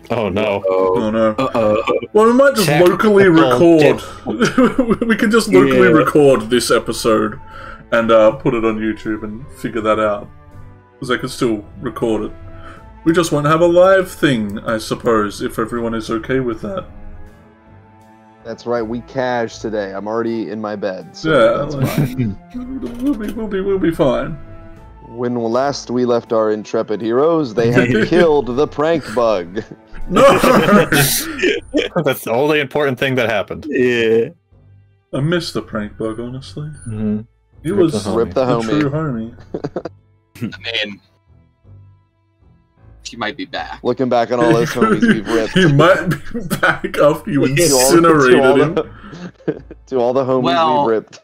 Oh no. Oh no. Uh-oh. Well, we might just locally record. Technical We can just locally Yeah. record this episode and put it on YouTube and figure that out. Because I can still record it. We just won't have a live thing, I suppose, if everyone is okay with that. That's right, we cash today. I'm already in my bed, so Yeah, that's like- fine. We'll be fine. When last we left our intrepid heroes, they had killed the prank bug. No! That's the only important thing that happened. Yeah. I missed the prank bug, honestly. Mm-hmm. He was Rip the the homie. true homie. I mean, he might be back. Looking back on all those homies we've ripped. He might be back after you To all- incinerated him. To all the homies Well- we ripped.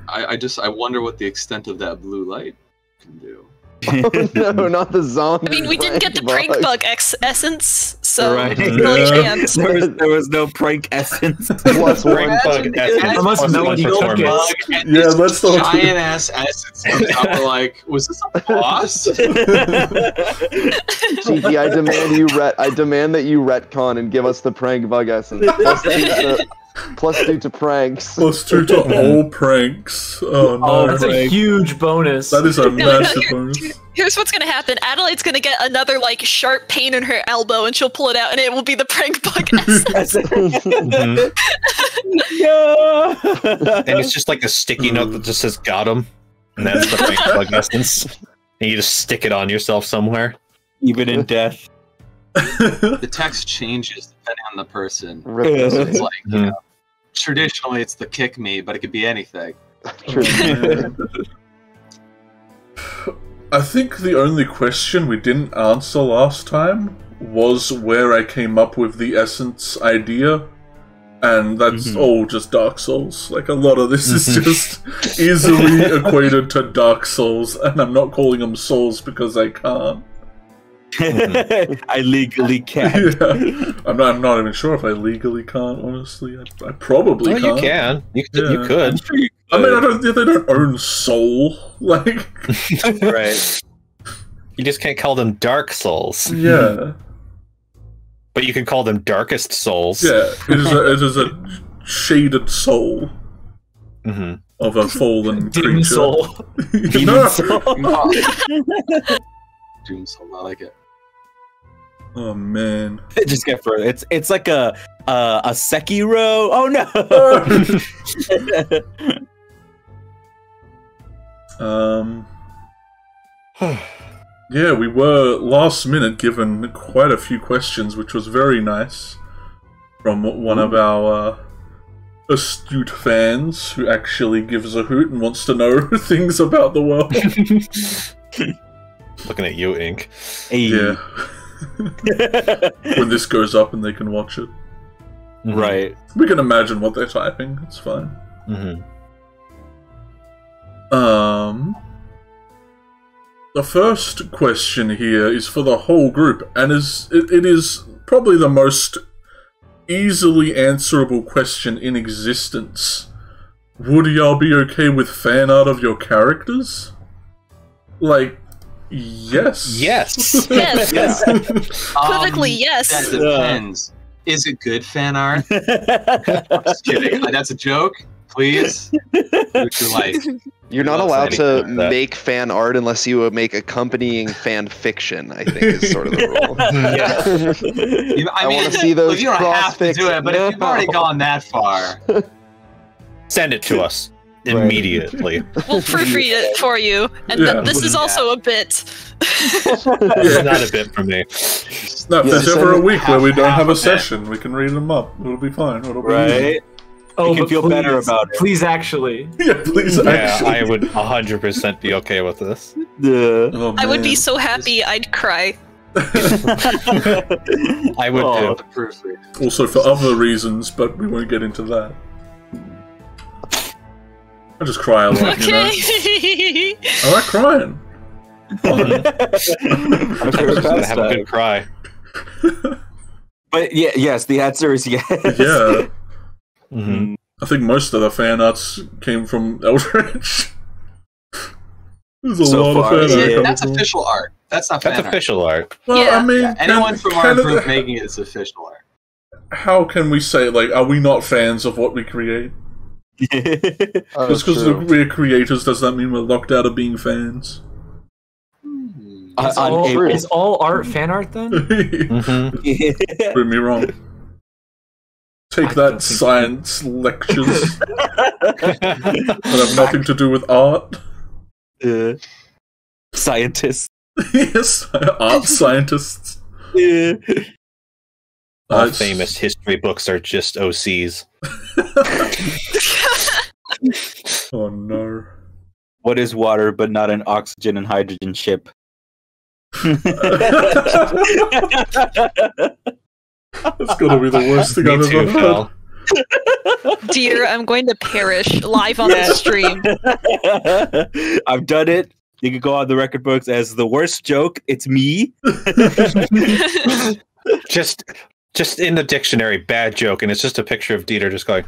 I wonder what the extent of that blue light can do. Oh no, not the zombie. I mean, we didn't get the prank bug essence, so Right. we really Yeah. can't. There was no prank essence. Plus one. Prank bug essence I must plus know one you performance. don't Bug and Yeah, this let's not- giant ass essence comes out. We're like, was this a boss? Cheeky, I demand that you retcon and give us the prank bug essence. Plus two to pranks. Plus 2 to all pranks. Oh no. Oh, that's a huge bonus. That is a No, massive here- bonus. Here's what's gonna happen. Adelaide's gonna get another like sharp pain in her elbow, and she'll pull it out, and it will be the prank bug essence. Mhm. Yeah. And it's just like a sticky note that just says "got him," and that's the prank bug essence. And you just stick it on yourself somewhere. Even in death. The text changes depending on the person. Rip So this it's like, you Mhm. know, traditionally it's the kick me, but it could be anything. I think the only question we didn't answer last time was where I came up with the essence idea. And that's all just Dark Souls. Like, a lot of this is just easily equated to Dark Souls, and I'm not calling them Souls because I can't. I legally can't. Yeah. I'm not even sure if I legally can't, honestly. I probably Oh, can't. you can. You Yeah. could. I mean, they don't own Soul. Like, Right. You just can't call them Dark Souls. yeah. But you can call them Darkest Souls. Yeah, it is a shaded soul hmm of a fallen Demon creature. soul. No! Doom Soul, I like it. Oh man. It just get further. It's like a Sekiro. Oh no. Yeah, we were last minute given quite a few questions, which was very nice from one of our astute fans who actually gives a hoot and wants to know things about the world. Looking at you, Ink. Hey. Yeah. When this goes up and they can watch it. Right. We can imagine what they're typing, it's fine. Mm-hmm. The first question here is for the whole group, and it is probably the most easily answerable question in existence. Would y'all be okay with fan art of your characters? Like, yes. Yes. Yes, perfectly yes. That depends. Is it good fan art? Just kidding. That's a joke. Please. Do what you like. You're not Lots allowed of to anything like that. make fan art unless you make accompanying fan fiction, I think is sort of the rule. I mean, wanna see those look, you don't have to do it, but if you've already No. gone that far, Send it to us Right. immediately. We'll proofread it for you, and Yeah. this is also a bit. It's not a bit for me. No, if Yeah, there's send ever a it week where we don't half have a of it. session, we can read them up. It'll be fine. It'll be easy. Right. Oh, can but feel better please- about it. Please, actually. Yeah, please. Yeah, actually. I would 100% be okay with this. Yeah. Oh, I would be man. so happy I'd cry. I would Oh. too. the proofread. Also for other reasons, but we won't get into that. I just cry a lot, you know. Okay. I like crying. I'm sure it's Gotta past have a that. good cry. But yeah, yes, the answer is yes. Yeah. Mm-hmm. I think most of the fan arts came from Eldritch. There's a So lot far, of fan art yeah. coming That's from- official art. That's not fan That's art. official art. Well, Yeah. I mean, Yeah, anyone from our can group making it is official art. how can we say, like, are we not fans of what we create? Oh, Just because true. we're creators, does that mean we're locked out of being fans? Is on all, April. is all art fan art then? Mm-hmm. Prove me wrong. Take I that, don't think- science lectures that have nothing to do with art. Scientists. Yes, art scientists. All It's- famous history books are just OCs. Oh no. What is water but not an oxygen and hydrogen ship? That's gotta be the worst thing Me I've too, ever heard. pal. Dear, I'm going to perish live on the stream. I've done it. You can go on the record books as the worst joke. It's me. Just in the dictionary, bad joke, and it's just a picture of Dieter just going,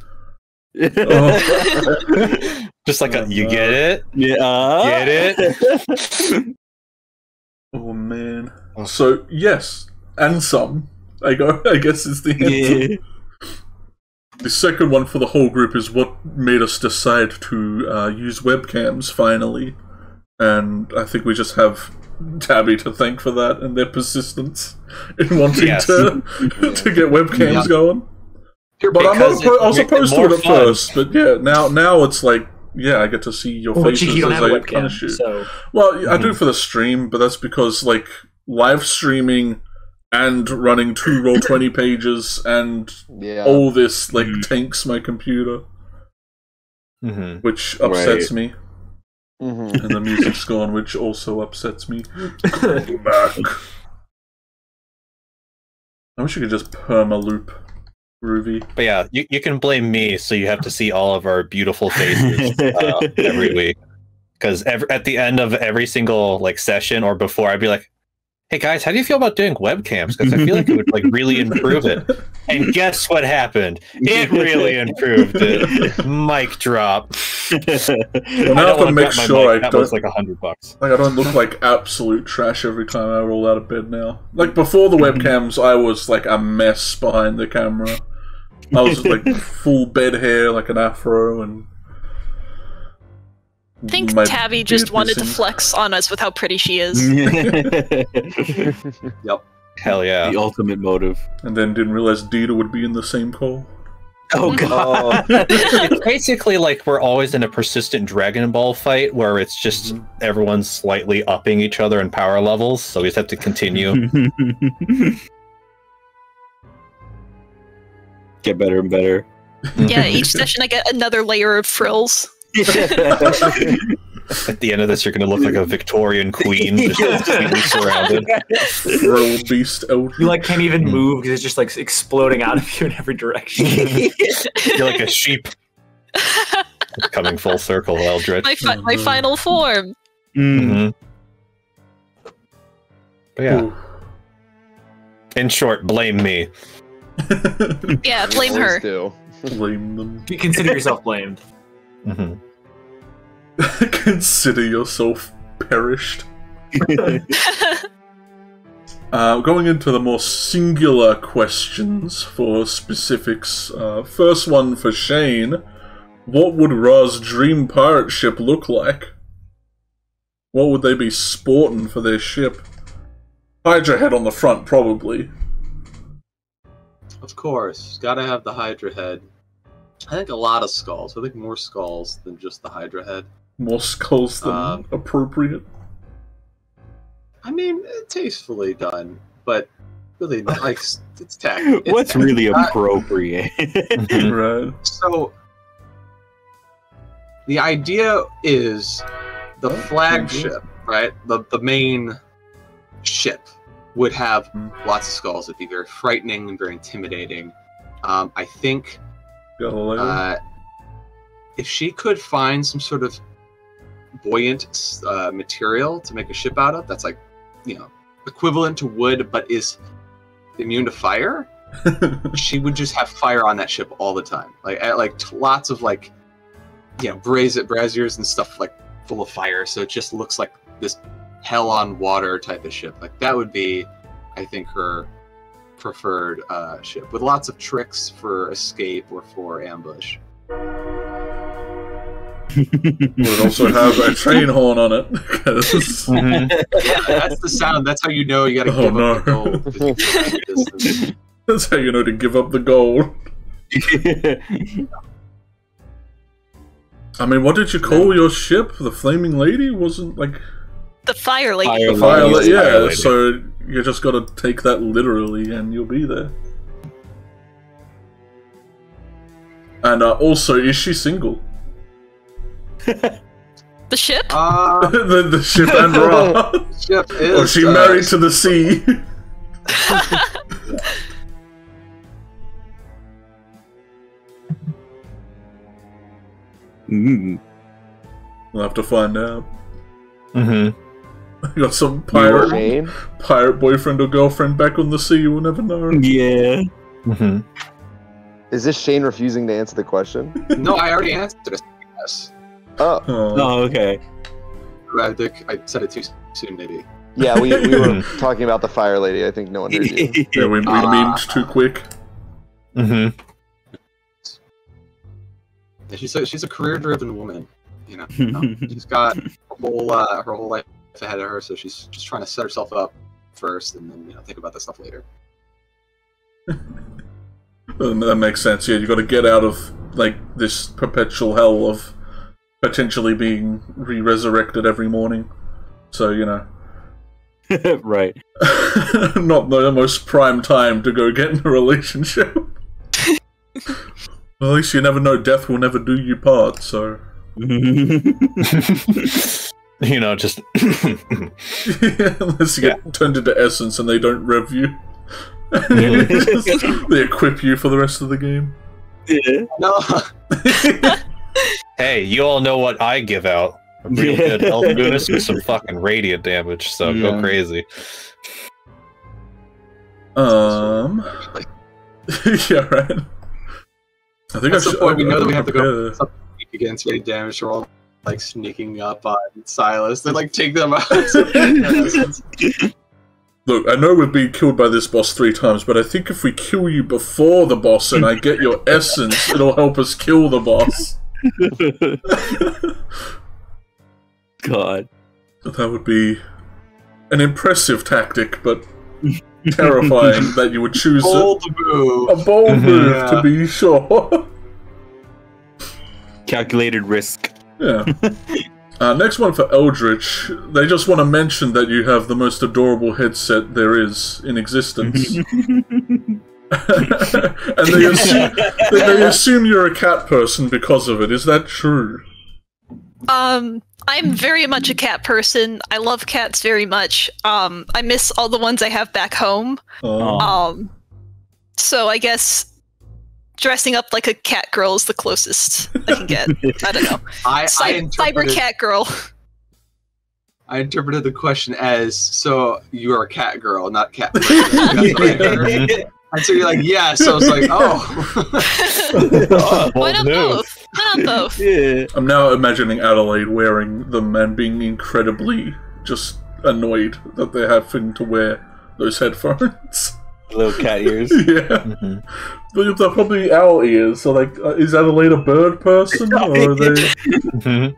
just like Oh, you no. get it? Yeah. Get it? Oh man. So yes, and some. I guess is the answer. Yeah. The second one for the whole group is what made us decide to use webcams finally, and I think we just have Tabby to thank for that and their persistence in wanting Yes. to get webcams Yeah. going. Pure But I Because was it makes it opposed to more it at fun. first. But yeah, now it's like, yeah, I get to see your Well, but faces you don't as have a I webcam, punish you. so Well, I do it for the stream, but that's because like live streaming and running 2 Roll20 pages and Yeah. all this like tanks my computer, Mm-hmm. which upsets me, hmm and the music's gone, which also upsets me. Go back. I wish you could just perma loop Groovy. But yeah, you can blame me, so you have to see all of our beautiful faces every week. Because at the end of every single like session or before, I'd be like, "Hey guys, how do you feel about doing webcams? Because I feel like it would like really improve it." And guess what happened? It really improved it. Mic drop. Well, now I have don't to wanna make cut my sure mic. I That was don't like $100. like I don't look like absolute trash every time I roll out of bed now. Like before the webcams, I was like a mess behind the camera. I was like full bed hair, like an afro, and I think my Tabby just beard wanted to missing. flex on us with how pretty she is. Hell yeah. The ultimate motive. And then didn't realize Dita would be in the same call. Oh god. It's basically like we're always in a persistent Dragon Ball fight where it's just everyone's slightly upping each other in power levels, so we just have to continue. Get better and better. Yeah, each session I get another layer of frills. At the end of this, you're going to look like a Victorian queen, just completely surrounded. Roll beast out. you like can't even move because it's just like exploding out of you in every direction. You're like a sheep. Coming full circle, Eldritch. My final form. Mm. Mhm. But yeah, Ooh. in short, blame me. Yeah, blame her. Always do. Blame them. You consider yourself blamed. Hmm. Consider yourself perished. Going into the more singular questions for specifics. First one for Shane. What would Ra's dream pirate ship look like? What would they be sporting for their ship? Hydra head on the front, probably. Of course, gotta have the Hydra head. I think a lot of skulls. I think more skulls than just the Hydra head. More skulls than appropriate. I mean, tastefully done, but really, like, it's tacky. What's really appropriate? Right. So, the idea is the flagship, right? The main ship would have lots of skulls. It'd be very frightening and very intimidating. I think Galileo. if she could find some sort of buoyant material to make a ship out of, that's like, equivalent to wood, but is immune to fire, she would just have fire on that ship all the time. Like lots of braziers and stuff like full of fire, so it just looks like this hell on water type of ship. Like that would be, I think, her preferred ship, with lots of tricks for escape or for ambush. Would also have a train horn on it. 'Cause- Mhm. Yeah, that's the sound. That's how you know you gotta Oh, give no. up the gold. 'cause you can't distance. That's how you know to give up the gold. I mean, what did you call your ship? The Flaming Lady? Wasn't like The fire lady. Fire the fire? Lady. Yeah. Fire Lady. So you just got to take that literally, and you'll be there. And also, is she single? The ship? the ship and Ra. Ship is. Or is she married to the sea? Mm. We'll have to find out. Mhm. You got some Shane? pirate boyfriend or girlfriend back on the sea. We'll never know. Yeah. Mhm. Is this Shane refusing to answer the question? No, I already answered it. Yes. Oh, Oh. Oh, okay. I think I said it too soon, maybe. yeah, we were talking about the fire lady. I think no one heard you. Yeah, we memed too quick. Mhm. Yeah, she's a career-driven woman. You know, she's got her whole life ahead of her, so she's just trying to set herself up first, and then think about that stuff later. That makes sense. Yeah, you got to get out of like this perpetual hell of potentially being re-resurrected every morning. So Right. not the most prime time to go get in a relationship. Well, at least you never know. Death will never do you part. So Just unless you get turned into essence and they don't rev you, they equip you for the rest of the game. Yeah. No, hey, you all know what I give out. A real good Elgunus with some fucking radiant damage, so Yeah. go crazy. Yeah, right. I think that's I the should. point. We know that we have to prepare. go against radiant damage. We're all like sneaking up on Silas. They like take them out. Look, I know we've been killed by this boss 3 times, but I think if we kill you before the boss and I get your essence, it'll help us kill the boss. God. That would be an impressive tactic, but terrifying that you would choose Bold move. a bold move, Yeah. to be sure. Calculated risk. Yeah. Next one for Eldritch. They just want to mention that you have the most adorable headset there is in existence. And they assume you're a cat person because of it. Is that true? I'm very much a cat person. I love cats very much. I miss all the ones I have back home. So I guess dressing up like a cat girl is the closest I can get. I don't know. Cyber cat girl. I interpreted the question as, so you are a cat girl, not cat person. That's what I heard. And so you're like, yeah. So I was like, oh. Why not both? Why not both? Yeah. I'm now imagining Adelaide wearing them and being incredibly just annoyed that they're having to wear those headphones. Little cat ears. Yeah. Mhm. But they're probably owl ears, so like, is Adelaide a bird person? Or are they... Mhm.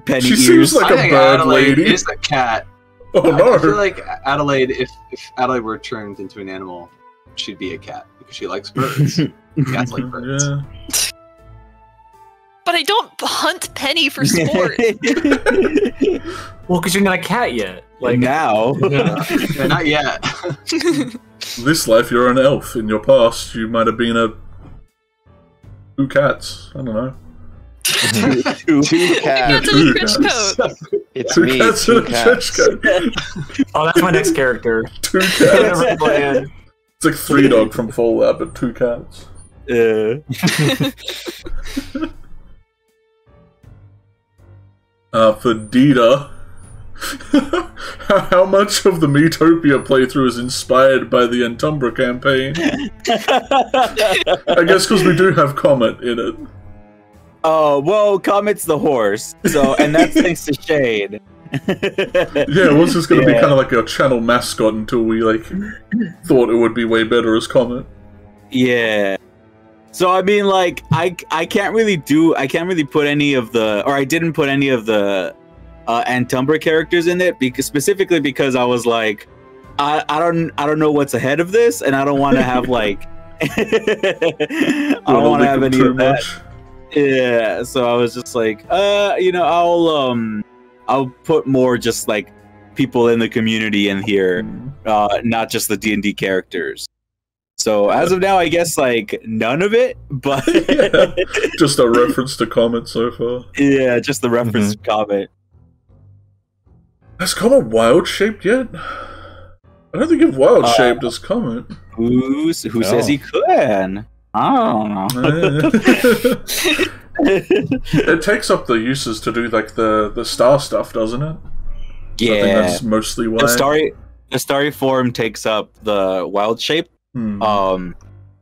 Penny She ears. seems like I a think bird Adelaide lady. is a cat. Oh no! I feel like Adelaide, if Adelaide were turned into an animal, she'd be a cat because she likes birds. Cats like birds. Yeah. But I don't hunt Penny for sport. Well, because you're not a cat yet. Like now. Yeah, not yet. This life, you're an elf. In your past, you might have been a... 2 cats. I don't know. Two Cats cats. in a trench coat. It's Two me, cats 2 in a trench cats. coat. oh, that's my next character. 2 cats. Never planned. It's like 3 dog from Fallout, but 2 cats. For Dita, how much of the Metopia playthrough is inspired by the Entumbra campaign? I guess because we do have Comet in it. Oh, well, Comet's the horse. So, and that's thanks to Shane. Yeah, it was just going to be kind of like a channel mascot until we like thought it would be way better as Comet. Yeah. So I mean, like, I can't really put any of the, or I didn't put any of the Antumbra characters in it specifically because I was like, I don't know what's ahead of this, and I don't want to have like, I don't want to have any of that. Yeah. So I was just like, you know, I'll put more just like people in the community in here, not just the D&D characters. So as of now, I guess like none of it, but yeah, just a reference to Comet so far. Yeah, just the reference to Comet. Has Comet wild shaped yet? I don't think you've wild shaped as Comet. Who says he could? I don't know. It takes up the uses to do like the star stuff, doesn't it? Yeah, I think that's mostly why. The starry form takes up the wild shape.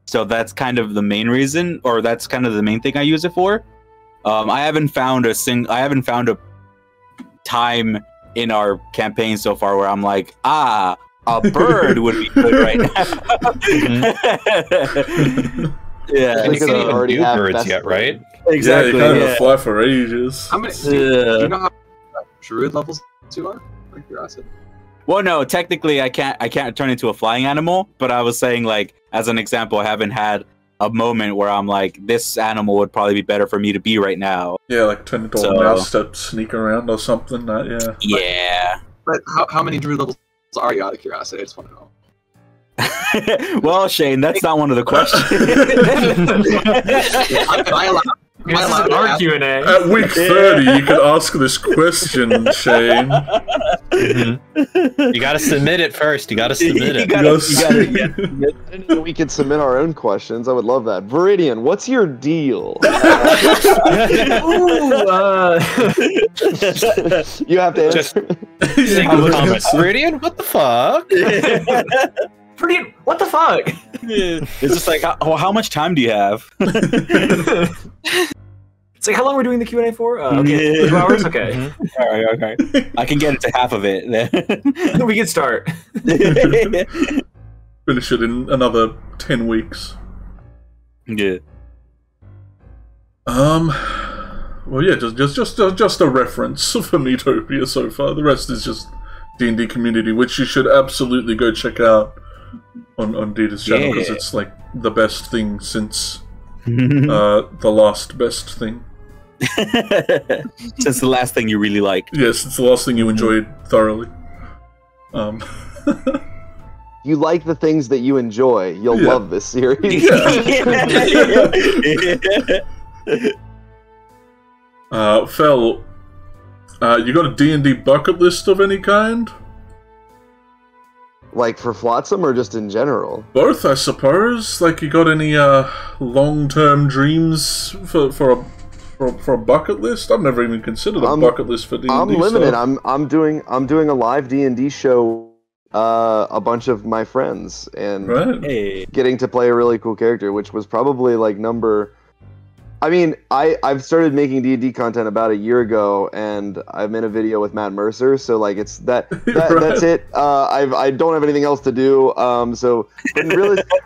So that's kind of the main reason, or that's kind of the main thing I use it for. I haven't found a time in our campaign so far where I'm like, a bird would be good right now. Yeah, and you can't even do birds yet, right? Exactly. Yeah, you can't fly for ages. How many? Do you know how druid levels you are? Like curiosity. Well, no, technically I can't turn into a flying animal, but I was saying, like, as an example, I haven't had a moment where I'm like, this animal would probably be better for me to be right now. Yeah, like turn into a mouse to sneak around or something. Yeah. Yeah. But how many druid levels are you, out of curiosity? I just want to know. Well, Shane, that's not one of the questions. This is an R&A. At week 30, you could ask this question, Shane. You gotta submit it first. You gotta submit it. We could submit our own questions. I would love that. Viridian, what's your deal? You have to answer. Single comment. Viridian, what the fuck? Viridian, what the fuck? It's just like, how much time do you have? It's like, how long are we doing the Q&A for? Okay, 2 hours? Okay. All right, okay. I can get into half of it. We can start. Finish it in another 10 weeks. Yeah. Well, yeah, just a reference for Metopia so far. The rest is just D&D community, which you should absolutely go check out on Dita's channel, because it's like the best thing since the last best thing. Since the last thing you really liked. Yes, it's the last thing you enjoyed thoroughly. You like the things that you enjoy, you'll love this series. Fel, you got a D&D bucket list of any kind? Like for Flotsam or just in general? Both, I suppose. Like, you got any long-term dreams for a bucket list? I've never even considered a bucket list for D&D. I'm limited. I'm doing a live D&D show. A bunch of my friends and getting to play a really cool character, which was probably like number. I mean, I've started making D&D content about a year ago, and I'm in a video with Matt Mercer, so like it's that's it. I don't have anything else to do. So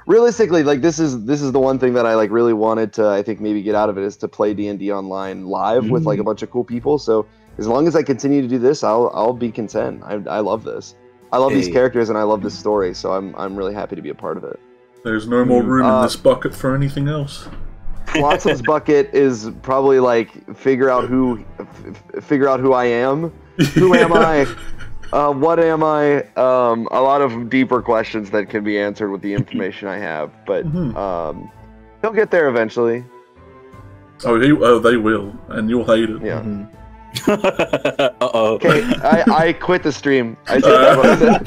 realistically, like this is the one thing that I like really wanted to, I think, maybe get out of it, is to play D&D online live with like a bunch of cool people. So as long as I continue to do this, I'll be content. I love this. I love these characters and I love this story, so I'm really happy to be a part of it. There's no more room in this bucket for anything else. Flotsam's bucket is probably like figure out who I am. Who am I? What am I? A lot of deeper questions that can be answered with the information I have, but he'll get there eventually. Oh, they will, and you'll hate it. Yeah. Uh-oh. Okay, I quit the stream. I take that what I said.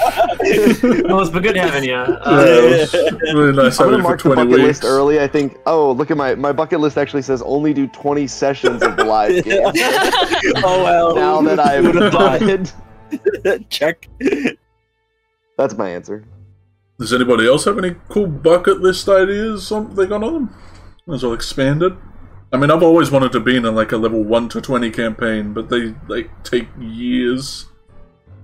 Well, it's been good having you. Really nice I'm having gonna you for mark the 20 bucket weeks. list early. I think. Oh, look at my bucket list. Actually says only do 20 sessions of the live game. Oh well. Now that I've done it. Check. That's my answer. Does anybody else have any cool bucket list ideas? Something on them? As well expanded. I mean, I've always wanted to be in a level 1 to 20 campaign, but they take years.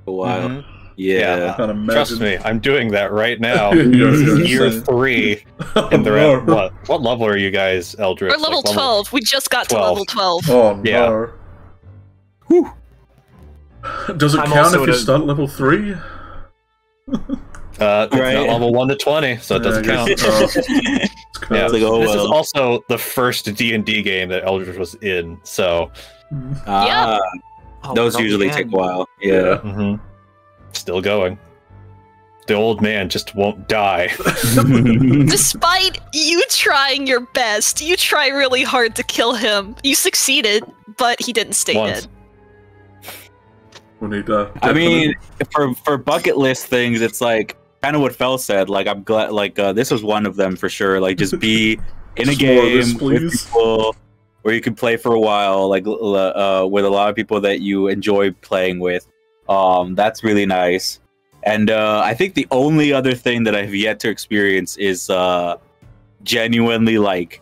A while. Mhm. Yeah. I can't imagine. Trust me, I'm doing that right now. You're This is year insane. 3, and they're at what level are you guys, Eldritch? We're level 12. We just got 12. to level 12. Oh Yeah. no. Whew. Does it I'm count also if you in a- start at level 3? It's Right. not level 1 to 20, so it doesn't Yeah, I count. guess, it's Yeah, It's like, oh, this is well. also the first D&D game that Eldritch was in, so Ah, Oh, those not usually again. take a while. Yeah. still going. The old man just won't die. Despite you trying your best, you try really hard to kill him. You succeeded, but he didn't stay Once. dead. We need, I mean, for bucket list things, it's like kind of what Fel said. Like, I'm glad. Like, this was one of them for sure. Like, just be in a Just more of game this, with please. people where you can play for a while, like with a lot of people that you enjoy playing with. That's really nice. And I think the only other thing that I've yet to experience is genuinely like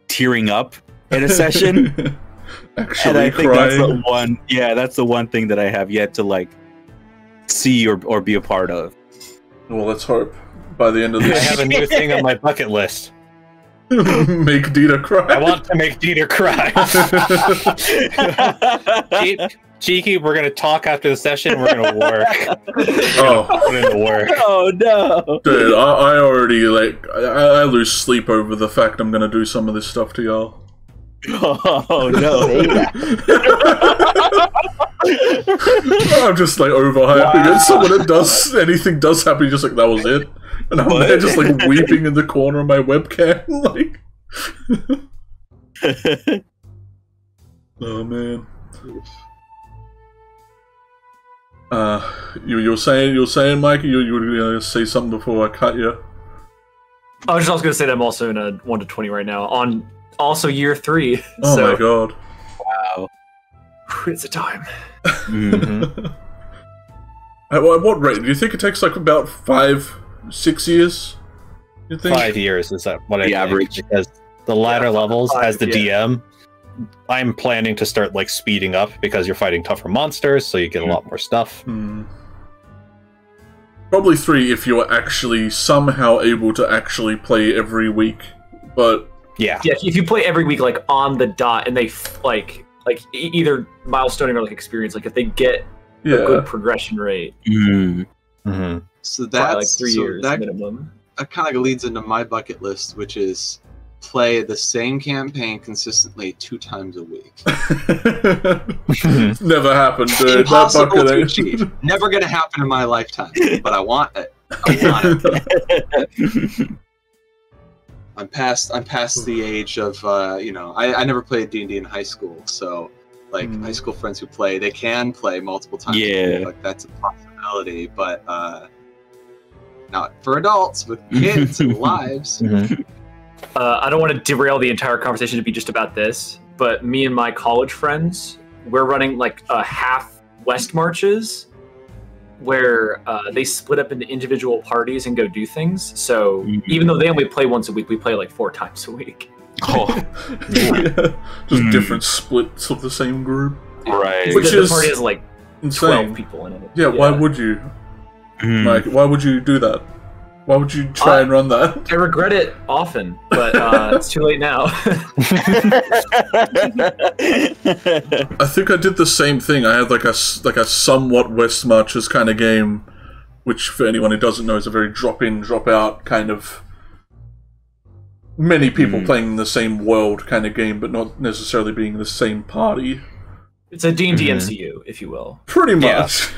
tearing up in a session. Actually And I think crying. that's the one. Yeah, that's the one thing that I have yet to like see or be a part of. Well, let's hope by the end of I this, have a new thing on my bucket list. make Dita cry. I want to make Dieter cry. Cheeky, we're gonna talk after the session. We're gonna work. Oh, Put in the work. Oh no! dude, I already I lose sleep over the fact I'm gonna do some of this stuff to y'all. Oh no! I'm just like overhyping it, so when anything does happen, you're just like, that was it. And I'm there just like weeping in the corner of my webcam, like. Oh man. You were saying, Mike, you were gonna say something before I cut you. I was just also going to say that I'm also in a 1 to 20 right now on also year 3. Oh so my god. Wow. it's a time. Mhm. At what rate? Do you think it takes like about 5-6 years? You think? 5 years is that what I The think, average. because the latter levels, 5, as the yeah. DM, I'm planning to start like speeding up because you're fighting tougher monsters, so you get a lot more stuff. Probably 3 if you're actually somehow able to actually play every week. But Yeah. Yeah, if you play every week like on the dot and they either milestoning or like experience, like if they get a yeah, good progression rate, Mm-hmm. So by that's like 3 so years that minimum. kind of leads into my bucket list, which is play the same campaign consistently 2 times a week. never happened, dude. Impossible That bucket to ain't- achieve. Never gonna happen in my lifetime, but I want it. I want it. I'm past the age of I never played D&D in high school, so like high school friends who play, they can play multiple times. Yeah. Like that's a possibility, but not for adults with kids and lives. I don't want to derail the entire conversation to be just about this, but me and my college friends, we're running like half West marches where they split up into individual parties and go do things. So even though they only play once a week, we play like 4 times a week. Oh, Yeah. Just different splits of the same group. right. Which the is party has like Insane. 12 people in it. Yeah, why would you? Mike, why would you do that? Why would you try and run that? I regret it often, but it's too late now. I think I did the same thing. I had like a somewhat West Marches kind of game, which for anyone who doesn't know is a very drop in, drop out kind of many people playing in the same world kind of game, but not necessarily being the same party. It's a D&D MCU, if you will. Pretty Yeah. much.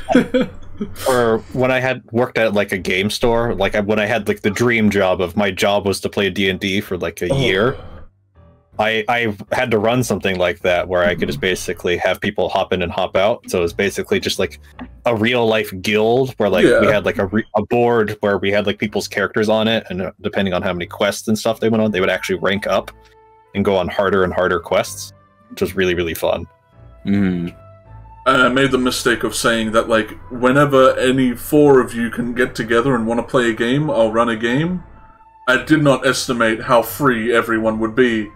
Or when I had worked at like a game store, like when I had like the dream job of my job was to play D&D for like a year. I had to run something like that where I could just basically have people hop in and hop out. So it was basically just like a real life guild where like we had like a board where we had like people's characters on it, and depending on how many quests and stuff they went on, they would actually rank up and go on harder and harder quests, which was really, really fun. I made the mistake of saying that, like, whenever any 4 of you can get together and want to play a game, I'll run a game. I did not estimate how free everyone would be.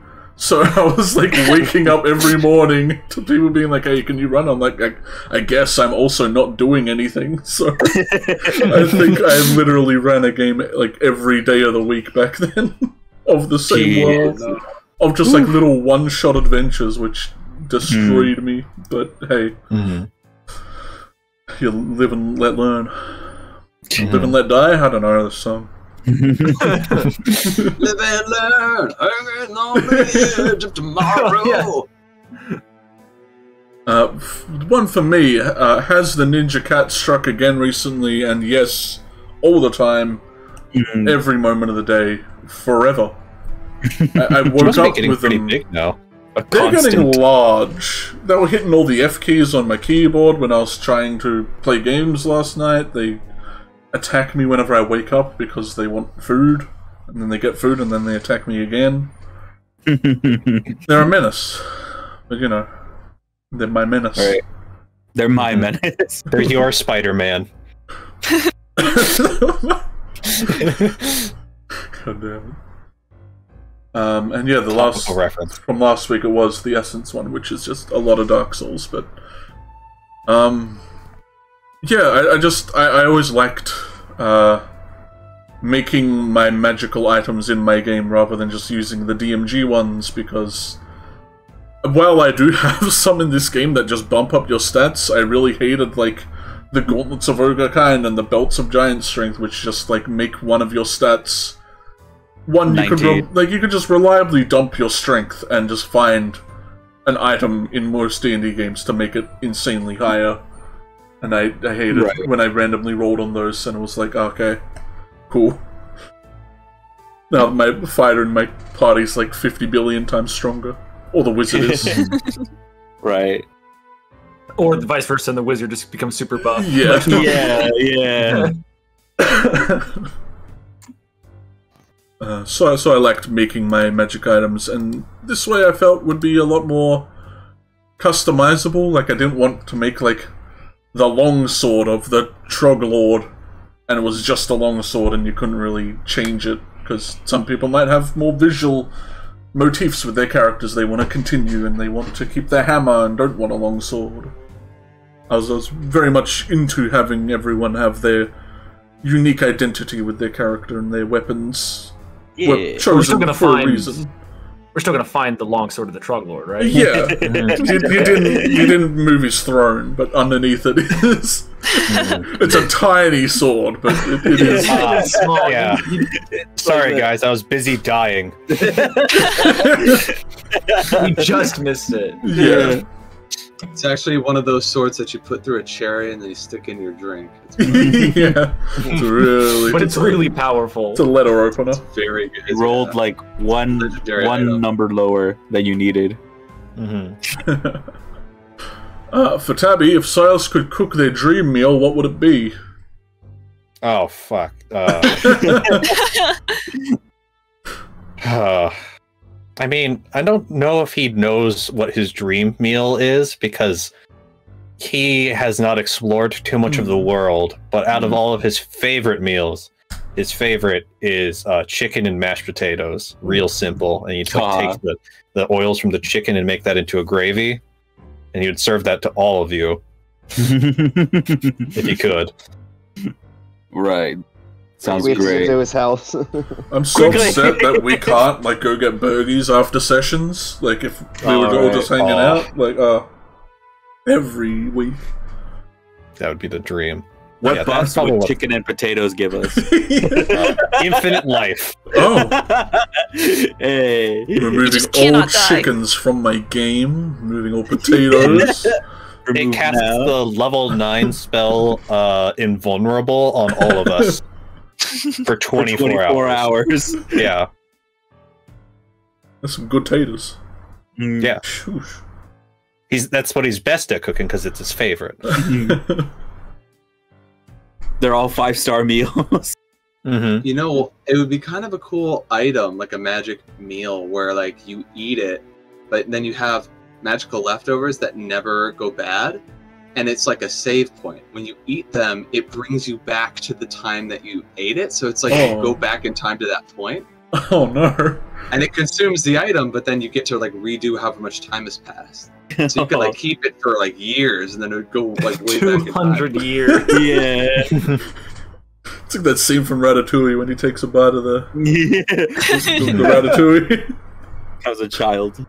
So I was like waking up every morning to people being like, "Hey, can you run?" I'm like, I guess I'm also not doing anything. So I think I literally ran a game like every day of the week back then of the same world, of just like little one-shot adventures, which destroyed me. But hey, you live and let learn. Live and let die. I don't know this song. Live and learn, hanging on the edge of tomorrow. One for me, has the Ninja Cat struck again recently? And yes, all the time, every moment of the day, forever. I woke up with them. Big now. They're getting large. They were hitting all the F keys on my keyboard when I was trying to play games last night. They attack me whenever I wake up because they want food, and then they get food, and then they attack me again. They're a menace, but you know, they're my menace. Right. They're my menace. They're your Spider-Man. God damn it. And yeah, the last reference from last week, it was the Essence one, which is just a lot of Dark Souls, but yeah, I always liked making my magical items in my game rather than just using the DMG ones, because while I do have some in this game that just bump up your stats, I really hated like the Gauntlets of Ogre Kind and the Belts of Giant Strength, which just like make one of your stats you could just reliably dump your strength and just find an item in most D&D games to make it insanely higher. And I hated it when I randomly rolled on those, and it was like, okay, cool. Now my fighter in my party's like 50 billion times stronger. Or the wizard is. Right. Or the vice versa, and the wizard just becomes super buff. Yeah. Yeah. So I liked making my magic items, and this way I felt would be a lot more customizable. Like, I didn't want to make, like, the long sword of the Troglord, and it was just a long sword and you couldn't really change it, because some people might have more visual motifs with their characters they want to continue, and they want to keep their hammer and don't want a long sword. I was very much into having everyone have their unique identity with their character and their weapons. Yeah. We're still gonna find the long sword of the Troglord, right? Yeah. you didn't move his throne, but underneath it is it's a tiny sword, but it is small. Yeah. Sorry guys, I was busy dying. We just missed it. Yeah. It's actually one of those swords that you put through a cherry and then you stick in your drink. Yeah. It's really But it's really powerful. It's a letter opener. It's very good. You rolled like one number lower than you needed. For Tabby, if Silas could cook their dream meal, what would it be? Oh fuck. I mean, I don't know if he knows what his dream meal is, because he has not explored too much of the world, but out of all of his favorite meals, his favorite is chicken and mashed potatoes. Real simple. And he'd take the oils from the chicken and make that into a gravy, and he would serve that to all of you. If he could. Right. Sounds we great. To his house. I'm so upset that we can't like go get burgies after sessions. Like if we were all just hanging out, like every week. That would be the dream. What buffs would chicken and potatoes give us? Infinite life. Oh. Hey. Removing all chickens from my game. Removing all potatoes. It casts the level 9 spell Invulnerable on all of us. For 24 hours. Yeah. That's some good taters. Yeah. Shoosh. That's what he's best at cooking, because it's his favorite. They're all 5-star meals. You know, it would be kind of a cool item, like a magic meal, where like you eat it, but then you have magical leftovers that never go bad. And it's like a save point. When you eat them, it brings you back to the time that you ate it. So it's like you go back in time to that point. Oh no. And it consumes the item, but then you get to like redo however much time has passed. So you could like keep it for like years, and then it would go like way back in 200 time. years. Yeah. It's like that scene from Ratatouille when he takes a bite of the Ratatouille. As a child.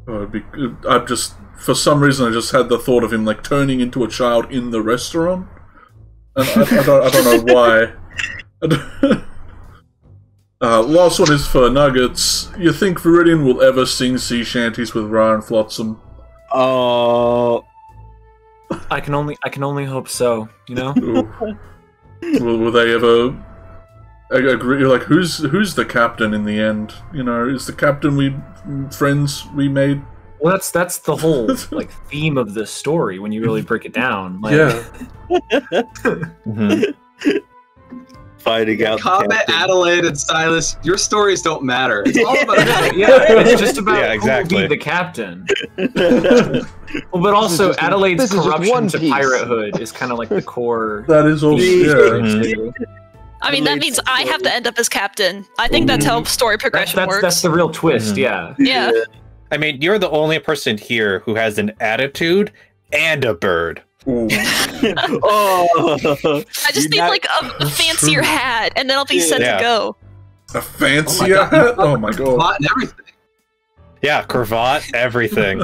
I'm just, for some reason, I just had the thought of him like turning into a child in the restaurant, and I don't know why. Last one is for Nuggets. You think Viridian will ever sing sea shanties with Ryan Flotsam? Oh. I can only hope so. You know. Will they ever agree? Like, who's the captain in the end? You know, is the captain friends we made? Well, that's the whole like theme of this story when you really break it down. Like, Yeah. Fighting out. Combat, Adelaide, and Silas. Your stories don't matter. It's all about yeah, it's just about exactly. who will be the captain. Well, but also Adelaide's corruption to piratehood is kind of like the core. That is also I mean, that means I have to end up as captain. I think that's how story progression works. That's the real twist, yeah. Yeah. I mean, you're the only person here who has an attitude and a bird. Oh. I just need like a fancier hat, and then I'll be set to go. A fancier hat? Oh my god. Cravat and everything. Yeah, cravat, everything.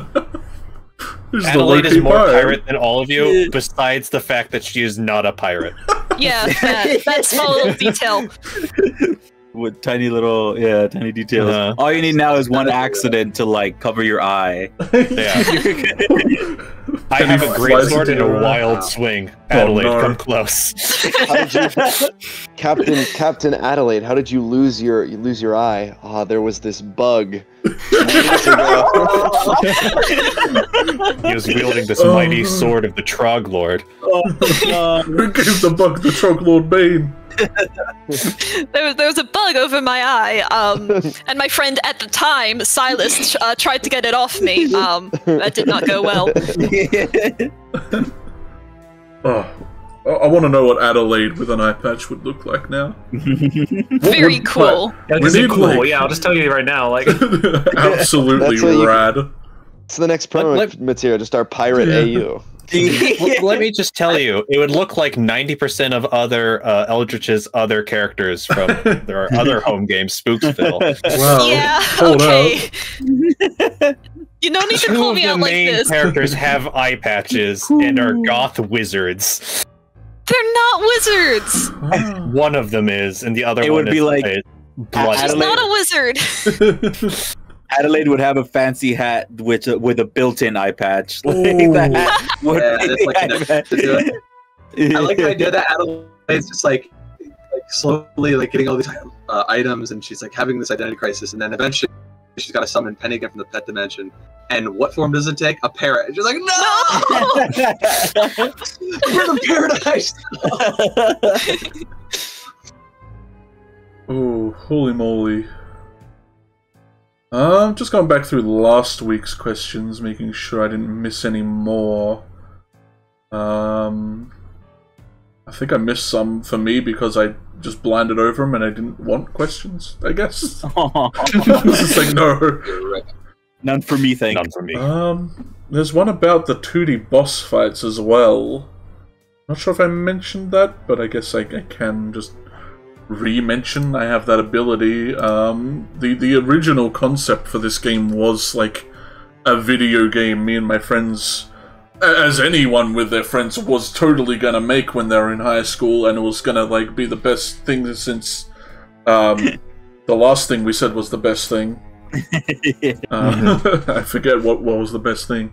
Adelaide is more pirate than all of you, besides the fact that she is not a pirate. Yeah, that's a little detail. With tiny details. All you need now is one accident to like cover your eye. Yeah. I have a great sword and a wild swing. Adelaide, come close. How did you, Captain Adelaide? How did you lose your eye? Ah, there was this bug. He was wielding this mighty sword of the Troglord. Who gave the bug the Troglord bane? There was a bug over my eye, and my friend at the time, Silas, tried to get it off me. That did not go well. I want to know what Adelaide with an eye patch would look like now. Very cool. Cool. Yeah, I'll just tell you right now. Like, absolutely rad. It's the next promo material. Just our pirate AU. Let me just tell you, it would look like 90% of other Eldritch's other characters from their other home game, Spooksville. Wow. Yeah, okay. You don't need to call me out like this. The main characters have eye patches and are goth wizards. They're not wizards. One of them is, and the other one would be is like blood. She's not a wizard. Adelaide would have a fancy hat with a built-in eye patch. Like that I like the idea that Adelaide's just like slowly like getting all these items, and she's like having this identity crisis, and then eventually she's got to summon Penny again from the pet dimension. And what form does it take? A parrot. And she's like, no! We're the paradise! Oh, holy moly. Just going back through last week's questions, making sure I didn't miss any more. I think I missed some for me because I just blinded over them and I didn't want questions, I guess. It's just like, no. None for me, thank you. None for me. There's one about the 2D boss fights as well. Not sure if I mentioned that, but I guess I can just re-mention. I have that ability. The original concept for this game was like a video game me and my friends, as anyone with their friends, was totally gonna make when they were in high school, and it was gonna like be the best thing since the last thing we said was the best thing. I forget what was the best thing,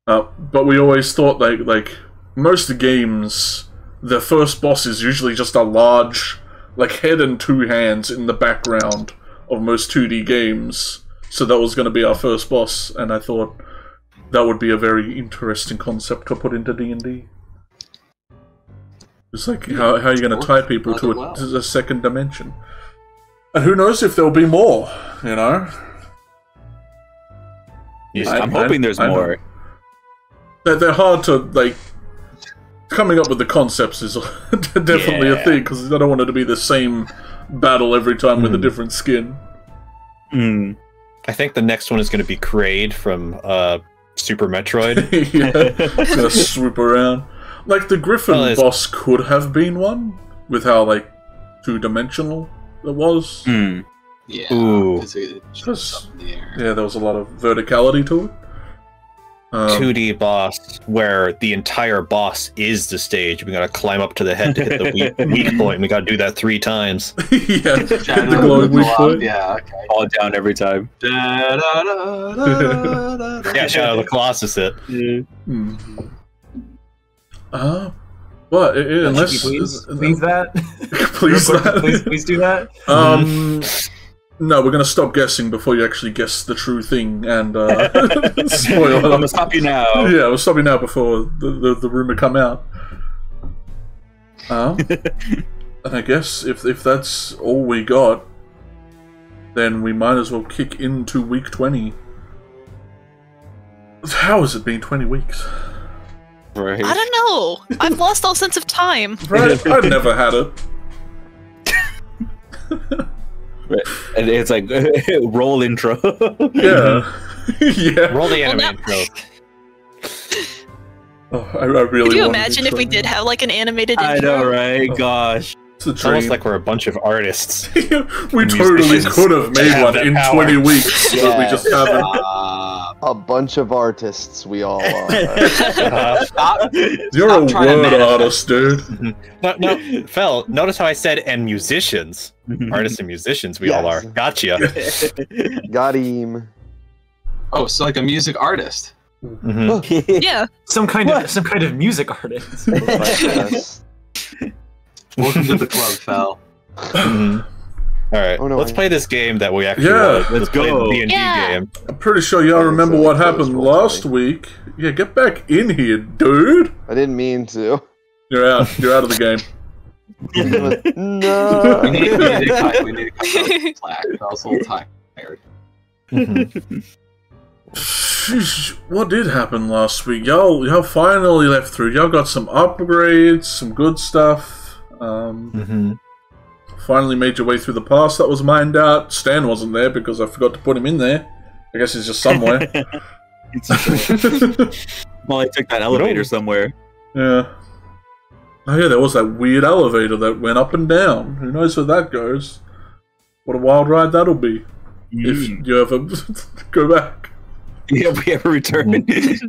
but we always thought like most games, the first boss is usually just a large like head and two hands in the background of most 2D games. So that was going to be our first boss, and I thought that would be a very interesting concept to put into D&D. It's like, how are you going to tie people to a second dimension? And who knows if there'll be more, you know? I'm hoping there's more. They're hard to, like... coming up with the concepts is definitely a thing, because I don't want it to be the same battle every time with a different skin. I think the next one is going to be Kraid from Super Metroid. It's gonna swoop around. Like, the Griffin boss could have been one, with how, like, two-dimensional it was. Yeah. Ooh. Yeah, there was a lot of verticality to it. 2D boss, where the entire boss is the stage. We gotta climb up to the head to hit the weak point. We gotta do that 3 times. Yeah, the glowing weak point. Yeah, okay. All down every time. Yeah, Shadow of the Colossus it. But unless please that. Please that. Please do that. No, we're gonna stop guessing before you actually guess the true thing and spoil it. I'm gonna stop you now. Yeah, we'll stop you now before the rumor come out. And I guess if that's all we got, then we might as well kick into week 20. How has it been 20 weeks? Right. I don't know. I've lost all sense of time. Right, I've never had it. And it's like roll intro. Yeah. Yeah. Roll the anime intro. Oh, I really. Could you imagine if we did have like an animated intro? I know, right? Gosh. It's almost like we're a bunch of artists. We totally could have made one in 20 weeks, but we just haven't. A bunch of artists, we all are. You're a word artist, dude. No, Fel, notice how I said and musicians. Artists and musicians, we all are. Gotcha. Got him. Oh, so like a music artist. Yeah. Some kind of music artist. Welcome to the club, Fel. All right, let's play this game that we actually let's go. The D&D game. I'm pretty sure y'all remember what happened last week. Yeah, get back in here, dude. I didn't mean to. You're out. You're out of the game. No. We need to cut Slack. I was a little tired. Sheesh, what did happen last week? Y'all finally left through. Y'all got some upgrades, some good stuff. Finally made your way through the pass that was mined out. Stan wasn't there because I forgot to put him in there. I guess he's just somewhere. Well, I took that elevator somewhere. Yeah. Oh yeah, there was that weird elevator that went up and down. Who knows where that goes? What a wild ride that'll be. If you ever go back. Yeah, we ever return. It's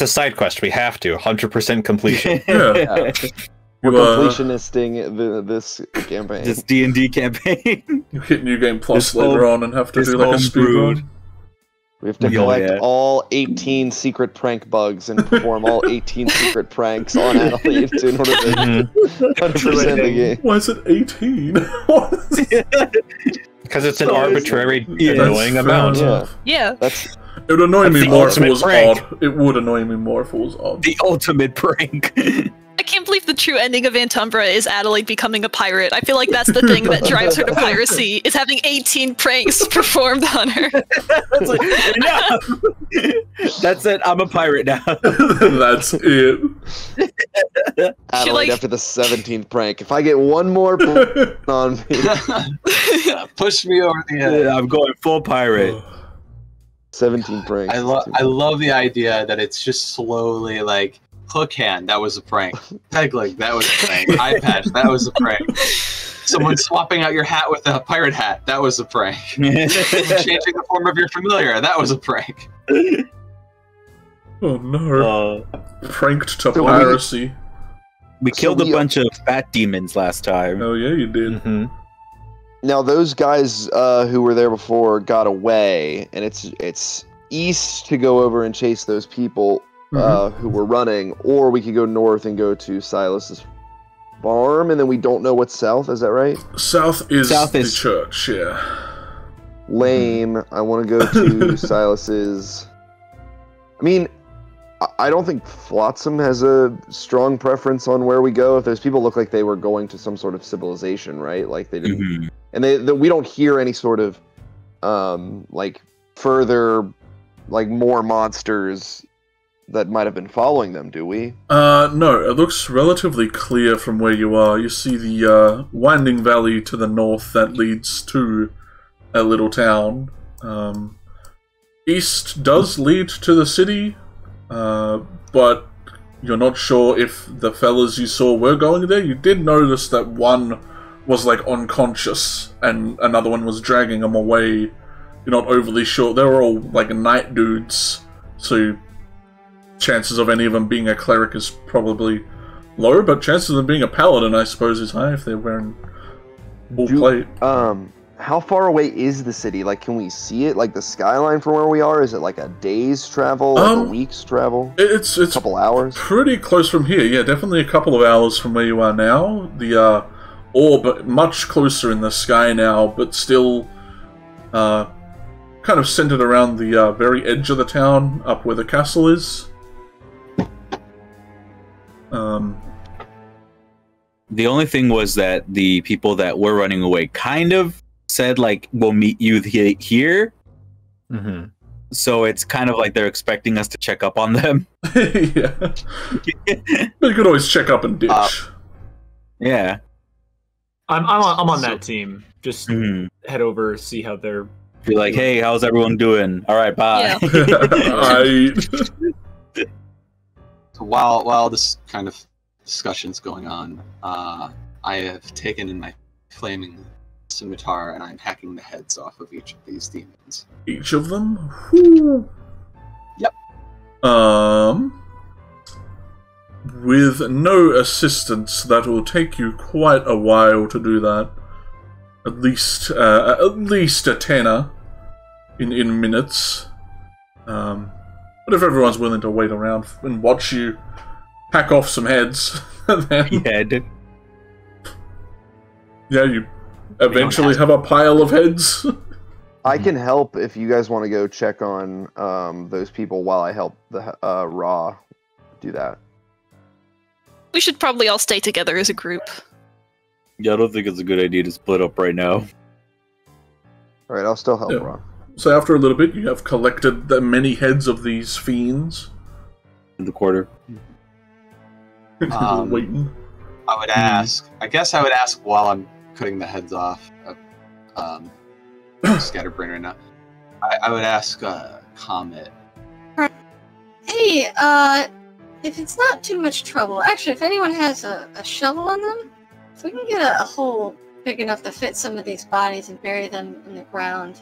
a side quest. We have to 100% completion. Yeah. We're completionisting this campaign. This D&D campaign. You hit New Game Plus later on and have to do like a speed run. We have to collect all 18 secret prank bugs and perform all 18 secret pranks on athletes in order to 100% the game. Why is it 18? Because it's an arbitrary, annoying amount. Yeah. It would annoy me more if it was odd. It would annoy me more if it was odd. The ultimate prank. I can't believe the true ending of Antumbra is Adelaide becoming a pirate. I feel like that's the thing that drives her to piracy, is having 18 pranks performed on her. That's like, no. That's it. I'm a pirate now. That's it. Adelaide, after the 17th prank, if I get one more on me, push me over the edge. I'm going full pirate. 17 pranks. I love the idea that it's just slowly like hook hand, that was a prank. Peg leg, that was a prank. Eye patch, that was a prank. Someone swapping out your hat with a pirate hat, that was a prank. Changing the form of your familiar, that was a prank. Oh no. Pranked to piracy. We killed a bunch of fat demons last time. Oh yeah, you did. Now those guys who were there before got away, and it's east to go over and chase those people who were running, or we could go north and go to Silas's farm, and then we don't know what's south. Is that right? South is the church. Yeah. Lame. I want to go to Silas's. I mean, I don't think Flotsam has a strong preference on where we go. If those people look like they were going to some sort of civilization, right? Like they didn't, and we don't hear any sort of like further, like more monsters that might have been following them, do we? No, it looks relatively clear from where you are. You see the winding valley to the north that leads to a little town. East does lead to the city, but you're not sure if the fellas you saw were going there. You did notice that one was like unconscious and another one was dragging him away. You're not overly sure. They were all like night dudes, so chances of any of them being a cleric is probably low, but chances of them being a paladin, I suppose, is high if they're wearing full plate. How far away is the city? Like, can we see it? Like, the skyline from where we are? Is it like a day's travel? Like a week's travel? It's a couple hours? Pretty close from here. Yeah, definitely a couple of hours from where you are now. The orb much closer in the sky now, but still kind of centered around the very edge of the town, up where the castle is. The only thing was that the people that were running away kind of said, like, we'll meet you here. Mm-hmm. So it's kind of like they're expecting us to check up on them. Yeah. But you could always check up and ditch. Yeah. I'm on that team. Just head over, see how they're... Be like, hey, how's everyone doing? All right, bye. Yeah. So while this kind of discussion's going on, I have taken in my flaming scimitar and I'm hacking the heads off of each of these demons. Each of them? Whew. Yep. With no assistance, that will take you quite a while to do that. At least a tenner in minutes. But if everyone's willing to wait around and watch you hack off some heads, then yeah, you eventually have a pile of heads. I can help if you guys want to go check on those people while I help the Ra do that. We should probably all stay together as a group. Yeah, I don't think it's a good idea to split up right now. Alright, I'll still help Ra. So after a little bit, you have collected the many heads of these fiends. In the quarter. Waiting. I would ask, I guess I would ask while I'm cutting the heads off of Scatterbrain right now. I would ask Comet. Hey, if it's not too much trouble, actually, if anyone has a shovel on them, if we can get a hole big enough to fit some of these bodies and bury them in the ground,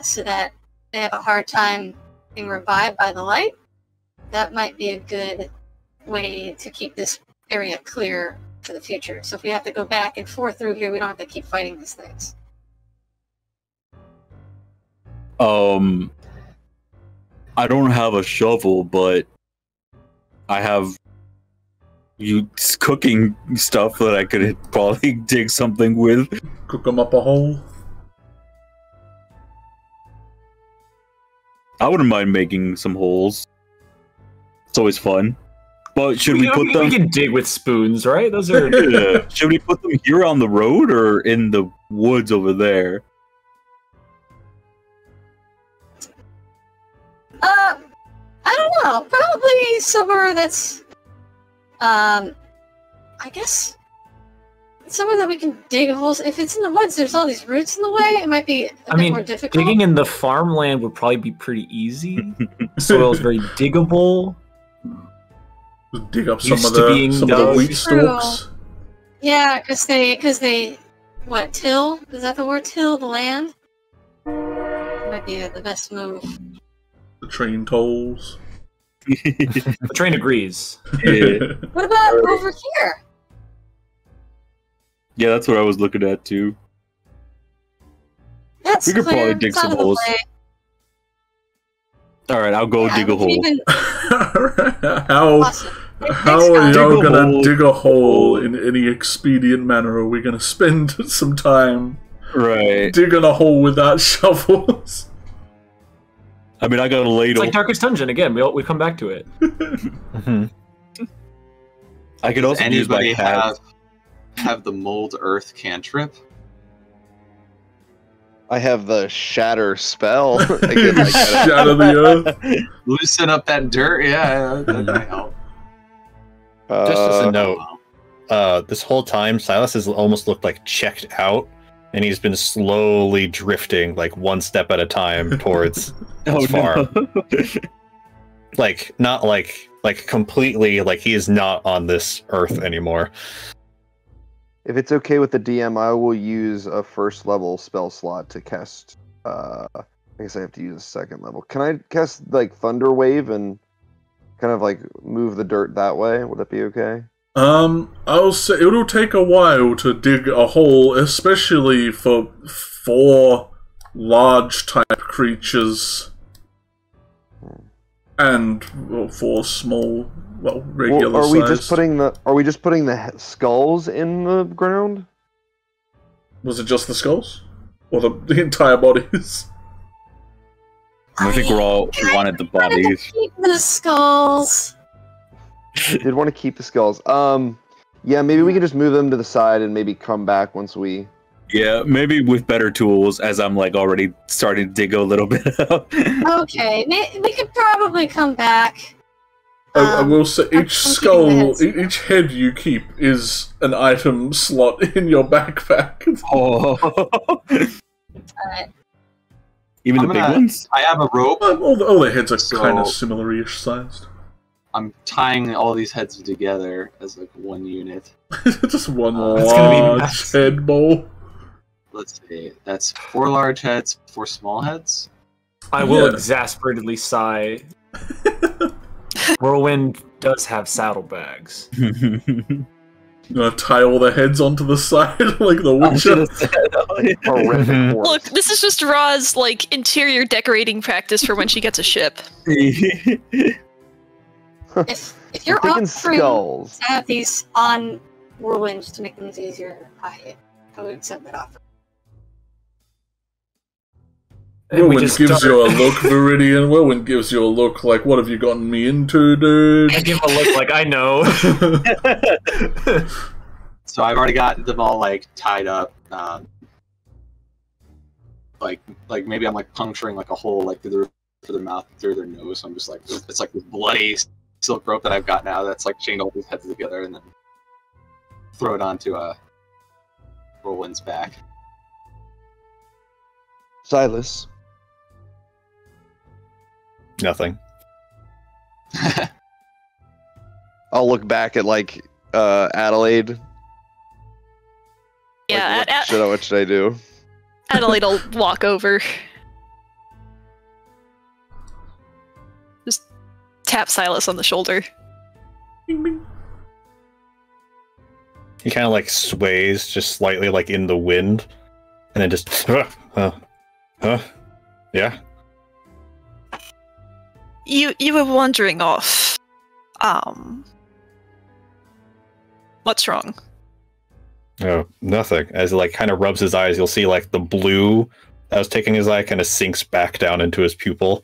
so that they have a hard time being revived by the light, that might be a good way to keep this area clear for the future. So if we have to go back and forth through here, we don't have to keep fighting these things. I don't have a shovel, but I have cooking stuff that I could probably dig something with. Cook them up a hole. I wouldn't mind making some holes. It's always fun. But should we put them... We can dig with spoons, right? Those are... Should we put them here on the road or in the woods over there? I don't know. Probably somewhere that's... I guess... somewhere that we can dig holes. If it's in the woods, there's all these roots in the way. It might be a bit more difficult. Digging in the farmland would probably be pretty easy. Soil is very diggable. Just dig up some of the wheat stalks. Yeah, because they what, till? Is that the word, till the land? Might be the best move. The train tolls. The train agrees. Yeah. What about over here? Yeah, that's what I was looking at too. That's we could probably dig some holes. Alright, I'll go dig a hole. How are y'all gonna dig a hole in any expedient manner? Are we gonna spend some time digging a hole without shovels? I mean, I got a ladle. It's like Darkest Dungeon again. We come back to it. I could also use my hat. Have the mold earth cantrip? I have the shatter spell. Shatter the earth. Loosen up that dirt. Yeah, that might help. Just as a note, this whole time Silas has almost looked like checked out, and he's been slowly drifting, like one step at a time towards his farm. No. Like not like completely like he is not on this earth anymore. If it's okay with the DM, I will use a first level spell slot to cast. I guess I have to use a second level. Can I cast like Thunder Wave and kind of like move the dirt that way? Would that be okay? I'll say it'll take a while to dig a hole, especially for 4 large type creatures and 4 small, regular are we size. Are we just putting the skulls in the ground? Was it just the skulls, or the entire bodies? I think we're all wanted the bodies. Keep the skulls. Did want to keep the skulls. Yeah, maybe we can just move them to the side and maybe come back once we. Yeah, maybe with better tools, as I'm like already starting to dig a little bit up. Okay, we could probably come back. I will say each skull, each head you keep is an item slot in your backpack. Oh. Alright. Even the big ones? I have a rope. All the heads are kind of similar-ish sized. I'm tying all these heads together as like one unit. Just one large head bowl. Let's see. That's 4 large heads, 4 small heads. I will exasperatedly sigh. Whirlwind does have saddlebags. You want to tie all the heads onto the side like the Witcher? Look, this is just Ra's like interior decorating practice for when she gets a ship. If you're offering skulls to have these on Whirlwind to make things easier, I would accept that offer. Whirlwind gives you a look, Viridian. Whirlwind gives you a look like, what have you gotten me into, dude? I give him a look like, I know. So I've already got them all like tied up. Like maybe I'm like puncturing like a hole like through their mouth, through their nose. So I'm just like, it's like this bloody silk rope that I've got now that's like chained all these heads together, and then throw it onto Whirlwind's back. Silas. Nothing. I'll look back at like Adelaide. Yeah, like, what should I do? Adelaide will walk over. Just tap Silas on the shoulder. Bing, bing. He kind of like sways just slightly like in the wind, and then just yeah. You were wandering off. What's wrong? Oh, nothing. As he like kind of rubs his eyes, you'll see like the blue that was taking his eye kind of sinks back down into his pupil.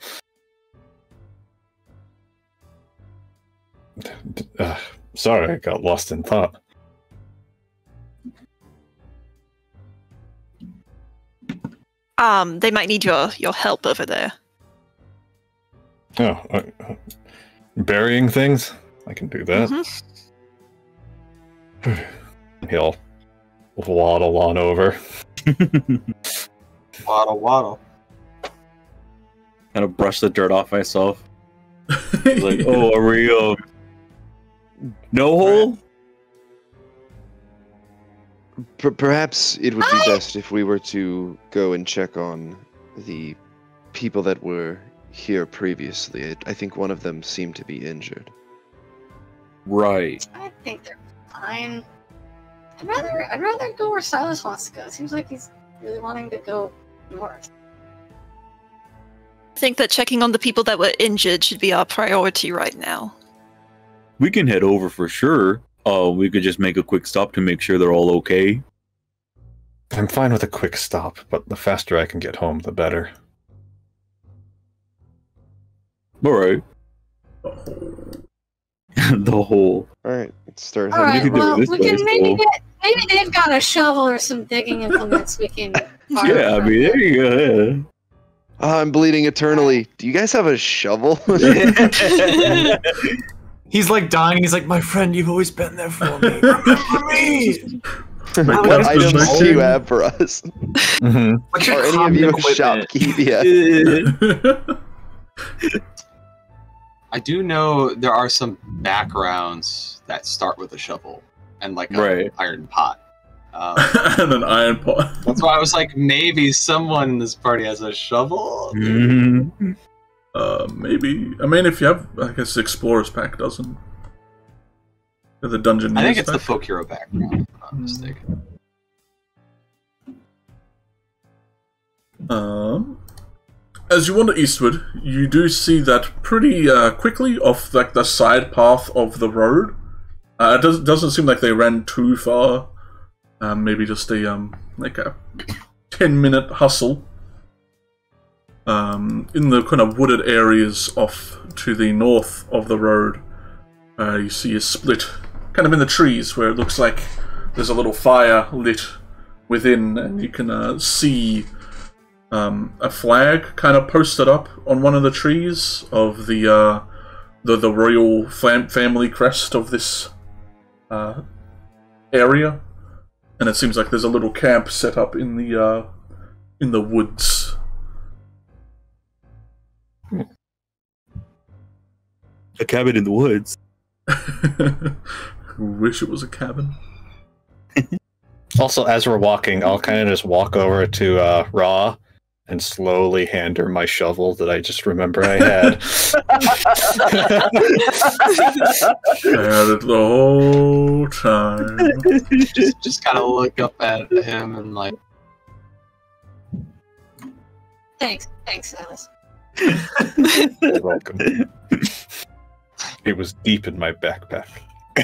Sorry, I got lost in thought. They might need your help over there. Oh, burying things? I can do that. Mm-hmm. He'll waddle on over. Waddle. Kind of brush the dirt off myself. Like, oh, are we no hole? Perhaps it would be best if we were to go and check on the people that were here previously. I think one of them seemed to be injured. Right. I think they're fine. I'd rather go where Silas wants to go. It seems like he's really wanting to go north. I think that checking on the people that were injured should be our priority right now. We can head over for sure. We could just make a quick stop to make sure they're all okay. I'm fine with a quick stop, but the faster I can get home, the better. Alright. The hole. Alright, let's start. Alright, well, we can maybe they've got a shovel or some digging implements we can Yeah, I mean, there you go. Yeah. Oh, I'm bleeding eternally. Do you guys have a shovel? He's like dying. He's like, my friend, you've always been there for me. Remember me. What items do you have for us? Mm-hmm. Are any of you shopkeep? Yeah. I do know there are some backgrounds that start with a shovel and like an iron pot. And an iron pot. That's why I was like, maybe someone in this party has a shovel. Mm-hmm. Maybe. I mean, if you have, I guess, the Explorer's Pack doesn't. The Dungeon. I think it's the Folk Hero background, if I'm not mistaken. As you wander eastward, you do see that pretty quickly off like the side path of the road. It doesn't seem like they ran too far. Maybe just a like a 10-minute hustle. In the kind of wooded areas off to the north of the road, you see a split, kind of in the trees, where it looks like there's a little fire lit within, and you can see a flag kind of posted up on one of the trees of the royal family crest of this area, and it seems like there's a little camp set up in the woods. A cabin in the woods. Wish it was a cabin. Also, as we're walking, I'll kind of just walk over to Ra and slowly hand her my shovel that I just remember I had. I had it the whole time. Just kind of look up at him and like, Thanks, Alice. You're welcome. It was deep in my backpack. I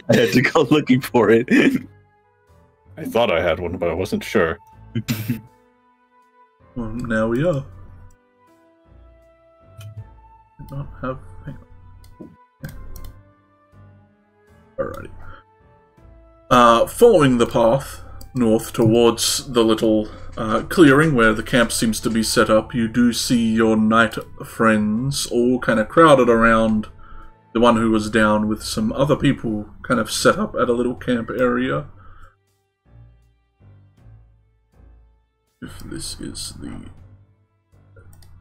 had to go looking for it. I thought I had one, but I wasn't sure. Well, now we are. I don't have. Hang on. Alrighty. Following the path north towards the little clearing where the camp seems to be set up, you do see your knight friends all kind of crowded around the one who was down, with some other people kind of set up at a little camp area. If this is the...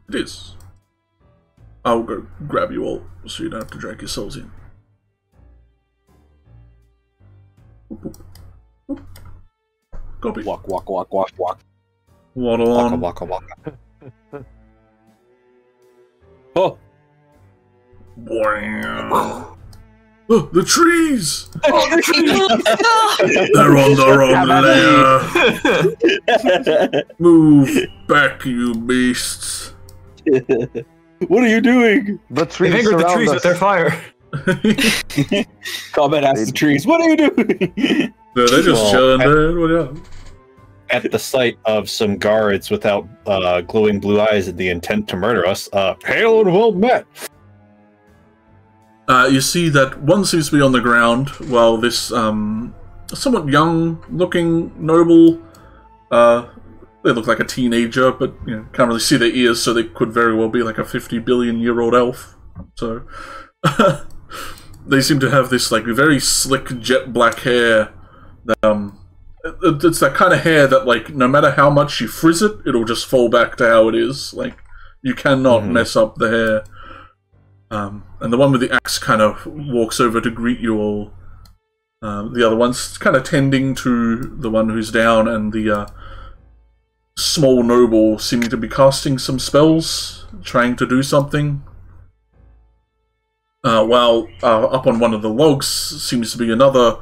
It is. I'll go grab you all so you don't have to drag yourselves in. Copy. Walk. Waddle on. Waka. Oh! Wow. Oh, the trees! They're on the wrong layer. Move back, you beasts. What are you doing? The trees They angered the trees us. with their fire. Combat asks the trees, what are you doing? No, they're just chilling there. What else? At the sight of some guards without glowing blue eyes and the intent to murder us, hail and well met. You see that one seems to be on the ground, while this somewhat young-looking noble, they look like a teenager, but you know, can't really see their ears, so they could very well be like a 50 billion-year-old elf. So they seem to have this like very slick jet black hair. That, it's that kind of hair that, like, no matter how much you frizz it, it'll just fall back to how it is. Like, you cannot mess up the hair. And the one with the axe kind of walks over to greet you all. The other one's kind of tending to the one who's down, and the small noble seeming to be casting some spells, trying to do something. While up on one of the logs seems to be another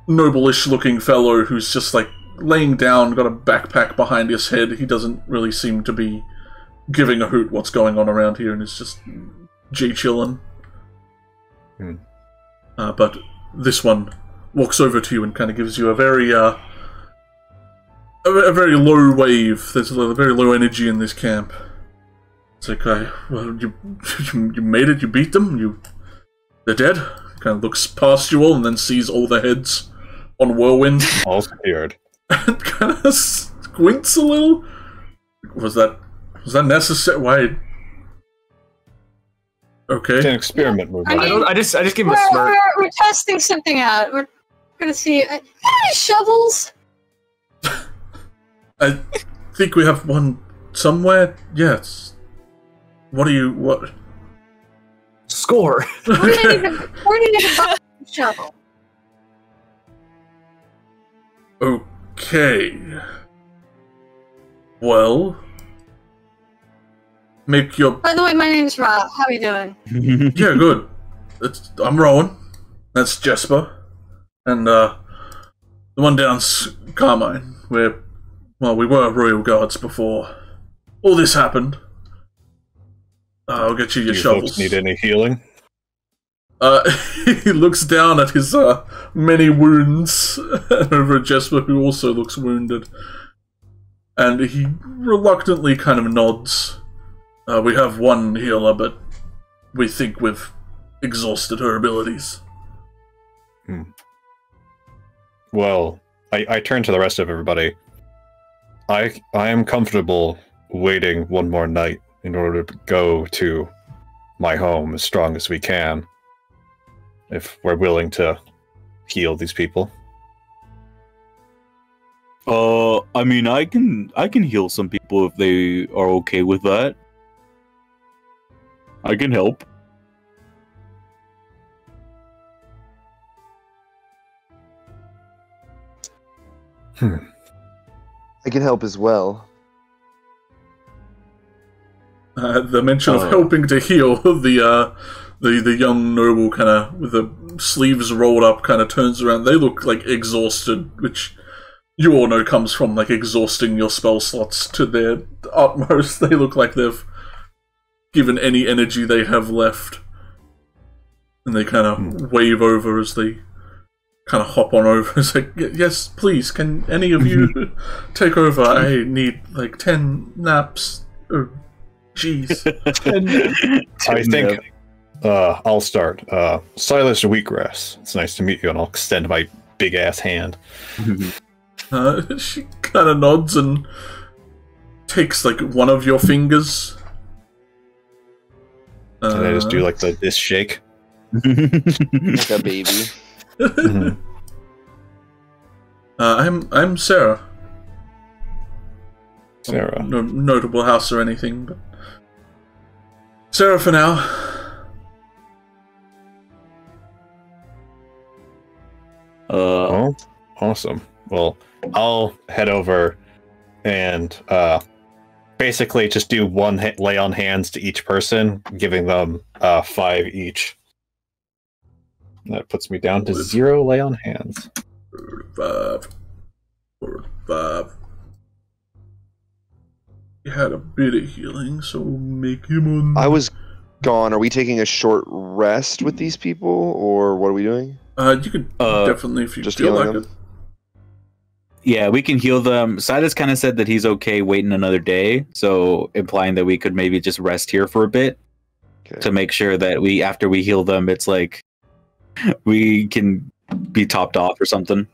noble-ish looking fellow who's just like laying down, got a backpack behind his head. He doesn't really seem to be giving a hoot what's going on around here, and is just chillin'. But this one walks over to you and kind of gives you a very low wave. There's a very low energy in this camp. It's like, well, you made it. You beat them. They're dead. Kind of looks past you all and then sees all the heads on Whirlwind. All scared. and kind of squints a little. Was that necessary? Why? Okay. It's an experiment movie. I just give him a smirk. We're testing something out. We're gonna see. Any shovels? I think we have one somewhere. Yes. What? Score. We're gonna need a shovel. Okay. Well, make your. By the way, my name's Rob. How are you doing? Yeah, good. I'm Rowan. That's Jesper, and the one down's Carmine. We were royal guards before all this happened. I'll get you your shovels. Folks need any healing? He looks down at his many wounds over at Jesper, who also looks wounded. And he reluctantly kind of nods. We have one healer, but we think we've exhausted her abilities. Well, I turn to the rest of everybody. I am comfortable waiting one more night in order to go to my home as strong as we can. If we're willing to heal these people. I mean, I can heal some people if they are okay with that. I can help. I can help as well. The mention of helping to heal, the young noble kind of, with the sleeves rolled up, kind of turns around. They look like exhausted, which you all know comes from like exhausting your spell slots to their utmost. They look like they've given any energy they have left. And they kind of wave over as they kind of hop on over. It's like, yes, please, can any of you take over? I need like 10 naps. Oh, jeez. I think I'll start. Silas Wheatgrass. It's nice to meet you, and I'll extend my big-ass hand. She kind of nods and takes like one of your fingers. Can I just do like this shake? Like a baby. I'm Sarah. Sarah. No notable house or anything, but Sarah for now. Oh, awesome. Well, I'll head over and basically just do one lay on hands to each person, giving them 5 each. That puts me down to 0 lay on hands. 5. He had a bit of healing, so we'll make him on. I was gone. Are we taking a short rest with these people, or what are we doing? You could definitely, if you just feel like them? it. Yeah, we can heal them. Silas kind of said that he's okay waiting another day, so implying that we could maybe just rest here for a bit to make sure that after we heal them, it's like we can be topped off or something.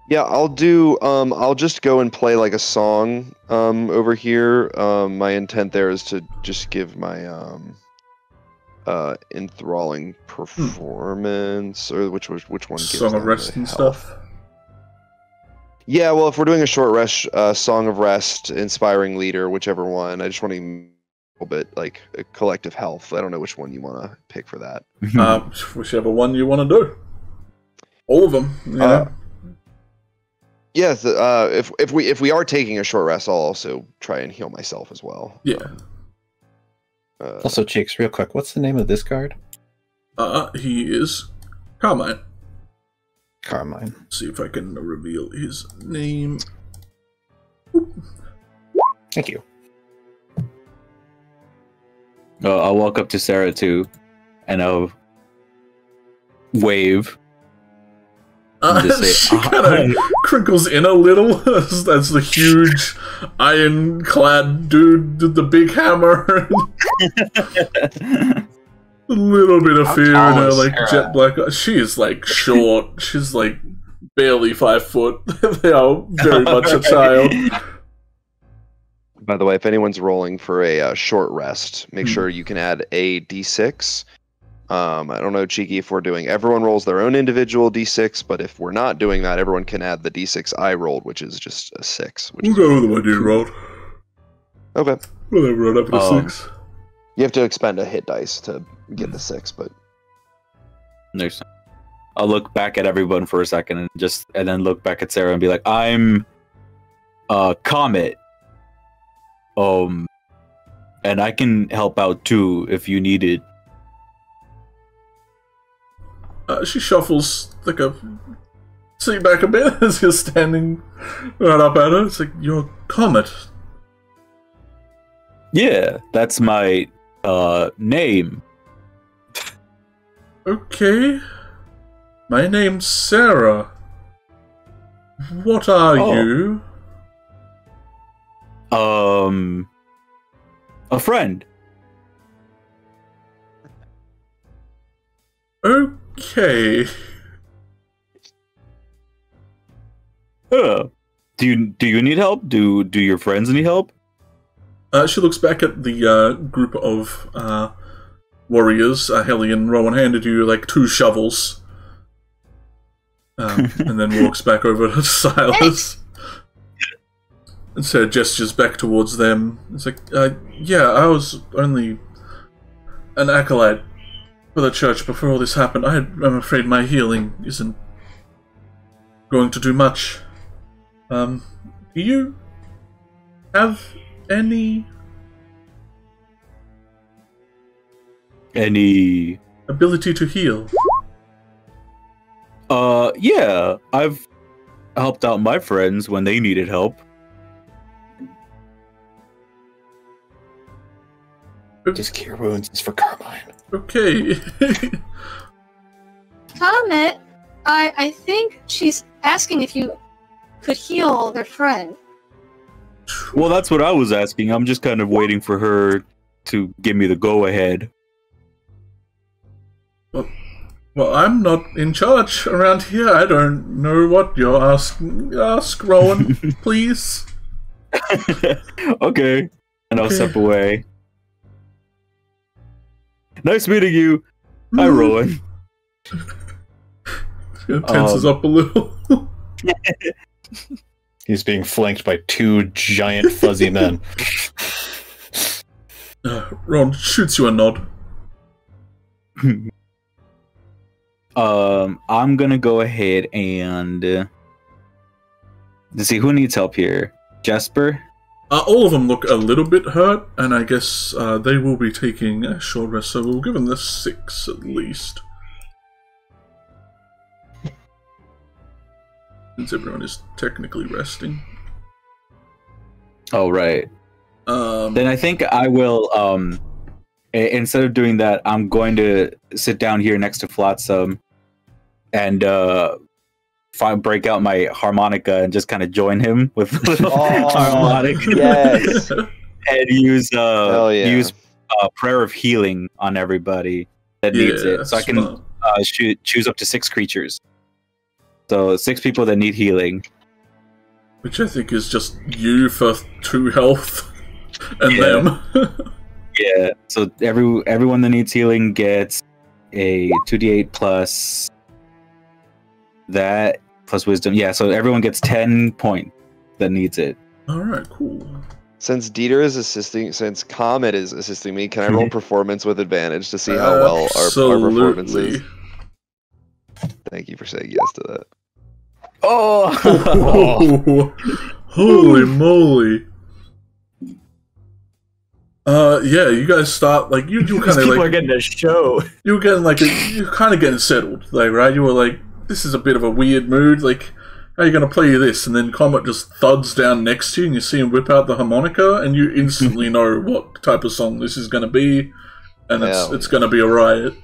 Yeah, I'll do. I'll just go and play like a song over here. My intent there is to just give my enthralling performance, or which one gives Song of Rest and stuff. Yeah, well, if we're doing a short rest, Song of Rest, Inspiring Leader, whichever one. I just want to a little bit like a collective health. I don't know which one you want to pick for that. Whichever one you want to do. All of them. Yeah. Yes. If we are taking a short rest, I'll also try and heal myself as well. Yeah. Also, Cheeks, real quick, what's the name of this guard? He is Carmine. Carmine. See if I can reveal his name. Thank you. I'll walk up to Sarah too, and I'll wave. She kind of crinkles in a little. That's the huge ironclad dude with the big hammer. A little bit of fear in her, like jet black. She is like short. She's like barely 5 foot. They are very much a child. By the way, if anyone's rolling for a short rest, make sure you can add a d6. I don't know, Cheeky, if we're doing everyone rolls their own individual d6, but if we're not doing that, everyone can add the d6 I rolled, which is just a 6. We'll go with the one you rolled. Okay. We'll roll up with a 6. You have to expend a hit dice to get the 6, but... I'll look back at everyone for a second and then look back at Sarah and be like, I'm Comet. And I can help out too if you need it. She shuffles like a seat back a bit as you're standing right up at her. It's like, you're Comet. Yeah, that's my name. Okay. My name's Sarah. What are you? A friend. Okay. Do you need help? Do your friends need help? She looks back at the group of warriors. Hellion, Rowan handed you like 2 shovels. And then walks back over to Silas. And Sarah gestures back towards them. It's like, yeah, I was only an acolyte for the church before all this happened. I'm afraid my healing isn't going to do much. Do you have any ability to heal? Yeah, I've helped out my friends when they needed help. Just cure wounds is for Carmine. Okay. Comet, I think she's asking if you could heal their friend. Well, that's what I was asking. I'm just kind of waiting for her to give me the go-ahead. Well, I'm not in charge around here. I don't know what you're asking. Ask Rowan, please. Okay. And I'll step away. Nice meeting you. Hi, Rowan. Tenses up a little. He's being flanked by 2 giant fuzzy men. Rowan shoots you a nod. I'm gonna go ahead and let's see who needs help here. Jesper? All of them look a little bit hurt, and I guess they will be taking a short rest, so we'll give them the 6 at least. Since everyone is technically resting. Oh, right. Then I think I will, instead of doing that, I'm going to sit down here next to Flotsam and break out my harmonica and just kind of join him with harmonica. Yes. And use prayer of healing on everybody that needs it. So I can choose up to 6 creatures. So 6 people that need healing. Which I think is just you for 2 health and them. Yeah. So everyone that needs healing gets a 2d8 plus that plus wisdom. Yeah, so everyone gets 10 points that needs it. Alright, cool. Since Comet is assisting me, can I roll performance with advantage to see how well our performance is? Thank you for saying yes to that. Oh! Holy moly! Yeah, you guys start like you kind of like people are getting a show. You were getting like you're kind of getting settled, like right. You were like, this is a bit of a weird mood. Like, how are you gonna play this? And then Comet just thuds down next to you, and you see him whip out the harmonica, and you instantly know what type of song this is gonna be, and it's gonna be a riot.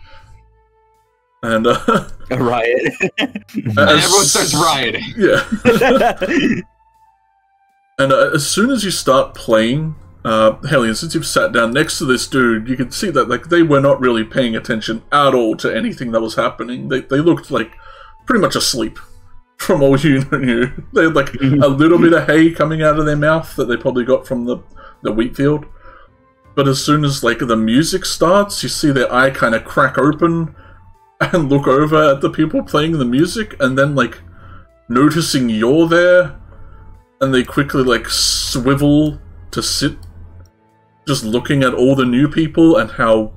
And a riot. Everyone starts rioting. Yeah. And as soon as you start playing, Hellion, since you've sat down next to this dude, you can see that like they were not really paying attention at all to anything that was happening. They looked like pretty much asleep. from all you knew. They had like a little bit of hay coming out of their mouth that they probably got from the wheat field. But as soon as like the music starts, you see their eye kind of crack open and look over at the people playing the music, and then like noticing you're there, and they quickly like swivel to sit, just looking at all the new people and how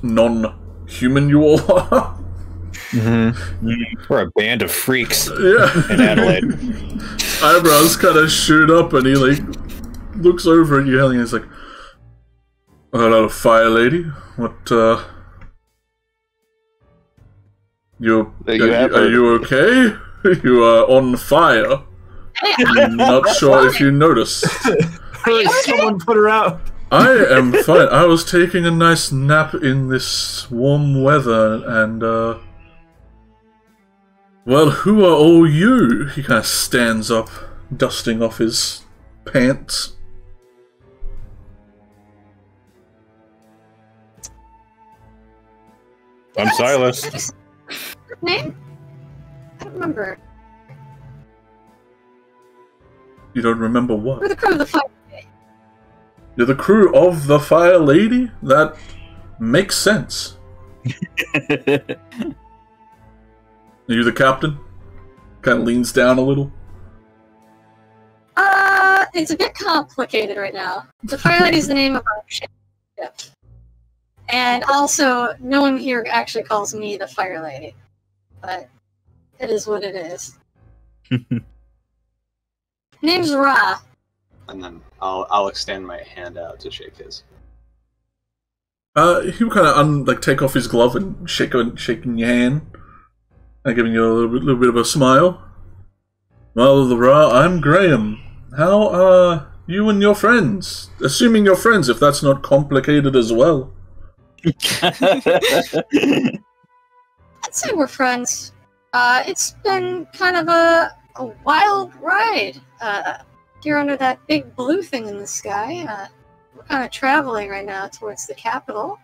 non-human you all are. We're a band of freaks in Adelaide. Eyebrows kind of shoot up, and he like looks over at you, and he's like, "Hello, Fire Lady. What? Are you okay? You are on fire. I'm not sure if you noticed. Someone put her out. I am fine. I was taking a nice nap in this warm weather, and well, who are all you?" He kind of stands up, dusting off his pants. I'm Silas. Name? I don't remember. You don't remember what? We're the crew of the Fire Lady. You're the crew of the Fire Lady? That makes sense. Are you the captain? Kind of leans down a little. It's a bit complicated right now. The Fire Lady is the name of our ship. And also, no one here actually calls me the Fire Lady. But it is what it is. Name's Ra. And then I'll extend my hand out to shake his. He would kind of take off his glove and shaking your hand, and giving you a little bit of a smile. Well, Ra, I'm Graham. How are you and your friends? Assuming you're friends, if that's not complicated as well. I'd say we're friends. It's been kind of a wild ride. Here under that big blue thing in the sky. We're kind of traveling right now towards the capital,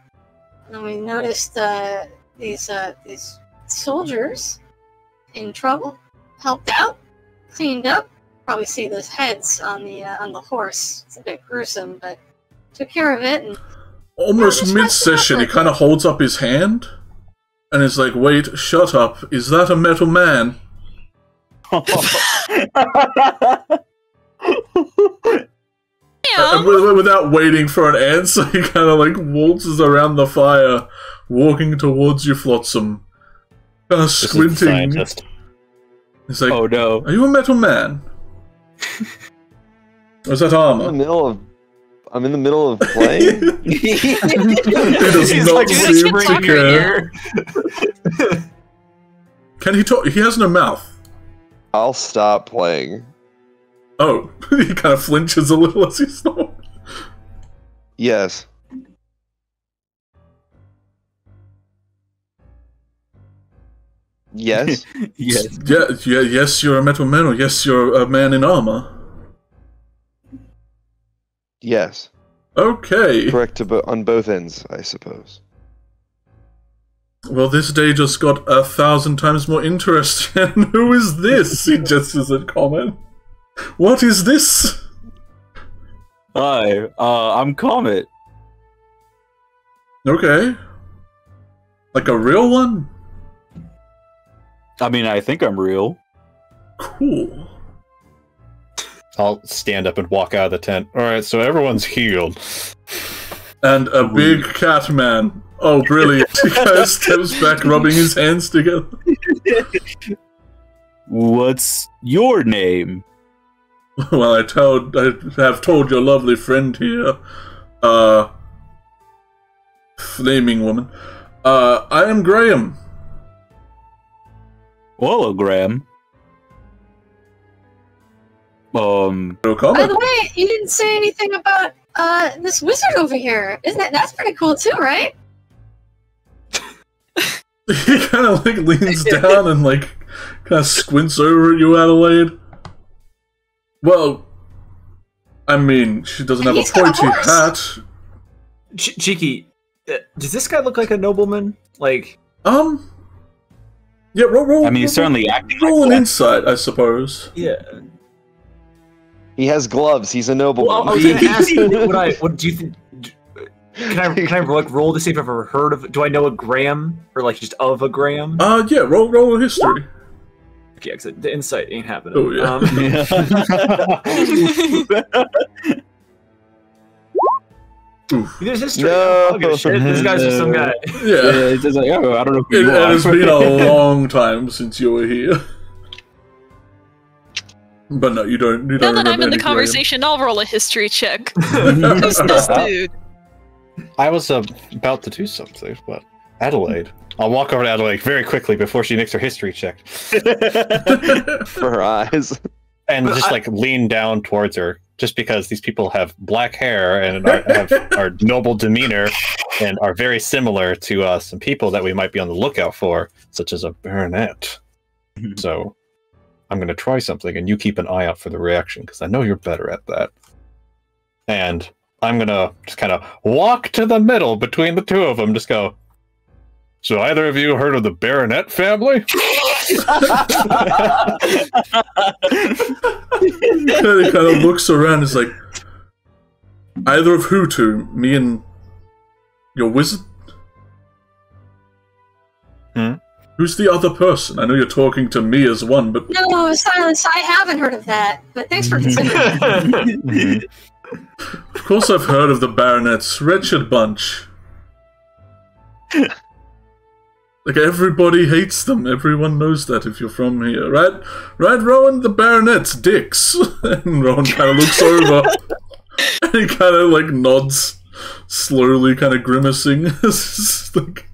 and we noticed these soldiers in trouble. Helped out, cleaned up. Probably see those heads on the horse. It's a bit gruesome, but took care of it. And almost mid-session, he kind of holds up his hand, and is like, "Wait, shut up! Is that a metal man?" And without waiting for an answer, he kind of like waltzes around the fire, walking towards you, Flotsam. Kind of squinting. He's like, "Oh no! Are you a metal man? Or is that armor?" I'm in the middle of playing. He does not seem to care. Can he talk? He has no mouth. I'll stop playing. Oh, he kind of flinches a little as he stops. Yes. Yes. Yes. Yeah. Yes, you're a metal man, or yes, you're a man in armor. Yes. Okay. Correct on both ends, I suppose. Well, this day just got 1,000 times more interesting. Who is this? He gestures at Comet. What is this? Hi, I'm Comet. Okay. Like a real one? I mean, I think I'm real. Cool. I'll stand up and walk out of the tent. Alright, so everyone's healed. And a big cat man. Oh, brilliant. He kind of steps back, rubbing his hands together. What's your name? Well, I have told your lovely friend here, flaming woman. I am Graham. Hello, Graham. No comment. By the way, you didn't say anything about this wizard over here. That's pretty cool too, right? He kind of like leans down and like kind of squints over at you, Adelaide. Well, I mean, she doesn't have a pointy hat. Cheeky, does this guy look like a nobleman? Like, Yeah, roll. I mean, he's certainly acting. Roll an insight, I suppose. Yeah. He has gloves. He's a nobleman. Well, I was going to ask you, what do you think? Can I like roll to see if I've ever heard of? Do I know a gram or like just of a gram? Yeah. Roll a history. Okay, because the insight ain't happening. Oh yeah. There's history. No. Oh, okay, shit. This guy's just some guy. Yeah. It's just like, oh, I don't know who It you are. has been a long time since you were here. But no, you don't. Now that I'm in the any conversation, I'll roll a history check. Who's this dude? I was about to do something, but Adelaide. I'll walk over to Adelaide very quickly before she makes her history check. For her eyes. And just like lean down towards her, just because these people have black hair and are noble demeanor and are very similar to some people that we might be on the lookout for, such as a baronet. So I'm going to try something, and you keep an eye out for the reaction, because I know you're better at that. And I'm going to just kind of walk to the middle between the two of them, just go, so either of you heard of the Baronet family? He kind of looks around, is like, either of who two? Me and your wizard? Who's the other person? I know you're talking to me as one, but... No, Silas, I haven't heard of that, but thanks for considering. Of course I've heard of the Baronets. Wretched bunch. Like, everybody hates them. Everyone knows that if you're from here. Right, Rowan? The Baronets, dicks. And Rowan kind of looks over. And he kind of, like, nods. Slowly, kind of grimacing. Like,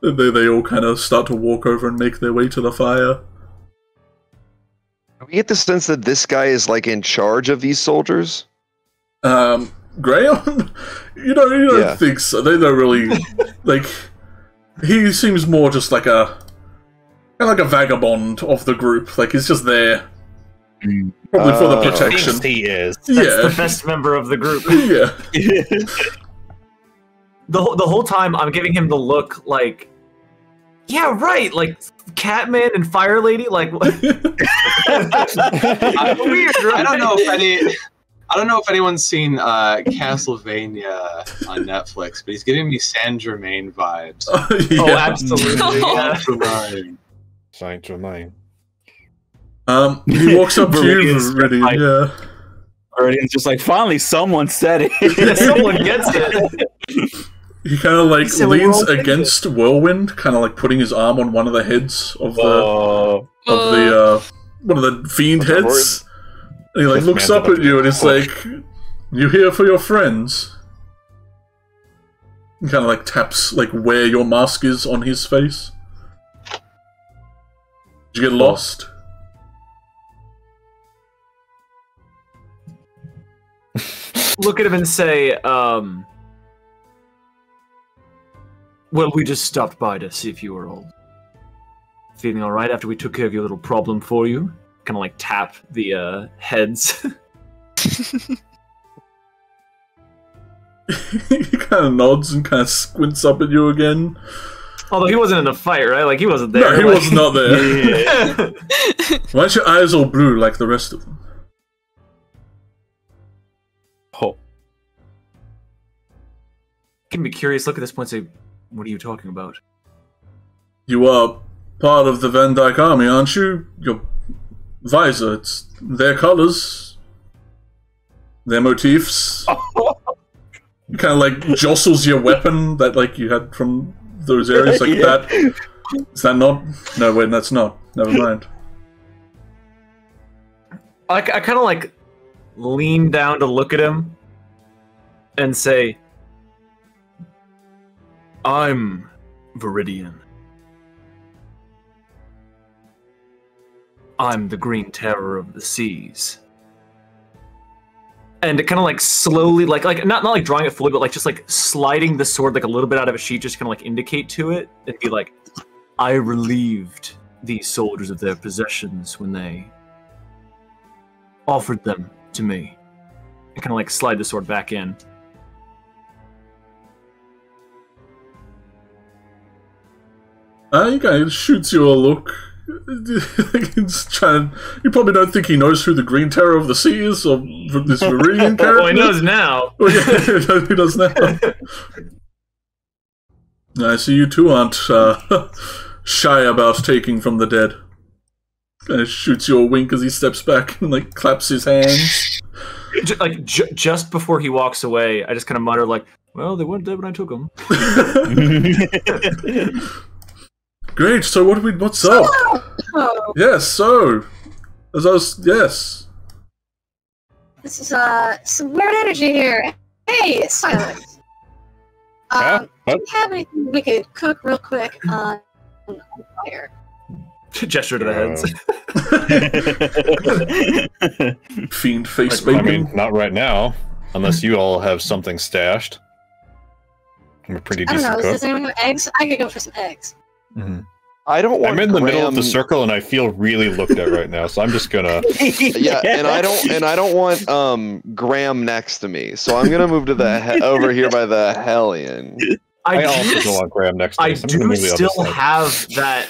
they all kind of start to walk over and make their way to the fire. We get the sense that this guy is, like, in charge of these soldiers? Graham? You don't think so. They don't really... like... He seems more just like a vagabond of the group. Like, he's just there. Probably for the protection. He is. That's the best member of the group. Yeah. The whole time I'm giving him the look like, yeah, right, like Catman and Fire Lady, like weird. Right? I don't know if anyone's seen Castlevania on Netflix, but he's giving me Saint Germain vibes. Yeah. Oh, absolutely. Yeah. Saint Germain. He walks up to you, Viridian, yeah. Viridian's just like, finally someone said it. Yeah, someone gets it. He kind of like leans against Whirlwind, kind of like putting his arm on one of the heads of one of the fiend heads. And he like looks up at you and it's like, you here for your friends? And kind of like taps like where your mask is on his face. Did you get lost? Look at him and say, well, we just stopped by to see if you were all feeling alright after we took care of your little problem for you. Kind of like tap the heads. He kind of nods and kind of squints up at you again. Although he wasn't in the fight, right? Like, he wasn't there. No, he was not there. Why aren't your eyes all blue like the rest of them? Oh. Can be curious, look at this point and say, what are you talking about? You are part of the Van Dyke army, aren't you? Your visor, it's their colors, their motifs. Kind of like jostles your weapon that like you had from those areas like that. Is that not? No, wait, that's not. Never mind. I kind of like lean down to look at him and say, I'm Viridian. I'm the Green Terror of the Seas. And it kind of like slowly, like not like drawing it fully, but like just like sliding the sword like a little bit out of a sheath, just kind of like indicate to it and be like, I relieved these soldiers of their possessions when they offered them to me. And kind of like slide the sword back in. He kind of shoots you a look. He's trying. You probably don't think he knows who the Green Terror of the Sea is, or this Viridian character. Well, he knows now. Oh, yeah, he does now. I see you two aren't shy about taking from the dead. Kind of shoots you a wink as he steps back and like claps his hands. Just before he walks away, I just kind of mutter like, "Well, they weren't dead when I took them." Great. So what's up? Oh. Yes. So, yes. This is some weird energy here. Hey, Silas. Do you have anything we could cook real quick on fire? Gesture to the heads. Fiend face bacon. I mean, not right now, unless you all have something stashed. I'm a pretty decent cook. Does anyone have eggs? I could go for some eggs. Mm-hmm. I don't want. I'm in the middle of the circle, and I feel really looked at right now, so I'm just gonna. Yeah, and I don't want Graham next to me, so I'm gonna move to the over here by the Hellion. I also don't want Graham next to me. I do still have that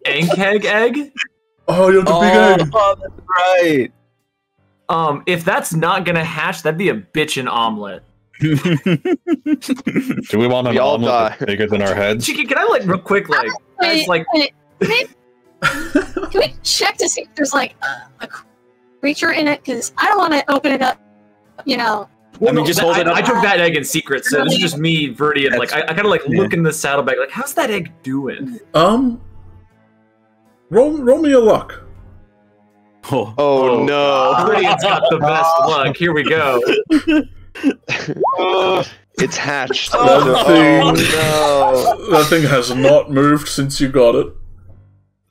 Ankeg egg. Oh, you have the big egg. Oh, that's right. If that's not gonna hatch, that'd be a bitchin' omelet. Do we want an omelet that's bigger than our heads? Cheeky, can I real quick Can we check to see if there's a creature in it? Because I don't want to open it up, Well, just hold it up. I took that egg in secret, so this is just me, Viridian. I kind of look in the saddlebag, how's that egg doing? Roll me a luck. Oh no! Viridian's got the best luck. Here we go. It's hatched. That thing has not moved since you got it.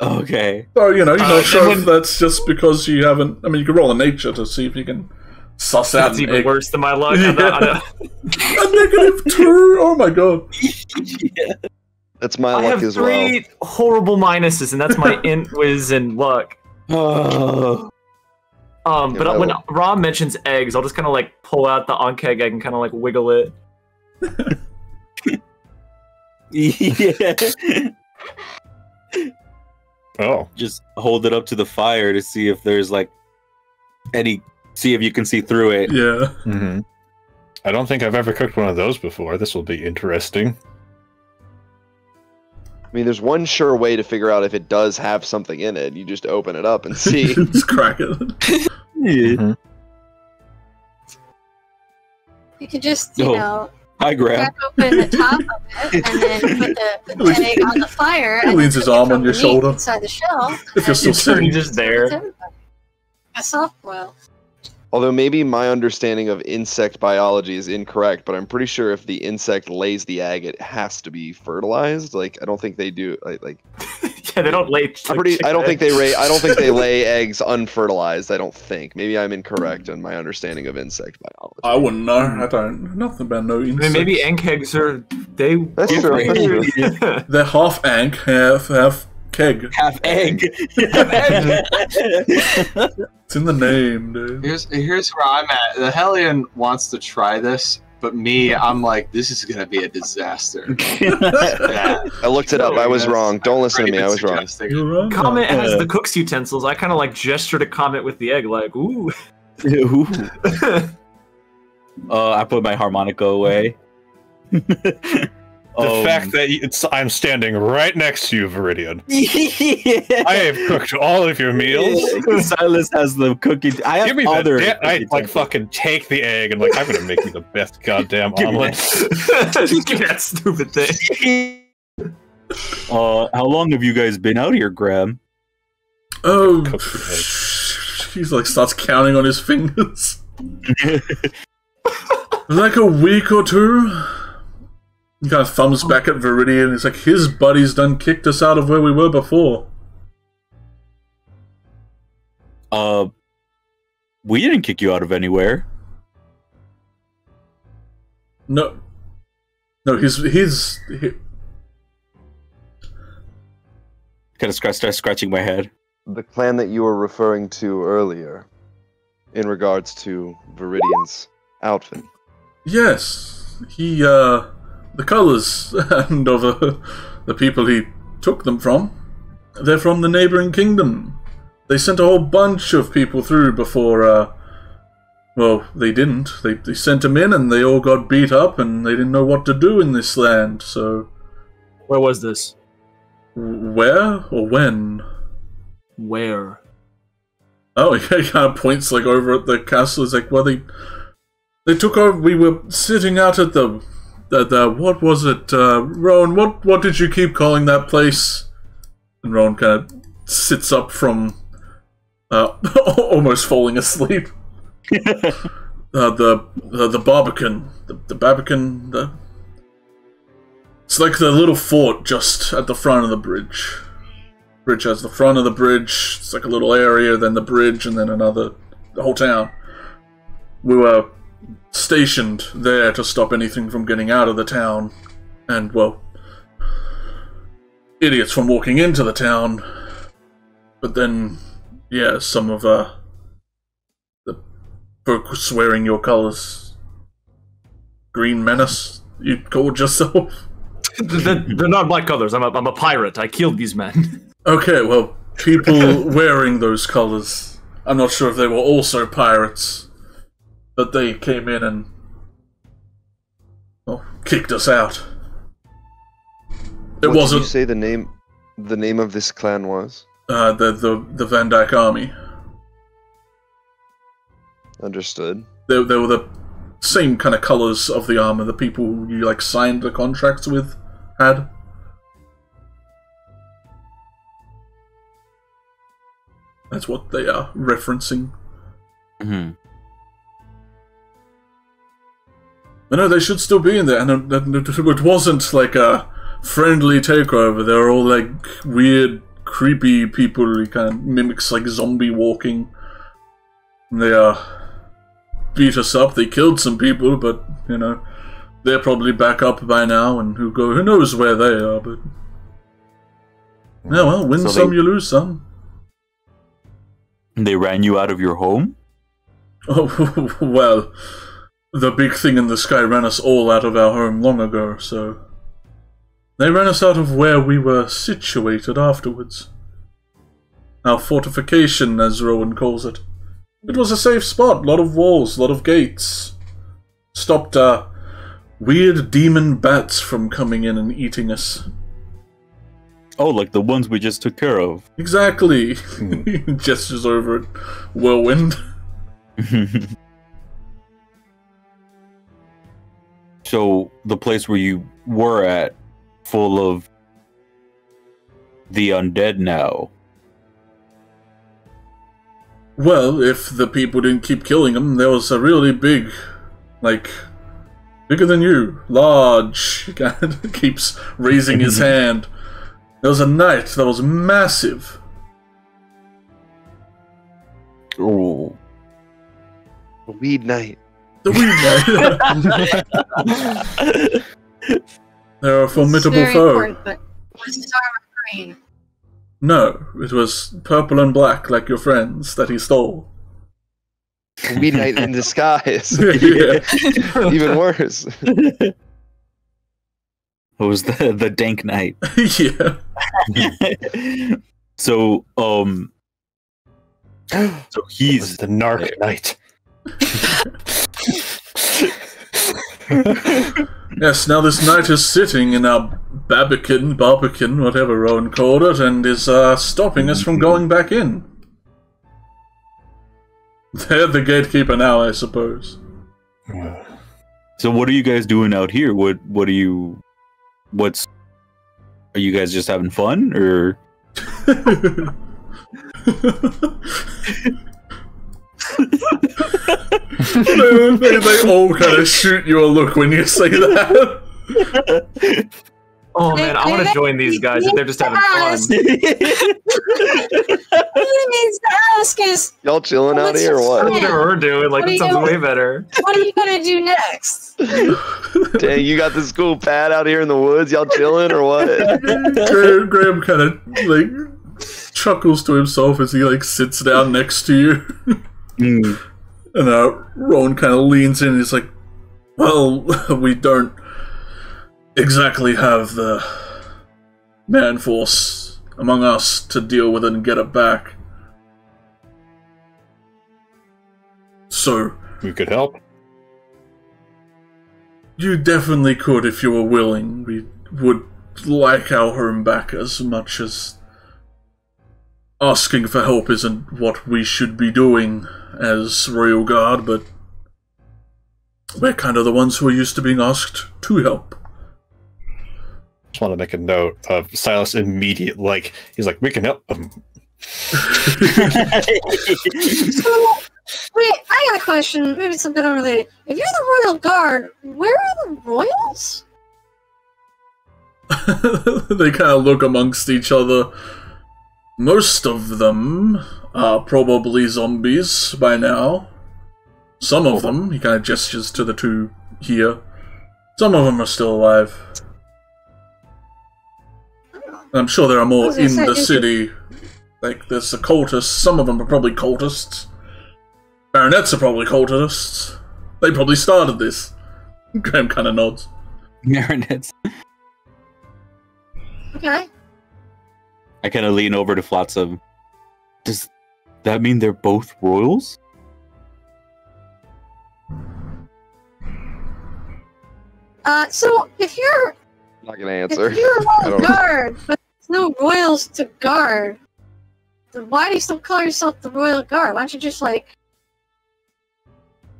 Okay. So, you're not sure if that's just because you haven't... I mean, you can roll a nature to see if you can suss out That's even worse than my luck. Yeah. A -2! Oh my god. Yeah. That's my luck as well. I have 3 horrible minuses, and that's my int, whiz, and luck. But when Rom mentions eggs, I'll just kind of pull out the Ankeg egg and kind of wiggle it. Yeah. Oh. Just hold it up to the fire to see if there's see if you can see through it. Yeah. Mm-hmm. I don't think I've ever cooked one of those before. This will be interesting. I mean, there's one sure way to figure out if it does have something in it. You just open it up and see. Just crack it. Mm-hmm. You could just, Hi, Graham. crack open the top of it and then put the egg on the fire. He leans his arm on your shoulder. Inside the shell. If you're still sitting. Just there. A soft boil. Although maybe my understanding of insect biology is incorrect, but I'm pretty sure if the insect lays the egg, it has to be fertilized. I don't think they do. Yeah, they don't lay. I don't think they lay eggs unfertilized. I don't think. Maybe I'm incorrect in my understanding of insect biology. I wouldn't know. I don't. Nothing about no insects. I mean, maybe Ankegs are. That's true. They're half ank, half keg. Half egg. It's in the name, dude. Here's where I'm at. The Hellion wants to try this, but me, I'm like, this is gonna be a disaster. I looked it up. I was wrong. Don't listen to me. I was wrong. You're wrong. Comet has the cook's utensils. I kind of gesture to Comet with the egg, ooh. Ooh. I put my harmonica away. The fact that I'm standing right next to you, Viridian. Yeah. I have cooked all of your meals. Silas has the cookie. I have Give me other. I fucking take the egg and I'm gonna make you the best goddamn omelet. Give me that stupid thing. How long have you guys been out here, Graham? Oh, he's starts counting on his fingers. Like a week or 2. He kind of thumbs back at Viridian. He's like, his buddies done kicked us out of where we were before. We didn't kick you out of anywhere. No, his Kind of start scratching my head. The clan that you were referring to earlier, in regards to Viridian's outfit. Yes, the colors and of the people he took them from, they're from the neighboring kingdom. They sent a whole bunch of people through before, well, they didn't. They sent them in and they all got beat up and they didn't know what to do in this land, so... Where was this? Where or when? Where? Oh, he kind of points like over at the castle. It's like, well, they took over. We were sitting out at the what was it, Rowan? What did you keep calling that place? And Rowan kind of sits up from almost falling asleep. The Barbican, the Barbican. It's like the little fort just at the front of the bridge. Bridge has the front of the bridge. It's like a little area, then the bridge, and then the whole town. We were stationed there to stop anything from getting out of the town, and well, idiots from walking into the town. But then, yeah, some of the folk swearing your colors. Green Menace, you called yourself? They're not my colors. I'm a pirate. I killed these men. Okay, well, people wearing those colors. I'm not sure if they were also pirates, but they came in and, well, kicked us out. What did you say the name of this clan was? The Van Dyke Army. Understood. They were the same kind of colors of the armor the people who you like signed the contracts with had. That's what they are referencing. Mm-hmm. But no, they should still be in there, and it wasn't like a friendly takeover. They were all like weird, creepy people who kind of mimics like zombie walking. And they beat us up. They killed some people, but you know, they're probably back up by now, and who knows where they are. But yeah, well, win some, you lose some. They ran you out of your home? Oh, well, the big thing in the sky ran us all out of our home long ago, so... They ran us out of where we were situated afterwards. Our fortification, as Rowan calls it. It was a safe spot, a lot of walls, a lot of gates. Stopped, weird demon bats from coming in and eating us. Oh, like the ones we just took care of. Exactly. Gestures over at Whirlwind. So, the place where you were at, full of the undead now. Well, if the people didn't keep killing them, there was a really big, like, bigger than you, large, he kind of keeps raising his hand. There was a knight that was massive. Oh. The Weed Knight. The Weed Knight. They're a formidable foe. But was his armor green? No, it was purple and black like your friends that he stole. The Weed Knight in disguise. Yeah. Even worse. It was the Dank Knight. Yeah. So he's the Narc Knight. Yes, now this knight is sitting in our Barbican, whatever Rowan called it, and is stopping us from going back in. They're the gatekeeper now, I suppose. So what are you guys doing out here? Are you guys just having fun, or? they all kind of shoot you a look when you say that. Oh man, I want to join these guys if they're just having fun. Y'all chilling out here or what? That's what we're doing. Like, it sounds way better. What are you gonna do next? Dang, you got this cool pad out here in the woods. Y'all chilling or what? Graham kind of like chuckles to himself as he like sits down next to you. And Rowan kind of leans in and he's like, well, we don't exactly have the man force among us to deal with it and get it back. So... We could help. You definitely could if you were willing. We would like our home back as much as... Asking for help isn't what we should be doing as Royal Guard, but... We're kind of the ones who are used to being asked to help. Just want to make a note of Silas immediate, like, he's like, we can help. So, wait, I got a question. Maybe it's a bit unrelated. If you're the Royal Guard, where are the Royals? They kind of look amongst each other. Most of them are probably zombies by now. Some of them, he kind of gestures to the two here. Some of them are still alive. I'm sure there are more in the city. Like, there's the cultists. Some of them are probably cultists. Baronets are probably cultists. They probably started this. Graham kind of nods. Baronets. Okay. I kind of lean over to Flotsam. Does that mean they're both royals? So if you're not gonna answer. If you're a royal guard, but there's no royals to guard, then why do you still call yourself the Royal Guard? Why don't you just like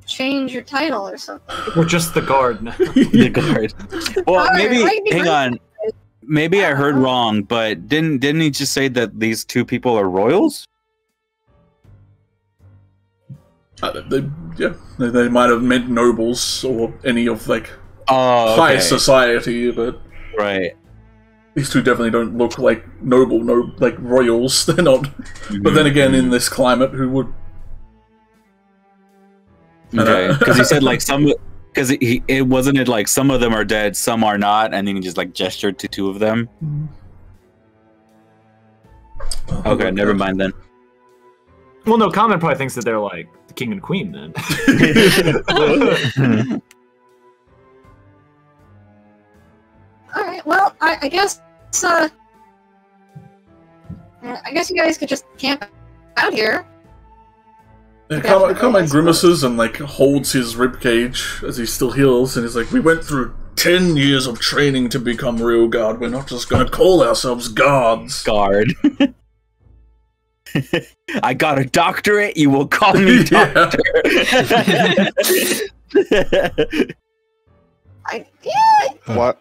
change your title or something? We're just the guard now. The guard. Well, maybe hang on. Maybe I heard wrong, but didn't he just say that these two people are royals? They might have meant nobles or any of like high society, but right. These two definitely don't look like like royals. They're not. But then again, in this climate, who would? Okay, because he said like some. Because it wasn't it like some of them are dead, some are not, and then he just like gestured to two of them. Okay, never mind then. Well, no, Common probably thinks that they're like the king and queen then. All right. Well, I guess. I guess you guys could just camp out here. Carmine grimaces and like holds his ribcage as he still heals, and he's like, "We went through 10 years of training to become Real Guard. We're not just going to call ourselves guards." Guard. I got a doctorate. You will call me doctor. What?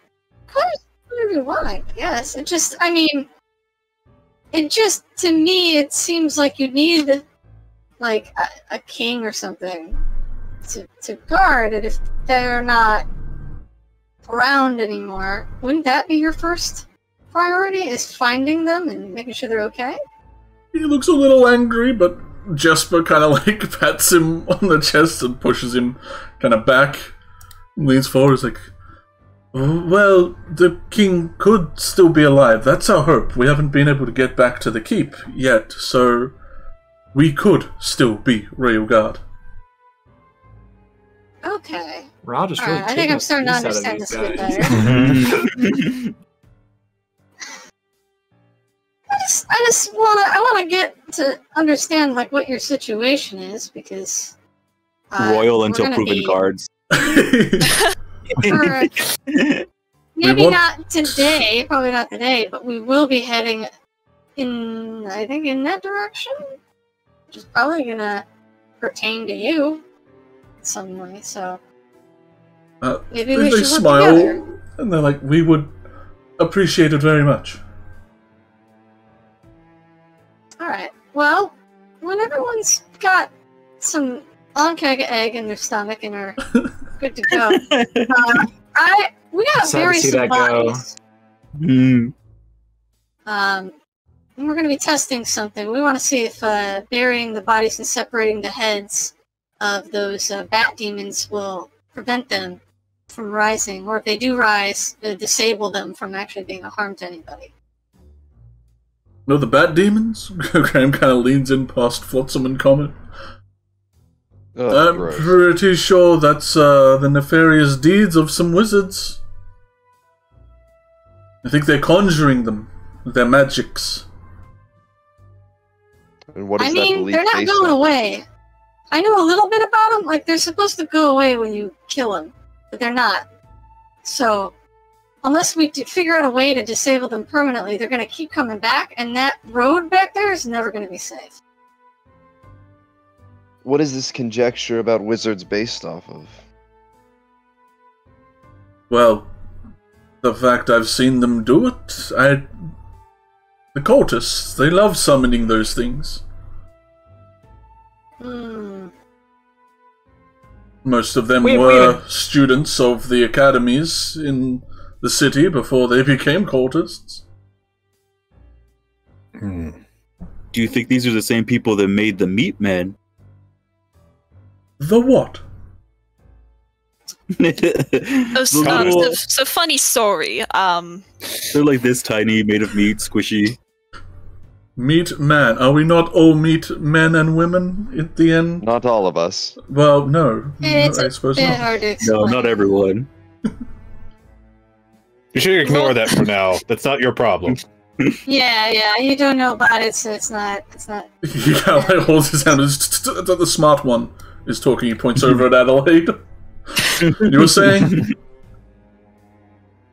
Whatever you want, I guess. It just, I mean, to me, it seems like you need like a king or something to guard it if they're not around anymore. Wouldn't that be your first priority, is finding them and making sure they're okay? He looks a little angry, but Jesper kind of like pats him on the chest and pushes him kind of back, leans forward. He's like, "Well, the king could still be alive. That's our hope. We haven't been able to get back to the keep yet, so we could still be Royal Guard." Okay. We're just really I think I'm starting to understand this a bit better. I want to get to understand like what your situation is, because royal until proven guards. Maybe not today, probably not today, but we will be heading in, I think, in that direction, which is probably gonna pertain to you in some way. So maybe we should smile work together. And they're like, "We would appreciate it very much." Alright, well, when everyone's got some on-keg egg in their stomach and are good to go, we got very supplies. And we're going to be testing something. We want to see if burying the bodies and separating the heads of those bat demons will prevent them from rising, or if they do rise, disable them from actually being a harm to anybody. No, the bat demons? Graham kind of leans in past Flotsam and Comet. I'm pretty sure that's the nefarious deeds of some wizards. I think they're conjuring them. their magics. And what is I mean, they're not going away. I know a little bit about them. Like, they're supposed to go away when you kill them, but they're not. So, unless we figure out a way to disable them permanently, they're going to keep coming back, and that road back there is never going to be safe. What is this conjecture about wizards based off of? Well, the fact I've seen them do it. The cultists, they love summoning those things. Most of them were students of the academies in the city before they became cultists. Do you think these are the same people that made the meat men? The what? So funny story. They're like this tiny, made of meat, squishy. Meat man. Are we not all meat men and women at the end? Not all of us. Well, no. It's I suppose a bit not. hard to explain. No, not everyone. You should ignore that for now. That's not your problem. Yeah, you don't know about it, so it's not. Yeah, like holds his hand. The smart one is talking. He points over at Adelaide. You were saying?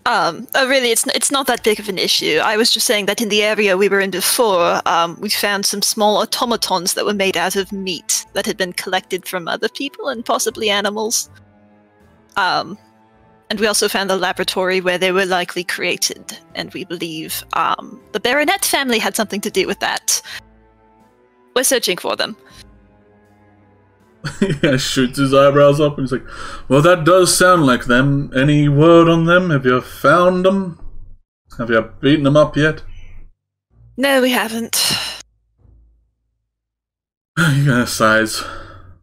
Really, it's not that big of an issue. I was just saying that in the area we were in before, we found some small automatons that were made out of meat that had been collected from other people and possibly animals. And we also found the laboratory where they were likely created, and we believe the Baronet family had something to do with that. We're searching for them. Yeah, shoots his eyebrows up and he's like, well, that does sound like them. Any word on them? Have you found them? Have you beaten them up yet? No, we haven't. Yeah, sighs.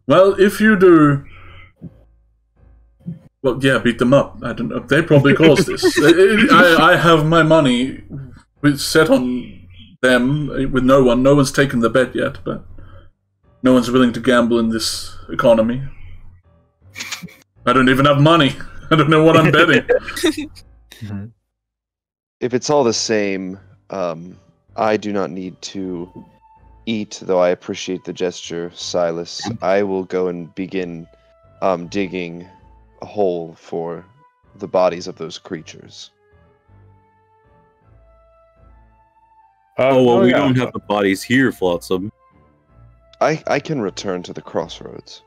Well, if you do... Well, yeah, beat them up. I don't know. They probably caused this. I have my money set on them with no one. No one's taken the bet yet, but no one's willing to gamble in this economy. I don't even have money. I don't know what I'm betting. If it's all the same, I do not need to eat, though I appreciate the gesture, Silas. I will go and begin digging a hole for the bodies of those creatures. We don't have the bodies here, Flotsam. I can return to the crossroads.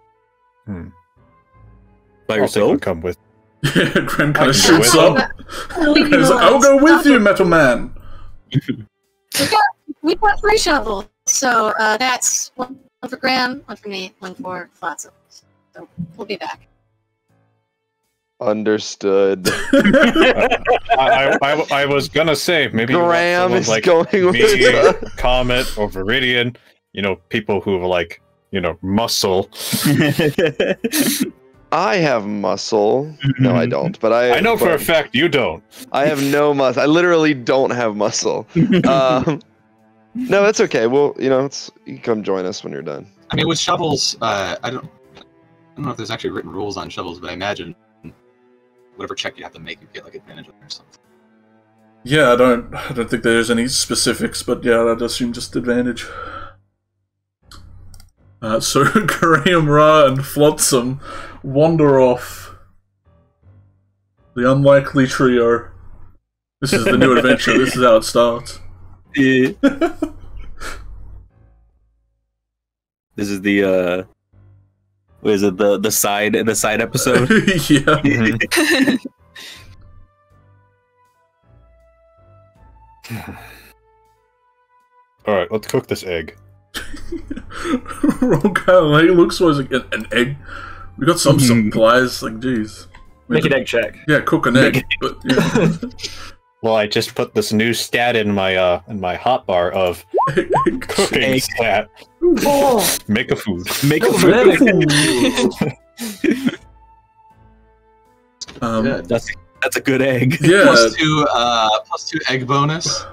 By yourself? I'll come with. Yeah, Gren kind of shoots up. He's like, I'll go with you, Metal Man. We got 3 shovels, so that's 1 for Graham, 1 for me, 1 for Flotsam. So we'll be back. Understood. I was gonna say maybe Graham is like going with Comet or Viridian. You know, people who have like, you know, muscle. I have muscle. No, I don't. But I know for a fact you don't. I have no muscle. I literally don't have muscle. No, that's okay. Well, you know, you can come join us when you're done. I mean, with shovels, I don't know if there's actually written rules on shovels, but I imagine whatever check you have to make, you get like advantage on it or something. Yeah, I don't think there's any specifics, but yeah, I'd assume just advantage. So Graham, Ra, and Flotsam wander off. The unlikely trio. This is the new adventure. This is how it starts. Yeah. This is the what is it, the side episode? Yeah. Alright, let's cook this egg. Ron kind of like looks like an egg. We got some supplies, like jeez. Make an egg check. Yeah, cook an egg. But, yeah. Well, I just put this new stat in my hotbar of cooking stat. Oh. Make a food. Make a food. That's a good egg. Yeah. Plus 2 egg bonus.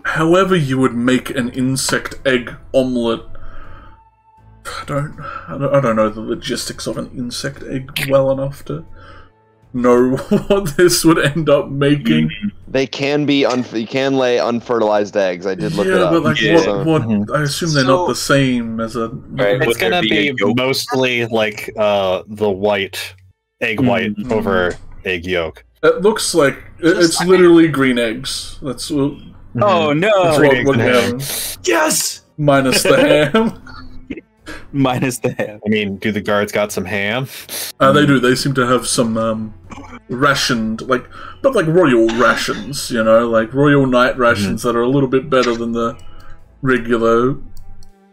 However you would make an insect egg omelette. I don't know the logistics of an insect egg well enough to know what this would end up making. They can be you can lay unfertilized eggs. I did look it up. Yeah, but like, what? I assume they're not the same as a. Right, it's gonna be mostly like the white egg white over egg yolk. It looks like it's literally green eggs. That's what. Oh no! That's what ham. Yes. Minus the ham. Minus the ham. I mean, do the guards got some ham? They do. They seem to have some rationed, not like royal rations, you know, like royal night rations that are a little bit better than the regular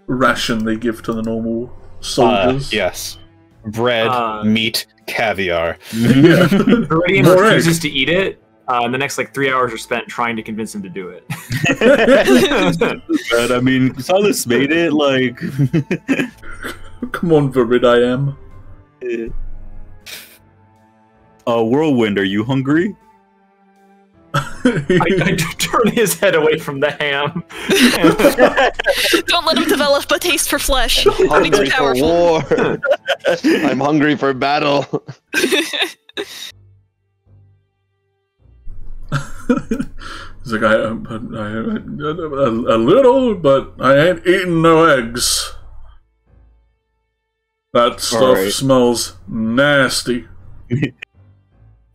ration they give to the normal soldiers. Yes. Bread, meat, caviar. Yeah. Viridian refuses to eat it. And the next 3 hours are spent trying to convince him to do it. But I mean, Silas made it. Come on, Viridian. Whirlwind, are you hungry? I turn his head away from the ham. Don't let him develop a taste for flesh. I'm hungry for war. I'm hungry for battle. He's like, I a little, but I ain't eating no eggs. That stuff smells nasty.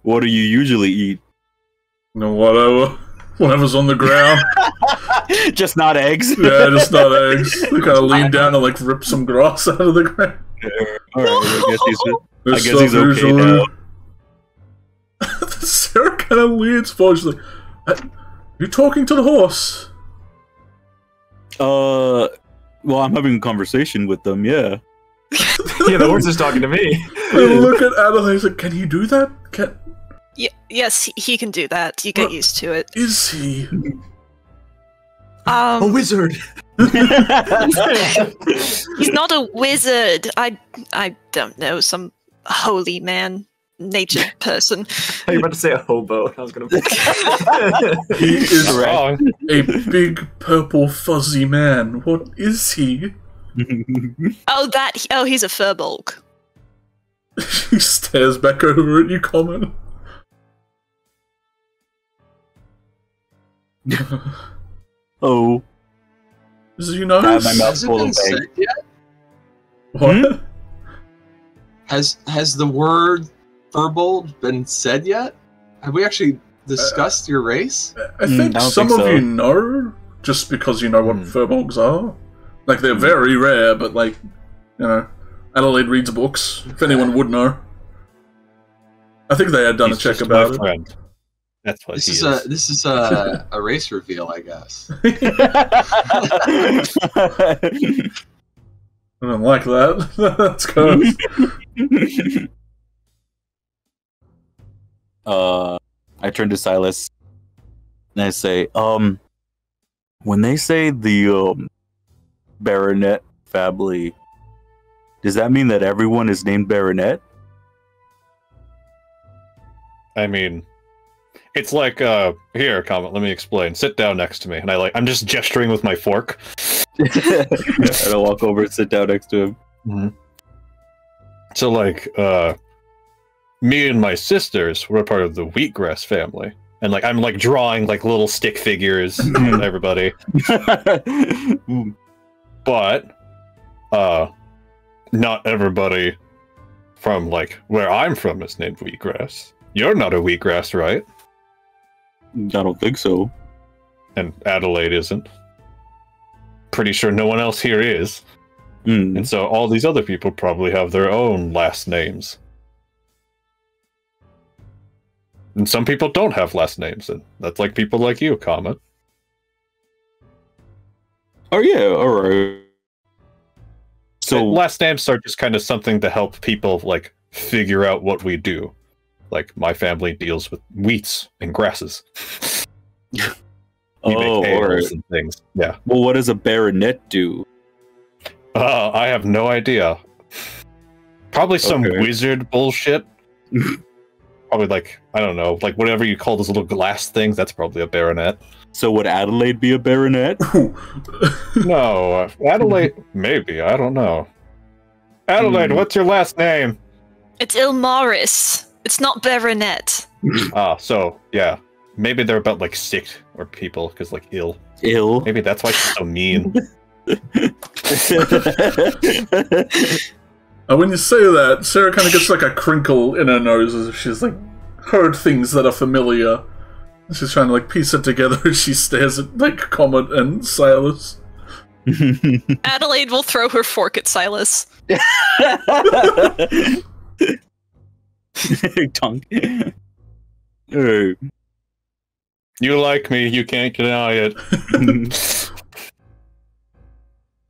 What do you usually eat? No, whatever's on the ground. Just not eggs? Yeah, just not eggs. They kind of lean down and rip some grass out of the ground. Alright, I guess he's okay now. Sarah kind of leans forward. She's like, "You talking to the horse?" Well, I'm having a conversation with them. Yeah. Yeah, the horse is talking to me. I look at Adelaide. He's like, "Can he do that? Yes, he can do that. You get used to it. Is he a wizard?" He's not a wizard. I don't know, some holy man. Nature person. You're about to say a hobo. I was gonna. He is wrong. A big purple fuzzy man. What is he? He's a furbolg. He stares back over at you, Common. Oh. Is he nice? My mouth's full of egg. What? Has the word Furbold been said yet? Have we actually discussed your race? I think some of you know, just because you know what Furbolgs are. They're very rare, but Adelaide reads books, if anyone would know. I think they had done a check about it. Friend. That's what this is a race reveal, I guess. I don't like that. That's good. I turn to Silas and I say, when they say the Baronet family, does that mean that everyone is named Baronet? I mean, it's like, here, Comet, let me explain. Sit down next to me. And I'm just gesturing with my fork. And I walk over and sit down next to him. Mm-hmm. So, me and my sisters were a part of the Wheatgrass family. And, I'm, drawing, little stick figures of everybody. But, not everybody from, where I'm from is named Wheatgrass. You're not a Wheatgrass, right? I don't think so. And Adelaide isn't. Pretty sure no one else here is. And so all these other people probably have their own last names. And some people don't have last names, and that's people like you, Comet. Oh yeah, alright. So last names are just kind of something to help people, figure out what we do. My family deals with wheats and grasses. We make ales and things. Yeah. Well, what does a baronet do? I have no idea. Probably some wizard bullshit. Probably I don't know, whatever you call those little glass things, that's probably a baronet. So would Adelaide be a baronet? No, Adelaide, maybe, I don't know. Adelaide, what's your last name? It's Ilmaris. It's not Baronet. So yeah, maybe they're about like sick or people because like ill. Ill. Maybe that's why she's so mean. When you say that, Sarah kind of gets like a crinkle in her nose as if she's like heard things that are familiar. She's trying to like piece it together as she stares at like Comet and Silas. Adelaide will throw her fork at Silas. Tongue. You like me, you can't deny it.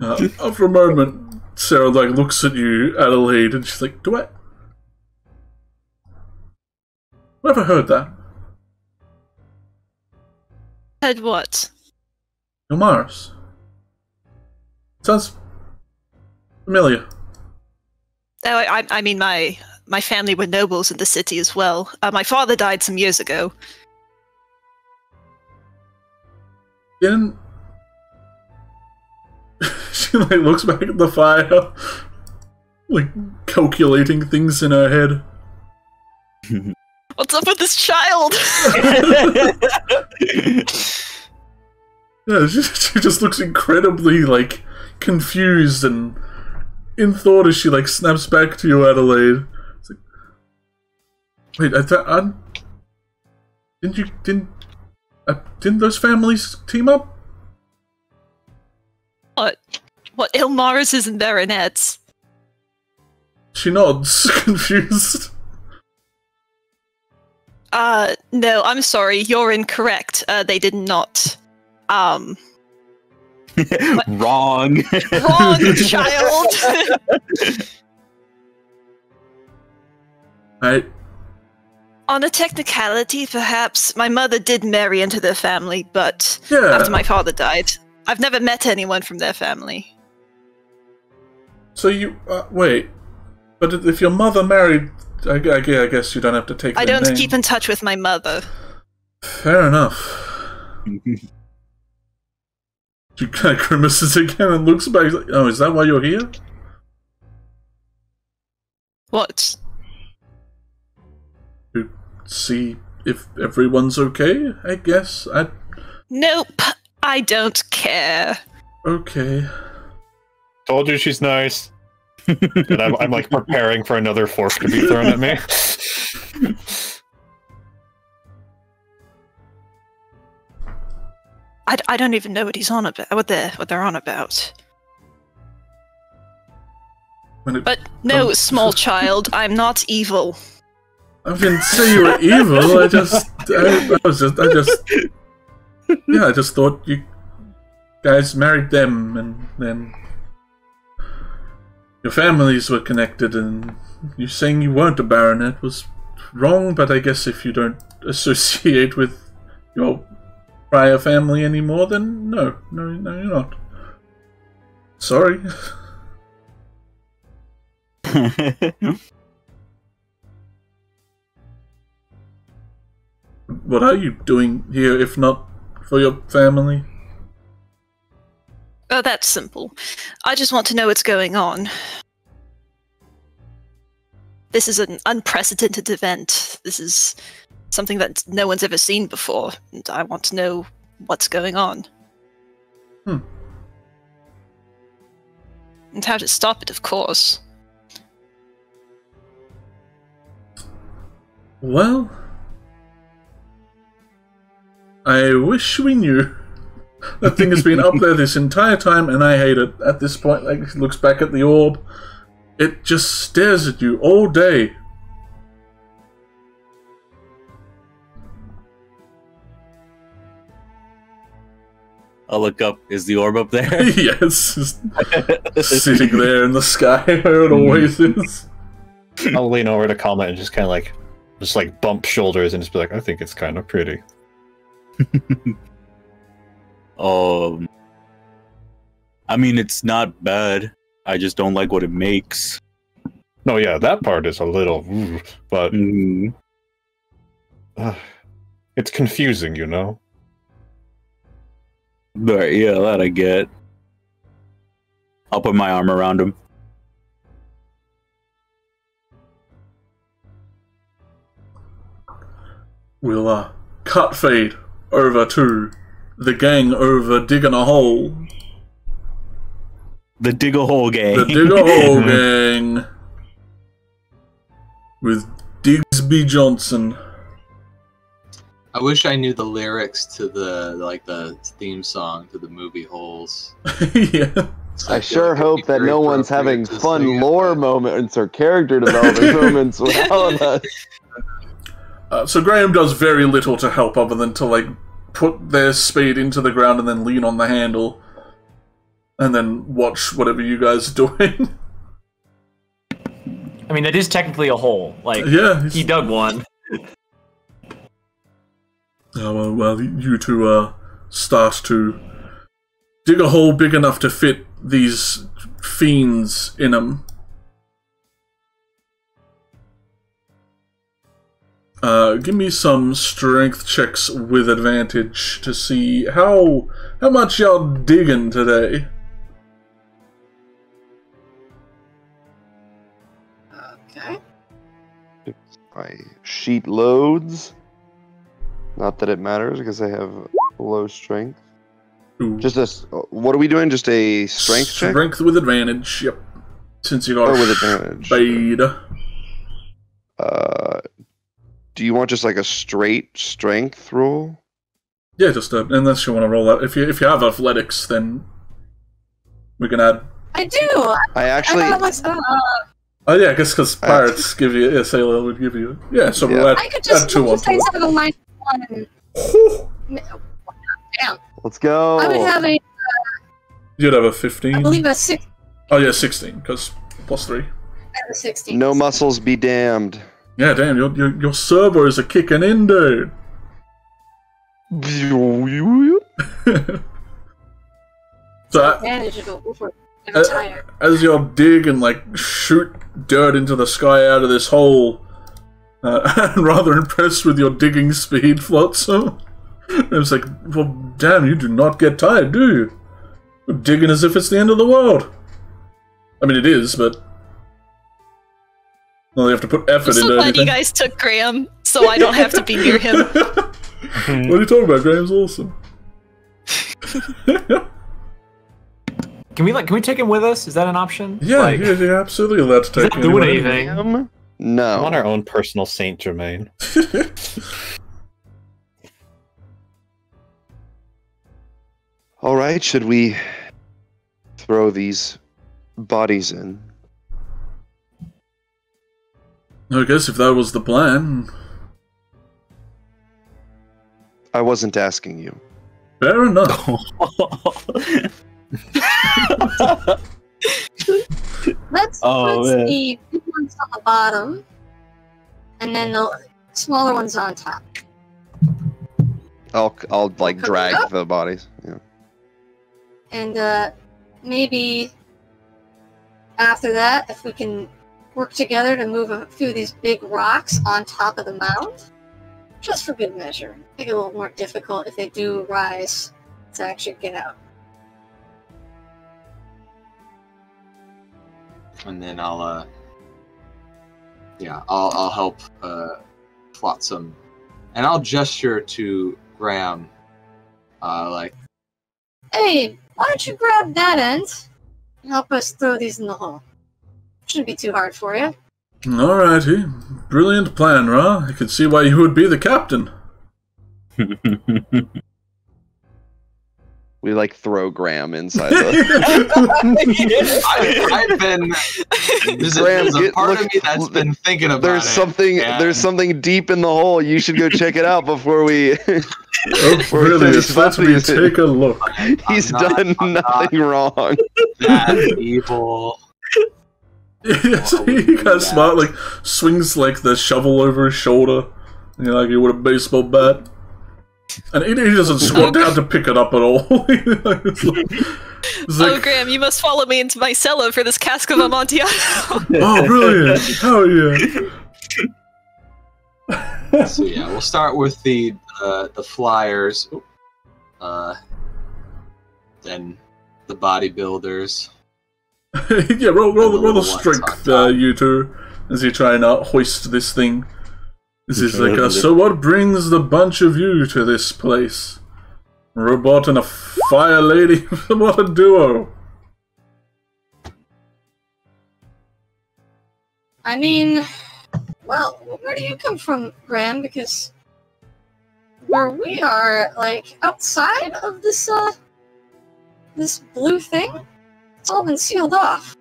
After a moment, Sarah like looks at you, Adelaide, and she's like, Have I ever heard that? Heard what? Ilmaris. Sounds familiar. Oh, I mean, my family were nobles in the city as well. My father died some years ago. She like looks back at the fire, like calculating things in her head. What's up with this child? Yeah, she just looks incredibly like confused and in thought as she like snaps back to you, Adelaide. It's like, wait, didn't those families team up? What Ilmaris and Baronets? She nods, confused. No, I'm sorry, you're incorrect. They did not. Wrong. Wrong, child! On a technicality, perhaps, my mother did marry into their family, but after my father died, I've never met anyone from their family. So you, wait, but if your mother married, I guess you don't have to take their I don't name. keep in touch with my mother. Fair enough. She kind of grimaces again and looks back like, oh, is that why you're here? What? To see if everyone's okay, I guess. Nope, I don't care. Okay. Told you she's nice. And I'm like preparing for another fork to be thrown at me. I don't even know what he's on about. What they're on about. But no, small child, I'm not evil. I didn't say you were evil. I just thought you guys married them, and then your families were connected, and you saying you weren't a baronet was wrong. But I guess if you don't associate with your prior family anymore, then no, you're not. Sorry. What are you doing here, if not for your family? Oh, that's simple. I just want to know what's going on. This is an unprecedented event. This is something that no one's ever seen before, and I want to know what's going on. And how to stop it, of course. Well, I wish we knew. That thing has been up there this entire time, and I hate it. At this point, like, he looks back at the orb. It just stares at you all day. I'll look up. Is the orb up there? Yes. Just sitting there in the sky where it always is. I'll lean over to Comet and just kind of like, bump shoulders and just be like, I think it's kind of pretty. I mean, it's not bad. I just don't like what it makes. No, yeah, that part is a little, but it's confusing, you know? But yeah, that I get. I'll put my arm around him. we'll cut feed over to the gang over digging a hole. The dig a hole gang. The dig a hole gang with Digsby Johnson. I wish I knew the lyrics to the theme song to the movie Holes. Yeah. I sure hope that no one's having fun lore moments or character development moments without us. So Graham does very little to help other than to like put their spade into the ground and then lean on the handle and then watch whatever you guys are doing. I mean, that is technically a hole. Like, yeah, he dug one. Well, you two start to dig a hole big enough to fit these fiends in them. Give me some strength checks with advantage to see how much y'all digging today. Okay. My sheet loads. Not that it matters because I have low strength. Ooh. Just a. What are we doing? Just a strength check? Strength with advantage. Yep. Since you got with advantage. Spade. Do you want just like a straight strength roll? Yeah, just unless you want to roll that. If you have athletics, then we can add. I do. I actually. Oh yeah, I guess because pirates give you. Yeah, Sailor would give you. Yeah, so we'll add, I could just add 2 on to it. have a -1. Damn. Let's go. I would have a. You'd have a 15. I believe a 6. Oh yeah, 16 because +3. I have a 16. No muscles be damned. Yeah, damn, your servos are kicking in, dude. So as y'all dig and like shoot dirt into the sky out of this hole, I'm rather impressed with your digging speed, Flotsam. It's like, well, damn, you do not get tired, do you? You're digging as if it's the end of the world. I mean, it is, but well, you have to put effort I'm so into glad anything. you guys took Graham, so I don't have to be near him. What are you talking about? Graham's awesome. Can we take him with us? Is that an option? Yeah, like, you're absolutely allowed to take him. Doing anything? No. I'm on our own personal Saint Germain. All right, should we throw these bodies in? I guess if that was the plan. I wasn't asking you. Fair enough. Let's put the big ones on the bottom, and then the smaller ones on top. I'll like drag the bodies. Yeah. And maybe after that, if we can work together to move a few of these big rocks on top of the mound, just for good measure. Make it a little more difficult if they do rise to actually get out. And then I'll help Flotsam, and I'll gesture to Graham, like, hey, why don't you grab that end and help us throw these in the hole? Shouldn't be too hard for you. Alrighty. Brilliant plan, Ra. I can see why you would be the captain. We like throw Graham inside the... I've been... There's a part of me that's been thinking about there's something deep in the hole. You should go check it out before we... Oh, brilliant. Let me take a look. He's done nothing wrong. That's evil. Yeah, so he kind of smart, like, swings, like, the shovel over his shoulder, you know, like he would a baseball bat. And he doesn't squat down to pick it up at all. It's like, Graham, you must follow me into my cellar for this cask of Amontillado. Oh, brilliant! Hell yeah! So yeah, we'll start with the flyers, then the bodybuilders. Yeah, roll the strength, you two, as you try and hoist this thing This is like, so what brings the bunch of you to this place? Robot and a fire lady? What a duo! I mean, well, where do you come from, Graham? Because where we are, like, outside of this, this blue thing, it's all been sealed off.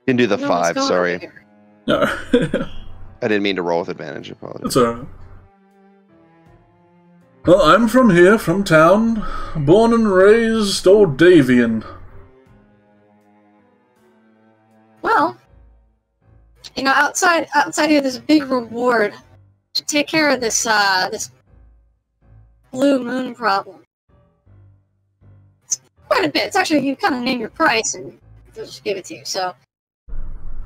You can do the 5, sorry. No. I didn't mean to roll with advantage, apologies. That's alright. Well, I'm from here, from town. Born and raised old Davian. Well, you know, outside here, there's a big reward to take care of this, this blue moon problem. It's quite a bit. It's actually, you kind of name your price and they'll just give it to you, so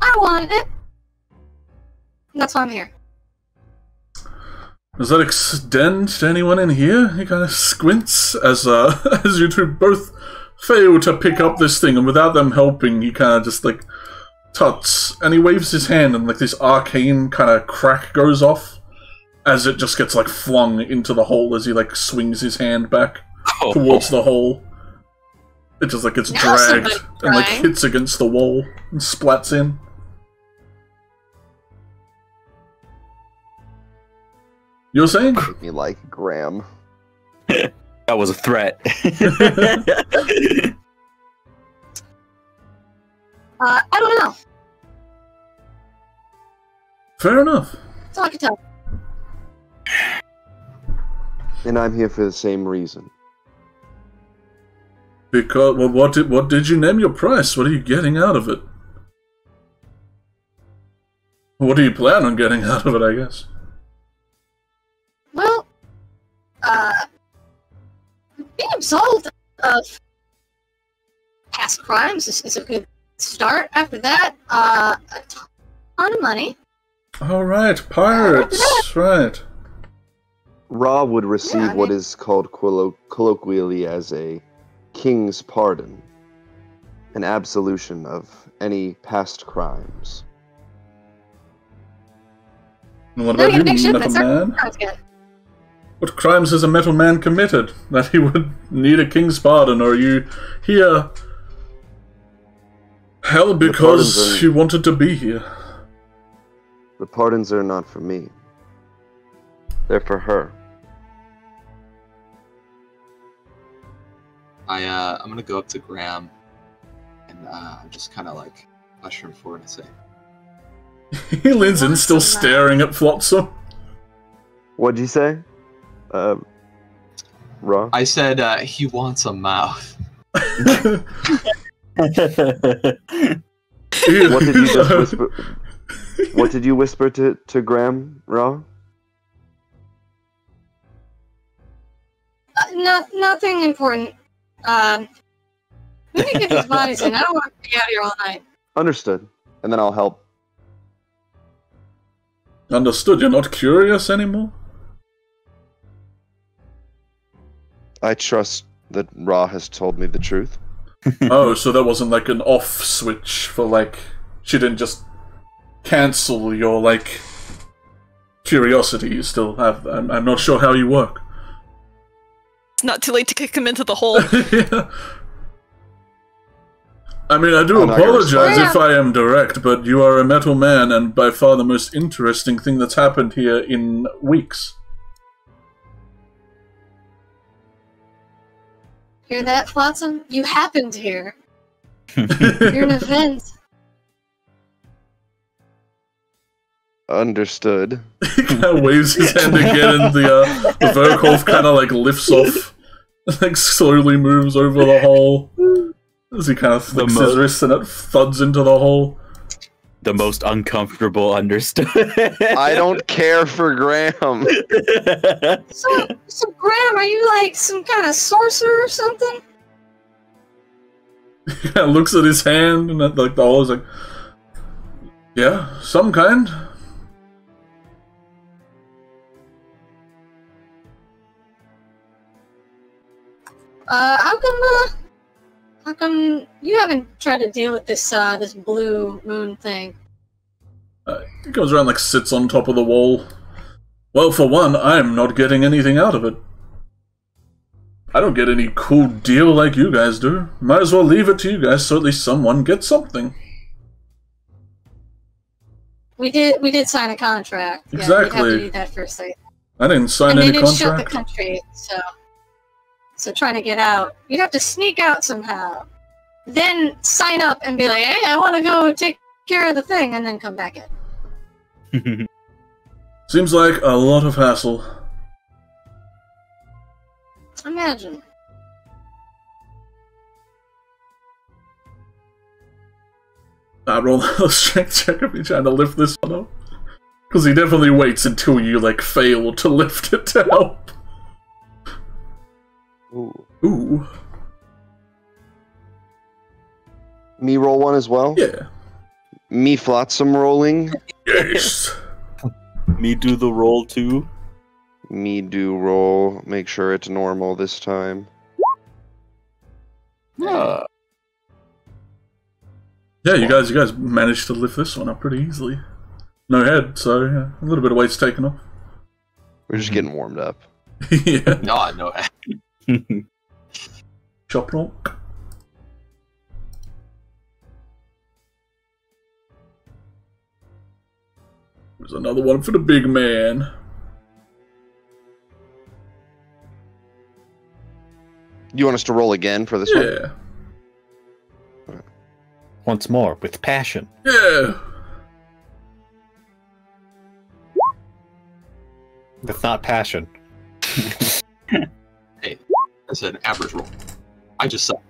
I wanted it. And that's why I'm here. Does that extend to anyone in here? He kind of squints as as you two both fail to pick up this thing, and without them helping, he kind of just like tuts, and he waves his hand, and like this arcane kind of crack goes off as it just gets like flung into the hole as he like swings his hand back towards the hole. It just like gets dragged and like hits against the wall and splats in. You were saying? Me like Graham. That was a threat. I don't know. Fair enough. That's all I can tell. And I'm here for the same reason. Because, well, what did you name your price? What are you getting out of it? What do you plan on getting out of it, I guess? Well, being absolved of past crimes is a good start. After that, a ton of money. Alright, pirates, right. Ra would receive what is called colloquially as a king's pardon, an absolution of any past crimes. And what about you, Metal Man? What crimes has a Metal Man committed that he would need a king's pardon? Or are you here hell because you wanted to be here? The pardons are not for me. They're for her. I'm gonna go up to Graham and just kind of like usher him forward and say, he leans in, still staring at Flotsam. What'd you say? Ra? I said he wants a mouth. What did you just whisper? What did you whisper to Graham, Ra? Nothing important. We can get these bodies in. I don't want to be out here all night. Understood. And then I'll help. Understood. You're not curious anymore? I trust that Ra has told me the truth. Oh, so that wasn't like an off switch for like... She didn't just cancel your, like, curiosity. You still have... I'm not sure how you work. It's not too late to kick him into the hole. Yeah. I mean, I do apologize if I am direct, but you are a Metal Man, and by far the most interesting thing that's happened here in weeks. Hear that, Flotsam? You happened here. You're an event. Understood. He kind of waves his hand again, and the Verkov kind of like lifts off, like slowly moves over the hole. As he kind of flicks his wrist and it thuds into the hole. The most uncomfortable understood. I don't care for Graham. So Graham, are you like some kind of sorcerer or something? He kind of looks at his hand and at like the hole is like, yeah, some kind. How come you haven't tried to deal with this this blue moon thing? He goes around, like, sits on top of the wall Well, for one, I'm not getting anything out of it. I don't get any cool deal like you guys do. Might as well leave it to you guys so at least someone gets something. We did sign a contract. Exactly. Yeah, we'd have to do that first. I didn't sign any contract. And they did shut the country, so trying to get out, you'd have to sneak out somehow, then sign up and be like, "Hey, I want to go take care of the thing," and then come back in. Seems like a lot of hassle. Imagine. I roll a strength check if you're trying to lift this one up. Because he definitely waits until you, like, fail to lift it to help. Ooh. Ooh. Me roll one as well? Yeah. Me flotsam rolling? Yes. Me do the roll too? Me do roll. Make sure it's normal this time. Yeah, you guys managed to lift this one up pretty easily. No head, so yeah, a little bit of weight's taken off. We're just getting warmed up. Yeah. No head. Chop rock. There's another one for the big man. You want us to roll again for this one? Yeah. Once more, with passion. Yeah. That's not passion. Hey, that's an average roll. I just suck.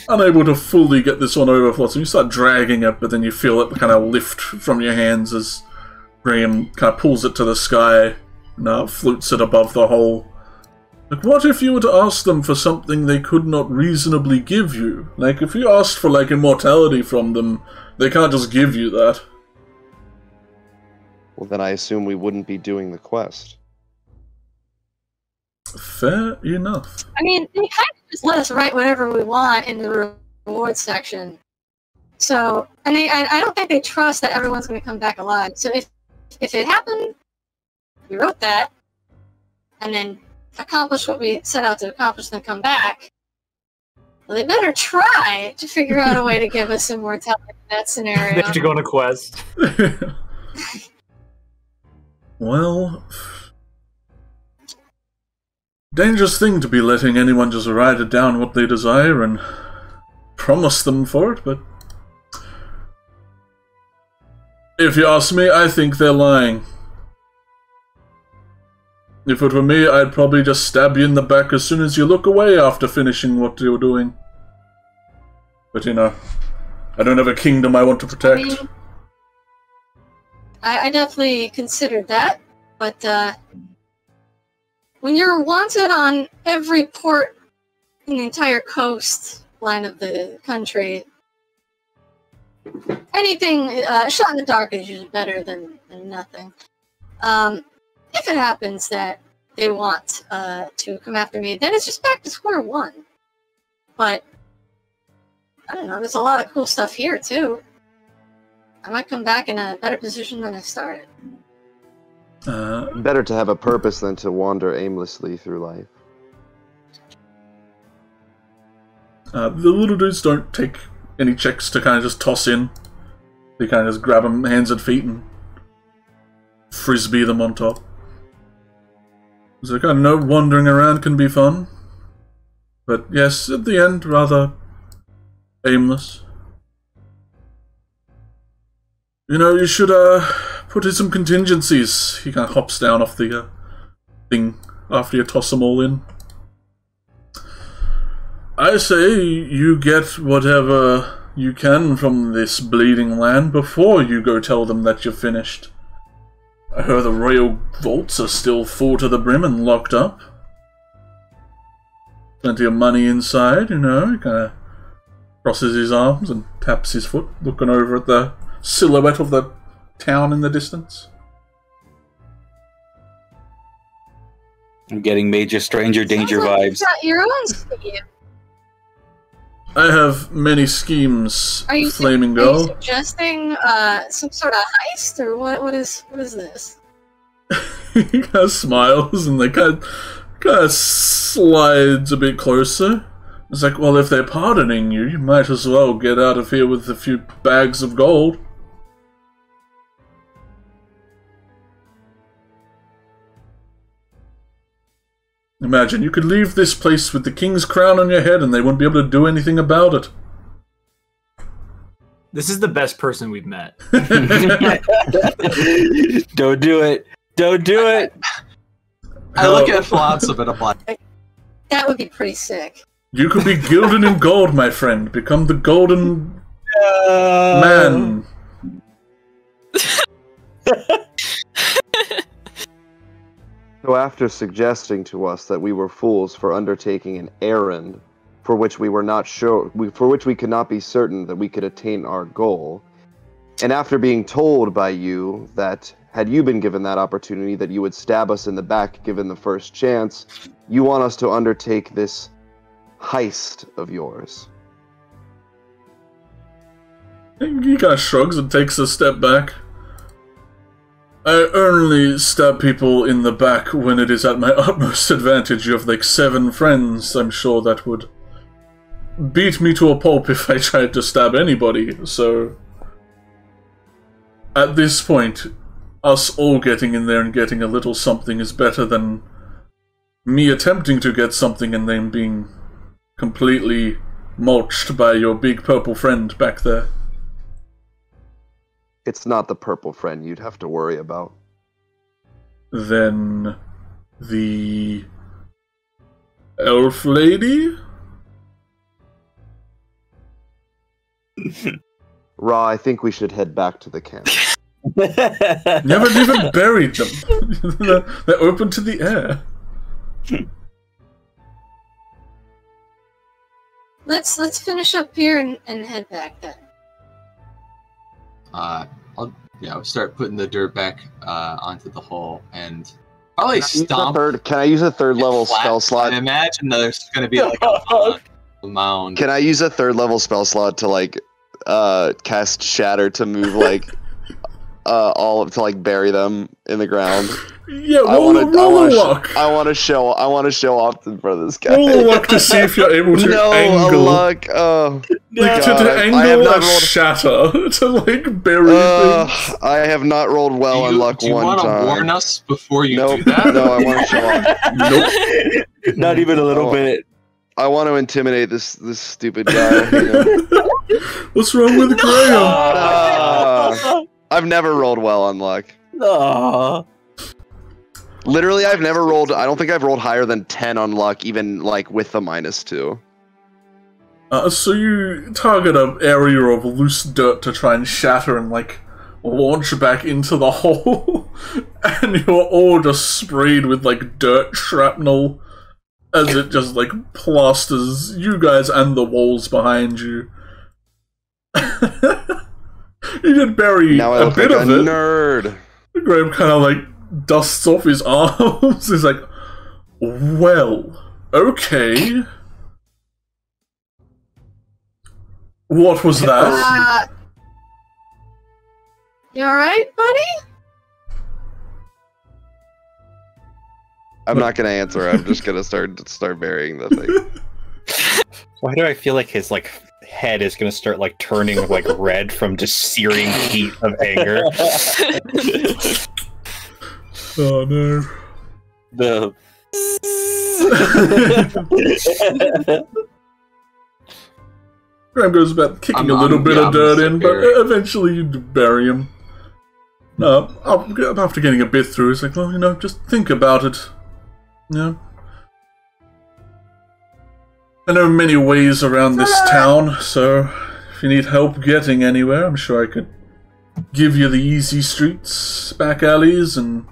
Unable to fully get this one over, Flotsam. You start dragging it, but then you feel it kind of lift from your hands as Graham kind of pulls it to the sky and flutes it above the hole. Like, what if you were to ask them for something they could not reasonably give you? Like, if you asked for, like, immortality from them, they can't just give you that. Well, then I assume we wouldn't be doing the quest. Fair enough. I mean, they kind of just let us write whatever we want in the reward section. So, and I don't think they trust that everyone's going to come back alive. So if it happened, we wrote that, and then accomplish what we set out to accomplish, then come back. Well, they better try to figure out a way to give us immortality in that scenario. They have to go on a quest. Well, dangerous thing to be letting anyone just write it down what they desire and promise them for it, but if you ask me, I think they're lying. If it were me, I'd probably just stab you in the back as soon as you look away after finishing what you're doing. But you know, I don't have a kingdom I want to protect. I mean, I definitely considered that, but when you're wanted on every port in the entire coastline of the country, anything shot in the dark is usually better than nothing. If it happens that they want to come after me, then it's just back to square one. But I don't know, there's a lot of cool stuff here too. I might come back in a better position than I started. Better to have a purpose than to wander aimlessly through life. The little dudes don't take any checks to kind of just toss in. They kind of just grab them hands and feet and frisbee them on top. So kind of know wandering around can be fun. But yes, at the end, rather aimless. You know, you should put in some contingencies. He kind of hops down off the thing after you toss them all in. I say you get whatever you can from this bleeding land before you go tell them that you're finished. I heard the royal vaults are still full to the brim and locked up. Plenty of money inside, you know. He kind of crosses his arms and taps his foot, looking over at the silhouette of the town in the distance. I'm getting major stranger danger Sounds like vibes. you've got your own Steve. I have many schemes, Are you Flaming Gull. suggesting, some suggesting, some sort of heist, or what is this? He kind of smiles and they kind of slides a bit closer. It's like, well, if they're pardoning you, you might as well get out of here with a few bags of gold. Imagine, you could leave this place with the king's crown on your head and they wouldn't be able to do anything about it. This is the best person we've met. Don't do it. Don't do it. I look at Flotsam and I'm like, that would be pretty sick. You could be gilded in gold, my friend. Become the golden man. So after suggesting to us that we were fools for undertaking an errand for which we were not sure, for which we could not be certain that we could attain our goal, and after being told by you that had you been given that opportunity that you would stab us in the back given the first chance, you want us to undertake this heist of yours. He kind of shrugs and takes a step back. I only stab people in the back when it is at my utmost advantage. You have like 7 friends. I'm sure that would beat me to a pulp if I tried to stab anybody. So, at this point, us all getting in there and getting a little something is better than me attempting to get something and then being completely mulched by your big purple friend back there. It's not the purple friend you'd have to worry about. Then the elf lady? Ra, I think we should head back to the camp. You haven't even buried them. They're open to the air. Let's finish up here and head back then. I'll start putting the dirt back onto the hole and probably stomp. Can I use a third level spell slot? I imagine there's going to be like a mound. Can I use a third level spell slot to like cast Shatter to move like all to like bury them in the ground? Yeah, roll a luck. I want to show off in front of this guy. Roll a luck to see if you're able to angle. A luck. Oh, like to angle a shatter to like bury things. I have not rolled well on luck one time. Do you want to warn us before you do that? No, I want to show off. Nope. Not even a little bit. I want to intimidate this stupid guy. You know? What's wrong with Graham? I've never rolled well on luck. Aww. Literally, I've never rolled. I don't think I've rolled higher than 10 on luck, even like with the -2. So you target an area of loose dirt to try and shatter and like launch back into the hole, and you're all just sprayed with like dirt shrapnel as it just like plasters you guys and the walls behind you. You did bury a bit of it. Nerd. Graham kind of like dusts off his arms. He's like, well, okay. What was that? You alright, buddy? I'm not gonna answer. I'm just gonna start burying the thing. Why do I feel like his like head is gonna start like turning like red from just searing heat of anger? Oh no. Graham goes about kicking a little bit of dirt in, but eventually you bury him. After getting a bit through, it's like, well, you know, just think about it. Yeah. I know many ways around this town, so if you need help getting anywhere, I'm sure I could give you the easy streets, back alleys, and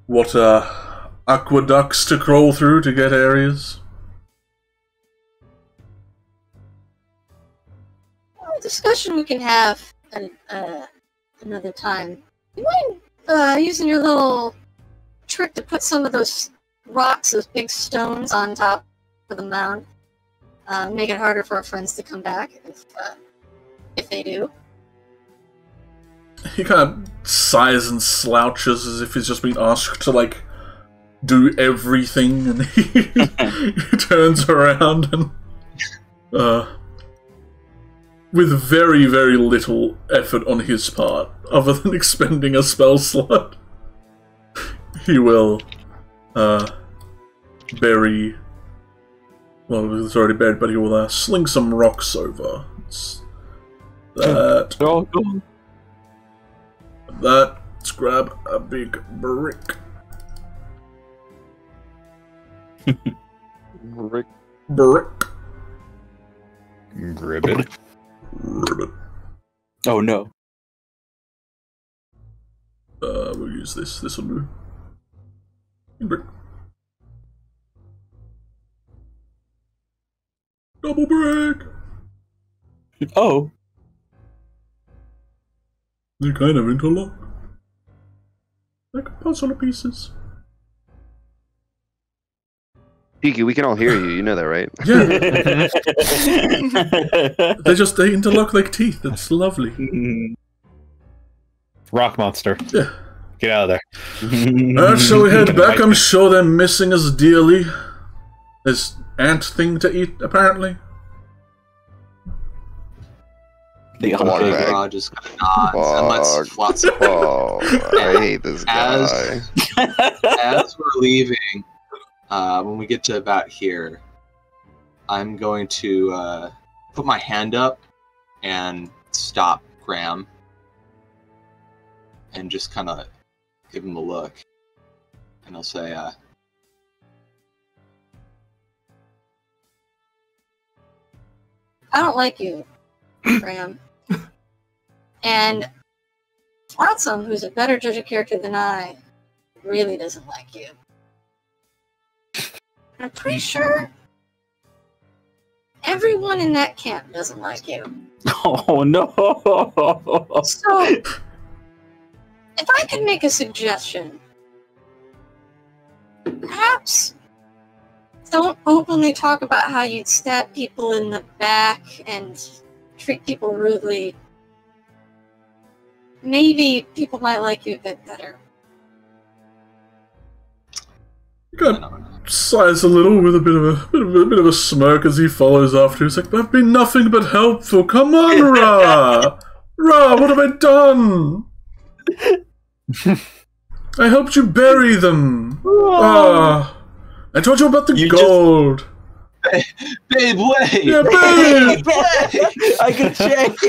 what aqueducts to crawl through to get areas. Discussion we can have another time. You mind using your little trick to put some of those rocks, those big stones, on top of the mound? make it harder for our friends to come back if they do. He kind of sighs and slouches as if he's just been asked to, like, do everything, and he turns around and, with very, very little effort on his part, other than expending a spell slot, he will, bury... Well, it's already buried, but he will, sling some rocks over. Let's grab a big brick. Brick. Ribbit. Oh no. We'll use this. This will do. Brick. Double brick! Oh. They kind of interlock. Like puzzle pieces. Piki, we can all hear you. You know that, right? Yeah. they interlock like teeth. It's lovely. Rock monster. Yeah. Get out of there. Alright, shall we head back? I'm sure they're missing us dearly. There's ant thing to eat, apparently. The garage is going on and lets Flotsam. Oh, I hate this guy. As we're leaving, when we get to about here, I'm going to put my hand up and stop Graham and just kind of give him a look. And I'll say, I don't like you, Graham. And Flotsam, who's a better judge of character than I, really doesn't like you. I'm pretty sure everyone in that camp doesn't like you. Oh no! So, if I could make a suggestion, perhaps don't openly talk about how you'd stab people in the back and treat people rudely. Maybe people might like you a bit better. He kind of sighs a little with a bit of a smirk as he follows after. He's like, "I've been nothing but helpful. Come on, Ra! Ra, what have I done? I helped you bury them. Ah, I told you about the gold." Babe, wait! Yeah, babe! I can change!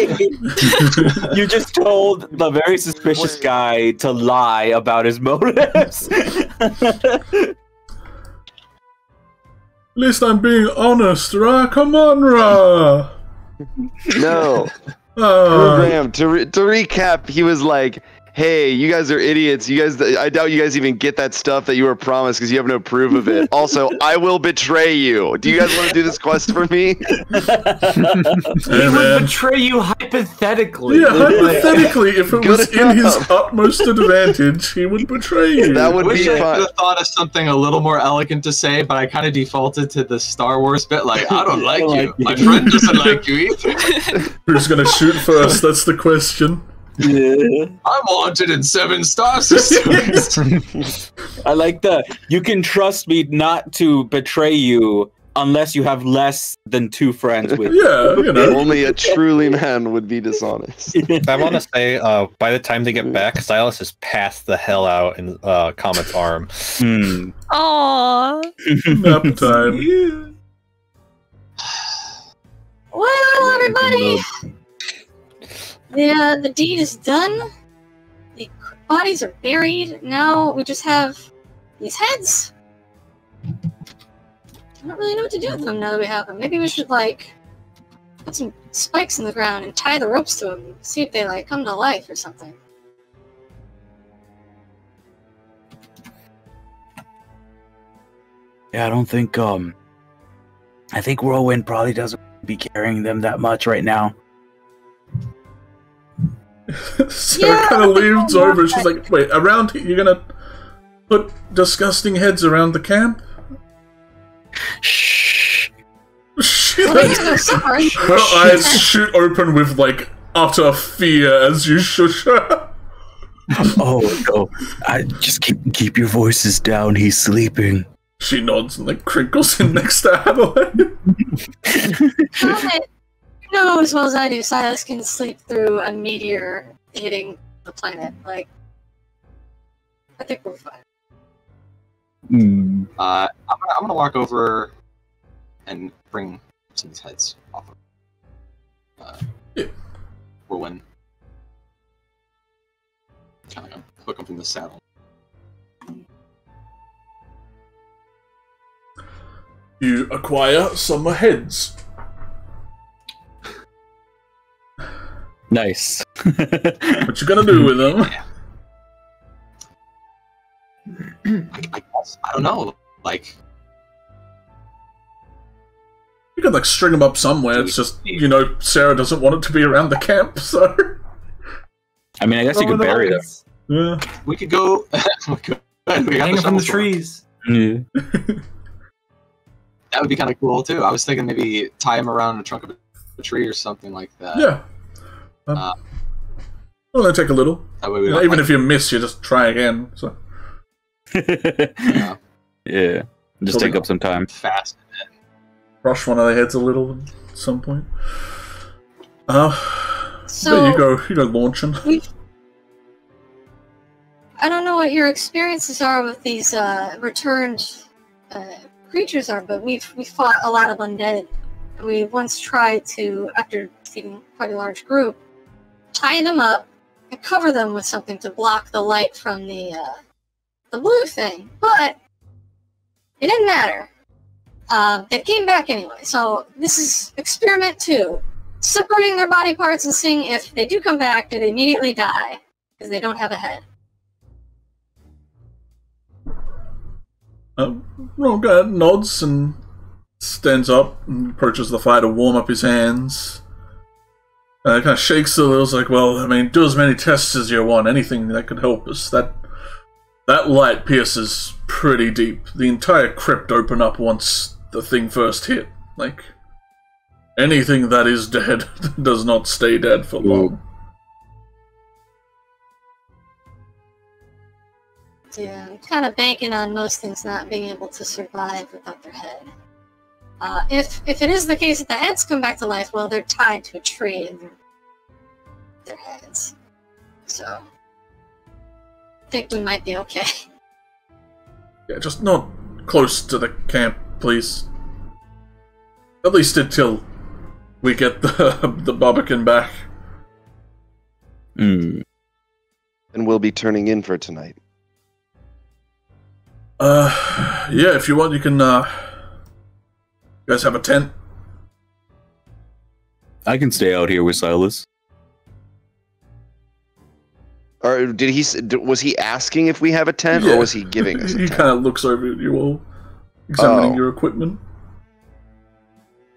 You just told the very suspicious guy to lie about his motives. At least I'm being honest, Ra. Come on, Ra. No. Graham, to recap, he was like, "Hey, you guys are idiots. I doubt you guys even get that stuff that you were promised because you have no proof of it. Also, I will betray you. Do you guys want to do this quest for me?" He would betray you hypothetically. Yeah, hypothetically, if it was in his utmost advantage, he would betray you. That would be I fun. could have thought of something a little more elegant to say, but I kind of defaulted to the Star Wars bit, like, I don't like you. My friend doesn't like you either. Who's gonna shoot first? That's the question. Yeah. I'm wanted in 7 star systems. I like that. You can trust me not to betray you unless you have less than 2 friends with you. Yeah, you know. Only a truly man would be dishonest. I want to say, by the time they get back, Silas has passed the hell out in Comet's arm. Aww. Nap time. Well, everybody, the deed is done. The bodies are buried. Now we just have these heads. I don't really know what to do with them now that we have them. Maybe we should, like, put some spikes in the ground and tie the ropes to them. See if they, like, come to life or something. Yeah, I don't think, I think Whirlwind probably doesn't be carrying them that much right now. Sarah kind of leans over. She's like, "Wait, around here, you're gonna put disgusting heads around the camp?" Shh. She Her eyes shoot open with, like, utter fear as you shush her. Oh, no. Just keep your voices down. He's sleeping. She nods and, like, crinkles in next to Adelaide. You know as well as I do, Silas can sleep through a meteor hitting the planet. Like, I think we're fine. I'm gonna walk over and bring some of these heads off of Whirlwind. Kind of hook them from the saddle. You acquire some heads. Nice. What you gonna do with them? I guess, I don't know. Like, you could like string them up somewhere. It's just, you know, Sarah doesn't want it to be around the camp, so. I mean, I guess you could bury them. Yeah. We could go. we hang from the trees. Yeah. That would be kind of cool too. I was thinking maybe tie him around the trunk of a tree or something like that. Yeah. Well, that'll take a little. That way we even like, if you miss, you just try again. So. Yeah. Yeah. Just take up some time. Fast. Brush one of their heads a little at some point. So there you go launching. I don't know what your experiences are with these returned creatures are, but we fought a lot of undead. We once tried to, after defeating quite a large group, tie them up and cover them with something to block the light from the blue thing, but it didn't matter. They came back anyway, so this is experiment 2. Separating their body parts and seeing if they do come back, do they immediately die, because they don't have a head. Rogar nods and stands up and approaches the fire to warm up his hands. Kind of shakes a little, it's like, well, I mean, do as many tests as you want, anything that could help us. That light pierces pretty deep. The entire crypt opened up once the thing first hit. Like, anything that is dead does not stay dead for long. Yeah, I'm kind of banking on most things not being able to survive without their head. If it is the case that the heads come back to life, well, they're tied to a tree and their heads. So, I think we might be okay. Yeah, just not close to the camp, please. At least until we get the Barbican back. And we'll be turning in for tonight. Yeah, if you want, you can, you guys have a tent? I can stay out here with Silas. Or was he asking if we have a tent, or was he giving us a tent? He kind of looks over at you all, examining your equipment.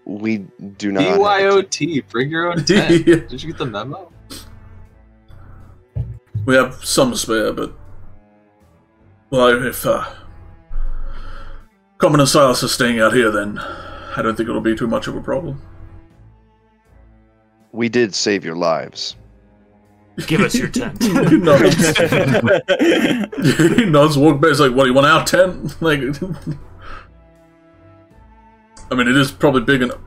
We do not. BYOT, bring your own tent. Yeah. Did you get the memo? We have some spare, but... Well, if, Common and Silas are staying out here, then I don't think it'll be too much of a problem. We did save your lives. Give us your tent. He nods, walk back. He's like, what, do you want our tent? Like, I mean, it is probably big enough.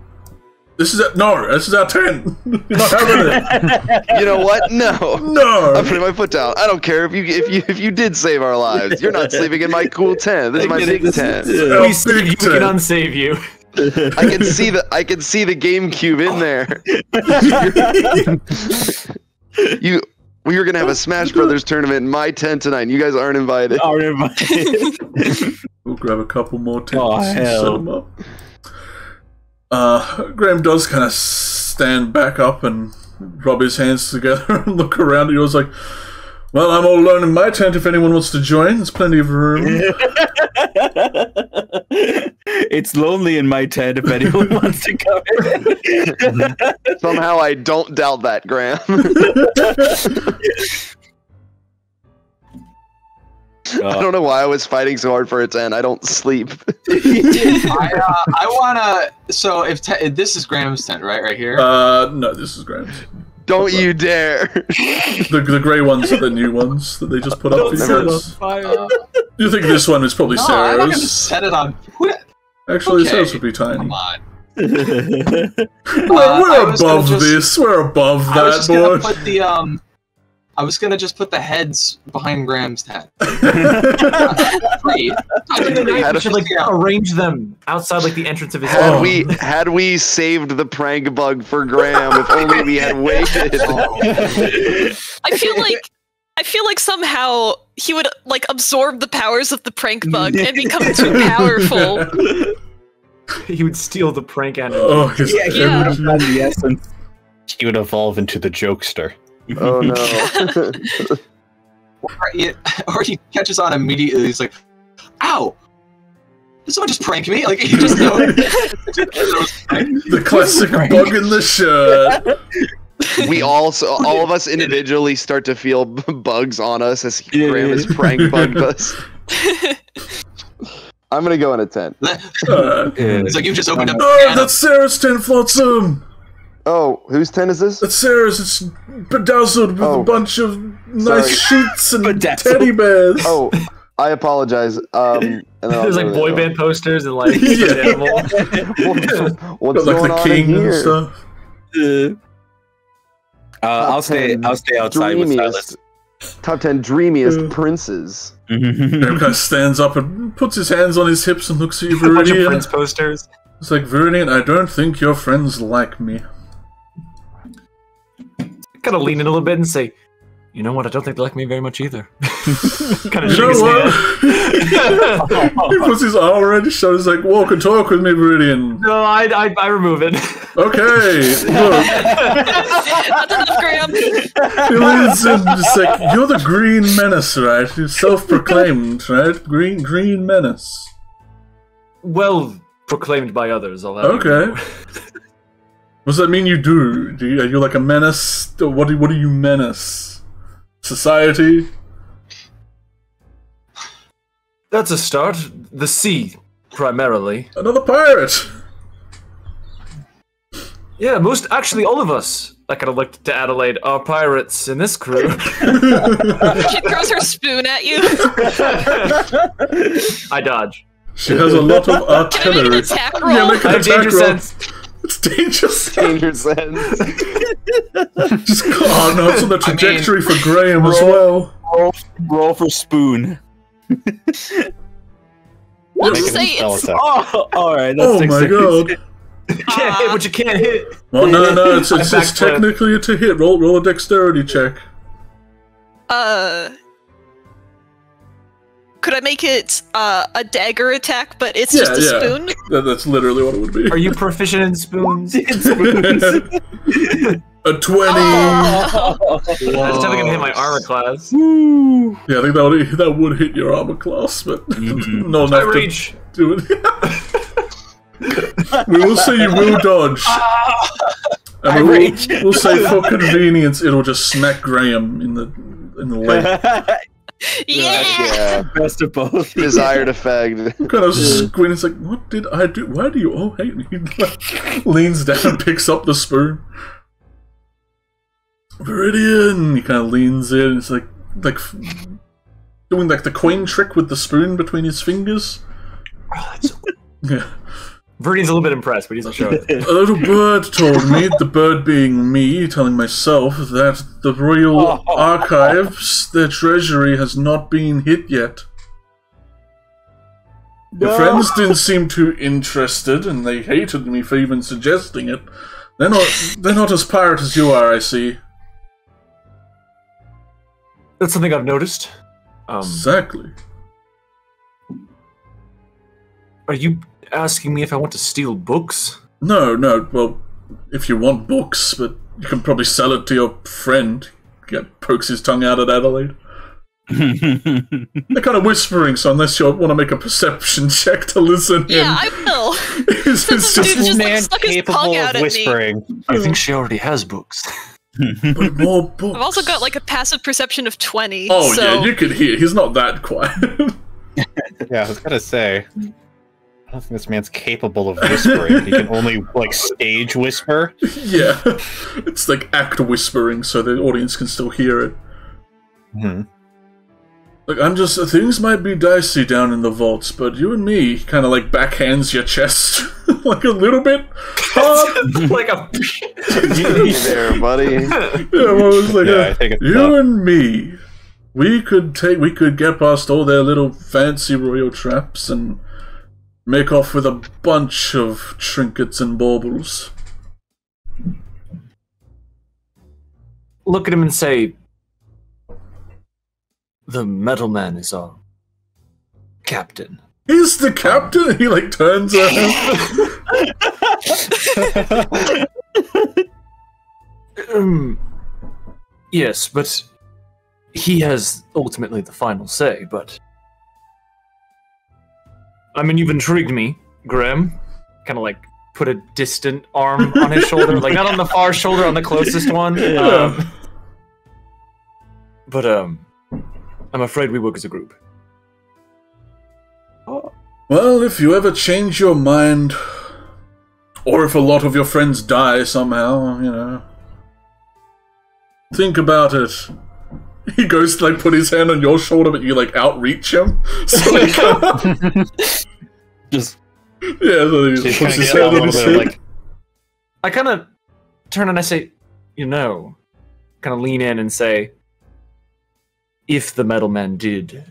This is our tent. You're not having it. You know what? No. I'm putting my foot down. I don't care if you did save our lives. You're not sleeping in my cool tent. This is my big tent. We can unsave you. I can see the GameCube in there. We were gonna have a Smash Brothers tournament in my tent tonight, and you guys aren't invited. We'll grab a couple more tents and set them up. Graham does kind of stand back up and rub his hands together and look around at you. I was like, well, I'm all alone in my tent if anyone wants to join. There's plenty of room. It's lonely in my tent if anyone wants to come in. Somehow I don't doubt that, Graham. I don't know why I was fighting so hard for a 10. I don't sleep. I wanna. So if this is Graham's tent, right here. No, this is Graham's. Don't you dare! The grey ones are the new ones that they just put up for you guys. You think this one is probably No, I'm not gonna Sarah's? set it on. Actually, Okay. Sarah's would be tiny. Come on. We're above this. We're above I was that, just gonna boy. put the I was gonna just put the heads behind Graham's tent. Wait, We should like arrange them outside like the entrance of his Had home. had we saved the prank bug for Graham, if only we had waited. I feel like somehow he would like absorb the powers of the prank bug and become too powerful. He would steal the prank energy. Oh, his Yeah. He would have the essence. He would evolve into the jokester. Oh no. or he catches on immediately. He's like, "Ow! Did someone just prank me?" Like he just knows. The classic bug in the shirt. We all of us individually start to feel bugs on us as Graham is prank bugged us. I'm gonna go in a 10. It's like you just opened up. Oh, that's Sarah's 10, Flotsam! Oh, whose 10 is this? That's Sarah's. It's bedazzled with a bunch of nice sheets and Bedazzled. teddy bears. Oh, I apologize. And then I'll There's go like to boy the- band posters and like Yeah. animal. What's Got, like going the on king in and here? stuff. I'll stay outside with Silas. Top 10 dreamiest princes. Graham kind of stands up and puts his hands on his hips and looks at you, A bunch of Viridian. Prince posters. It's like, Viridian, I don't think your friends like me. Kind of lean in a little bit and say, "You know what? I don't think they like me very much either." Kind of You shake know his what? hand. He puts his arm around his shoulders like, walk and talk with me, Viridian. No, I remove it. Okay, look. That's enough, Graham. He leans in just like, you're the Green Menace, right? You're self-proclaimed, right? Green Menace. Well proclaimed by others. I'll have you Okay. know. What does that mean you do? Are you like a menace? What do you menace? Society? That's a start. The sea, primarily. Another pirate! Yeah, actually all of us. I kind of looked to Adelaide. Are pirates in this crew? She throws her spoon at you. I dodge. She has a lot of Can I make an artillery. attack roll? Yeah, make an I have attack danger roll. sense. It's danger sense. Danger sense. Just, oh no, it's on the trajectory for Graham as well. Roll for spoon. Let's say it's Oh, alright, that's Oh my 6 god. You can't hit what you can't hit. Well, no, it's I it's backflip. technically a to hit. Roll a dexterity check. Could I make it a dagger attack, but it's just a spoon? That's literally what it would be. Are you proficient in spoons? A 20. Oh. That's definitely gonna hit my armor class. Yeah, I think that would hit your armor class, but not I enough to reach. do it. We will say you will dodge. And we'll say for convenience, it'll just smack Graham in the leg. Yeah! Best of both. Desired effect. Kind of squint. It's like, what did I do? Why do you? Oh, hey! He leans down and picks up the spoon. Viridian. He kind of leans in. It's like doing like the queen trick with the spoon between his fingers. Yeah. Viridian's a little bit impressed, but he doesn't show it. A little bird told me, the bird being me, telling myself that the Royal Archives, their treasury, has not been hit yet. Your friends didn't seem too interested, and they hated me for even suggesting it. They're not as pirate as you are, I see. That's something I've noticed. Exactly. Are you asking me if I want to steal books? No, well, if you want books, but you can probably sell it to your friend. He pokes his tongue out at Adelaide. They're kind of whispering, so unless you want to make a perception check to listen in. Yeah, I will. It's Since this dude just like man stuck his capable tongue of out at me. whispering. I think she already has books. But more books. I've also got like a passive perception of 20. Oh so... yeah, you can hear. He's not that quiet. Yeah, I was gonna say. I don't think this man's capable of whispering. He can only like stage whisper. Yeah, it's like act whispering, so the audience can still hear it. Hmm. Like, I'm just, things might be dicey down in the vaults, but you and me kind of like backhands your chest like a little bit hard. Like a Hey there, buddy. Yeah, well, it was like Yeah, I think it's you tough. and me, we could get past all their little fancy royal traps and make off with a bunch of trinkets and baubles. Look at him and say, "The Metal Man is our captain." He's the captain. He like turns around. Yes, but he has ultimately the final say, but... I mean, you've intrigued me, Graham. Kind of like put a distant arm on his shoulder, like not on the far shoulder, on the closest one. But I'm afraid we work as a group. Well, if you ever change your mind, or if a lot of your friends die somehow, you know, think about it. He goes to like put his hand on your shoulder, but you like outreach him. So like, Just yeah, so he puts his hand on his hip. like, I kind of turn and I say, you know, kind of lean in and say, if the Metal Man did,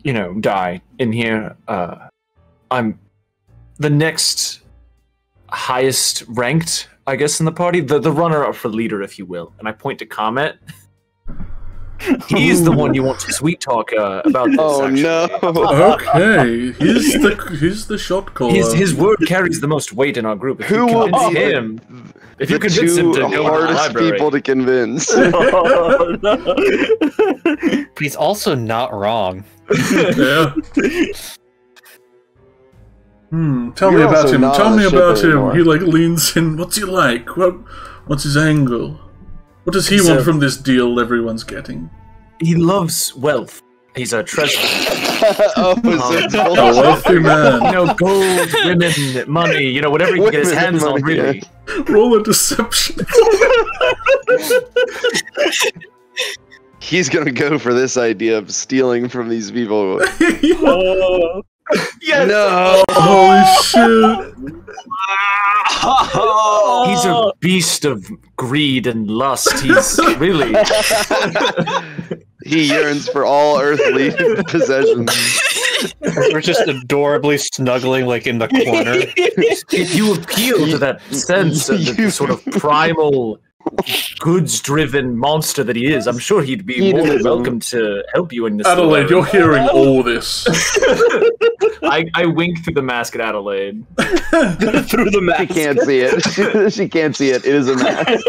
you know, die in here, I'm the next highest ranked, I guess, in the party, the runner-up for leader, if you will. And I point to Comet. He's the one you want to sweet talk about this. Oh actually. no! Okay, he's the shot caller. His word carries the most weight in our group. If Who you will convince be him, if you The convince him to two go to the hardest library, people to convince. he's also not wrong. Yeah. Tell You're me about also him. not Tell on me the ship about him. anymore. He like leans in. What's he like? What's his angle? What does he He's want a- from this deal everyone's getting? he loves wealth. He's a treasure. Oh, so it's A bullshit. wealthy man. You know, gold, women, money. You know, whatever he can get his Women and hands on. money, Really. Roll a deception. He's gonna go for this idea of stealing from these people. Yes. No! Holy shit! He's a beast of greed and lust. He's really. He yearns for all earthly possessions. We're just adorably snuggling like in the corner. If you appeal to that sense of the sort of primal, goods-driven monster that he is, I'm sure he'd be more than welcome to help you in this. Adelaide, you're hearing all this. I wink through the mask at Adelaide. Through the She mask. can't see it. She can't see it. It is a mask.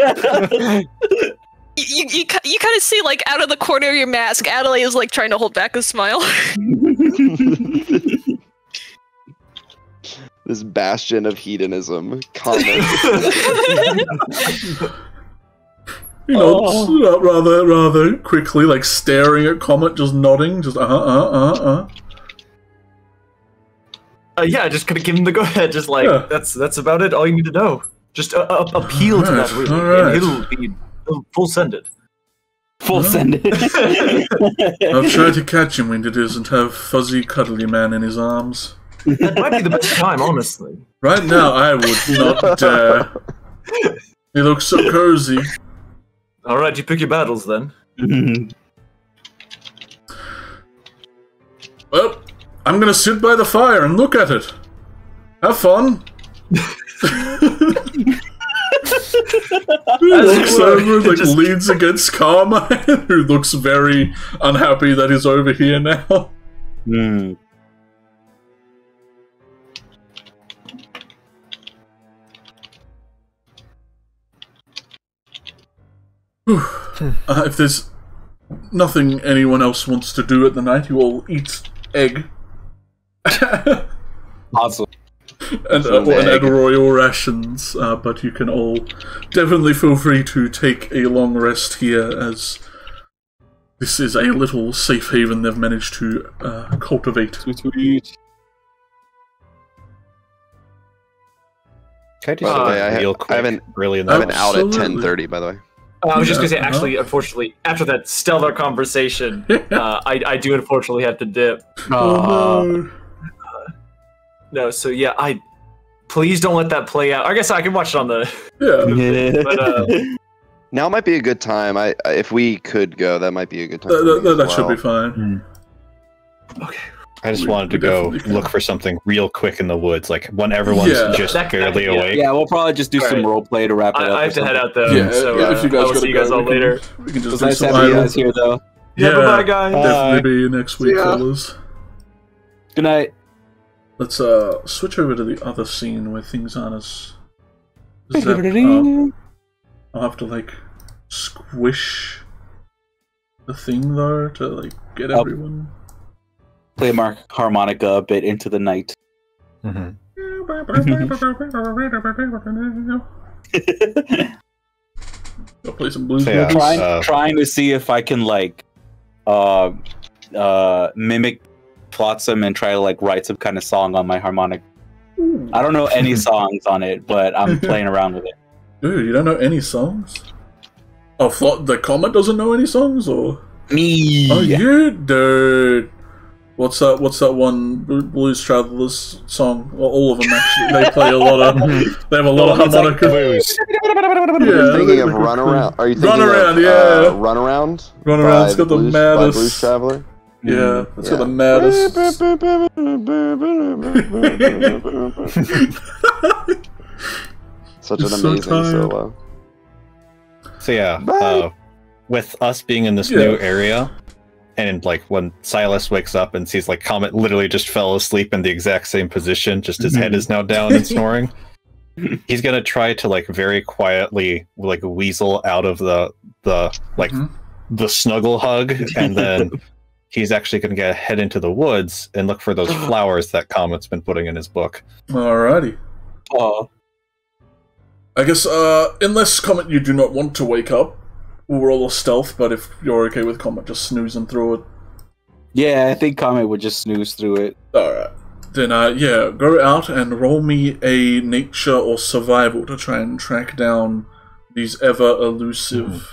You kind of see, like, out of the corner of your mask, Adelaide is, like, trying to hold back a smile. This bastion of hedonism. Comet. You know, rather quickly, like staring at Comet, just nodding, just Yeah, just gonna give him the go ahead. Just like Yeah. that's about it. All you need to know. Just appeal to that, really, alright. and he'll full send it. Full send it. I'll try to catch him when he doesn't have fuzzy, cuddly man in his arms. That might be the best time, honestly. Right now, I would not dare. He looks so cozy. All right, you pick your battles then. Well, I'm gonna sit by the fire and look at it. Have fun. He looks over and like leans against Carmine, who looks very unhappy that he's over here now. If there's nothing anyone else wants to do at the night, you all eat egg. Awesome. and royal rations. But you can all definitely feel free to take a long rest here, as this is a little safe haven they've managed to cultivate. Sweet. Can I do something real quick? I have an out at 10:30, by the way. I was just going to say, actually, unfortunately, after that stellar conversation, I do unfortunately have to dip. No, so yeah, please don't let that play out. I guess I can watch it on the... Yeah. But, now might be a good time. If we could go, that might be a good time. That should be fine. Okay. I just wanted to go look for something real quick in the woods, like when everyone's just barely awake. Yeah, we'll probably just do some role play to wrap it up. I have to head out though. Yeah, if you guys I will see you guys all later. We can just nice having you guys here, though. Yeah, bye, guys. Definitely be next week, fellas. Good night. Let's switch over to the other scene where things aren't as. I'll have to like squish the thing though to like get everyone. Play a harmonica a bit into the night. I'll play some blues. Trying to see if I can like mimic Flotsam and try to like write some kind of song on my harmonic. I don't know any songs on it, but I'm playing around with it. Dude, you don't know any songs? Oh, the Comet doesn't know any songs, or me? Oh, you dude. What's that one Blues Travelers song? Well, all of them actually. They play a lot of. They have a lot of harmonica. You're thinking of Runaround? Are you thinking Runaround? of Runaround? Runaround's got the maddest. Blues Traveler. Yeah, it's got the maddest. Such an amazing solo. So yeah, with us being in this new area. And like when Silas wakes up and sees like Comet literally just fell asleep in the exact same position, just his head is now down and snoring. He's gonna try to like very quietly like weasel out of the snuggle hug, and then he's actually gonna head into the woods and look for those flowers that Comet's been putting in his book. Alrighty. I guess unless Comet you do not want to wake up. We'll roll a stealth, but if you're okay with Comet just snoozing through it. Yeah, I think Comet would just snooze through it. Alright. Then, go out and roll me a nature or survival to try and track down these ever-elusive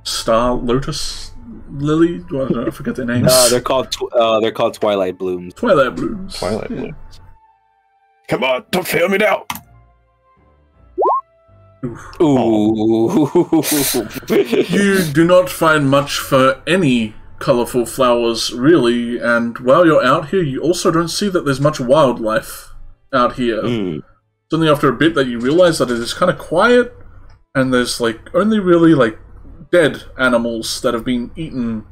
Star Lotus Lily? I don't know, I forget their names. They're called Twilight Blooms. Twilight Blooms. Twilight Blooms. Come on, don't fail me now! Ooh. You do not find much for any colourful flowers, really, and while you're out here, you also don't see that there's much wildlife out here. It's only after a bit that you realise that it is kind of quiet, and there's, like, only really, like, dead animals that have been eaten,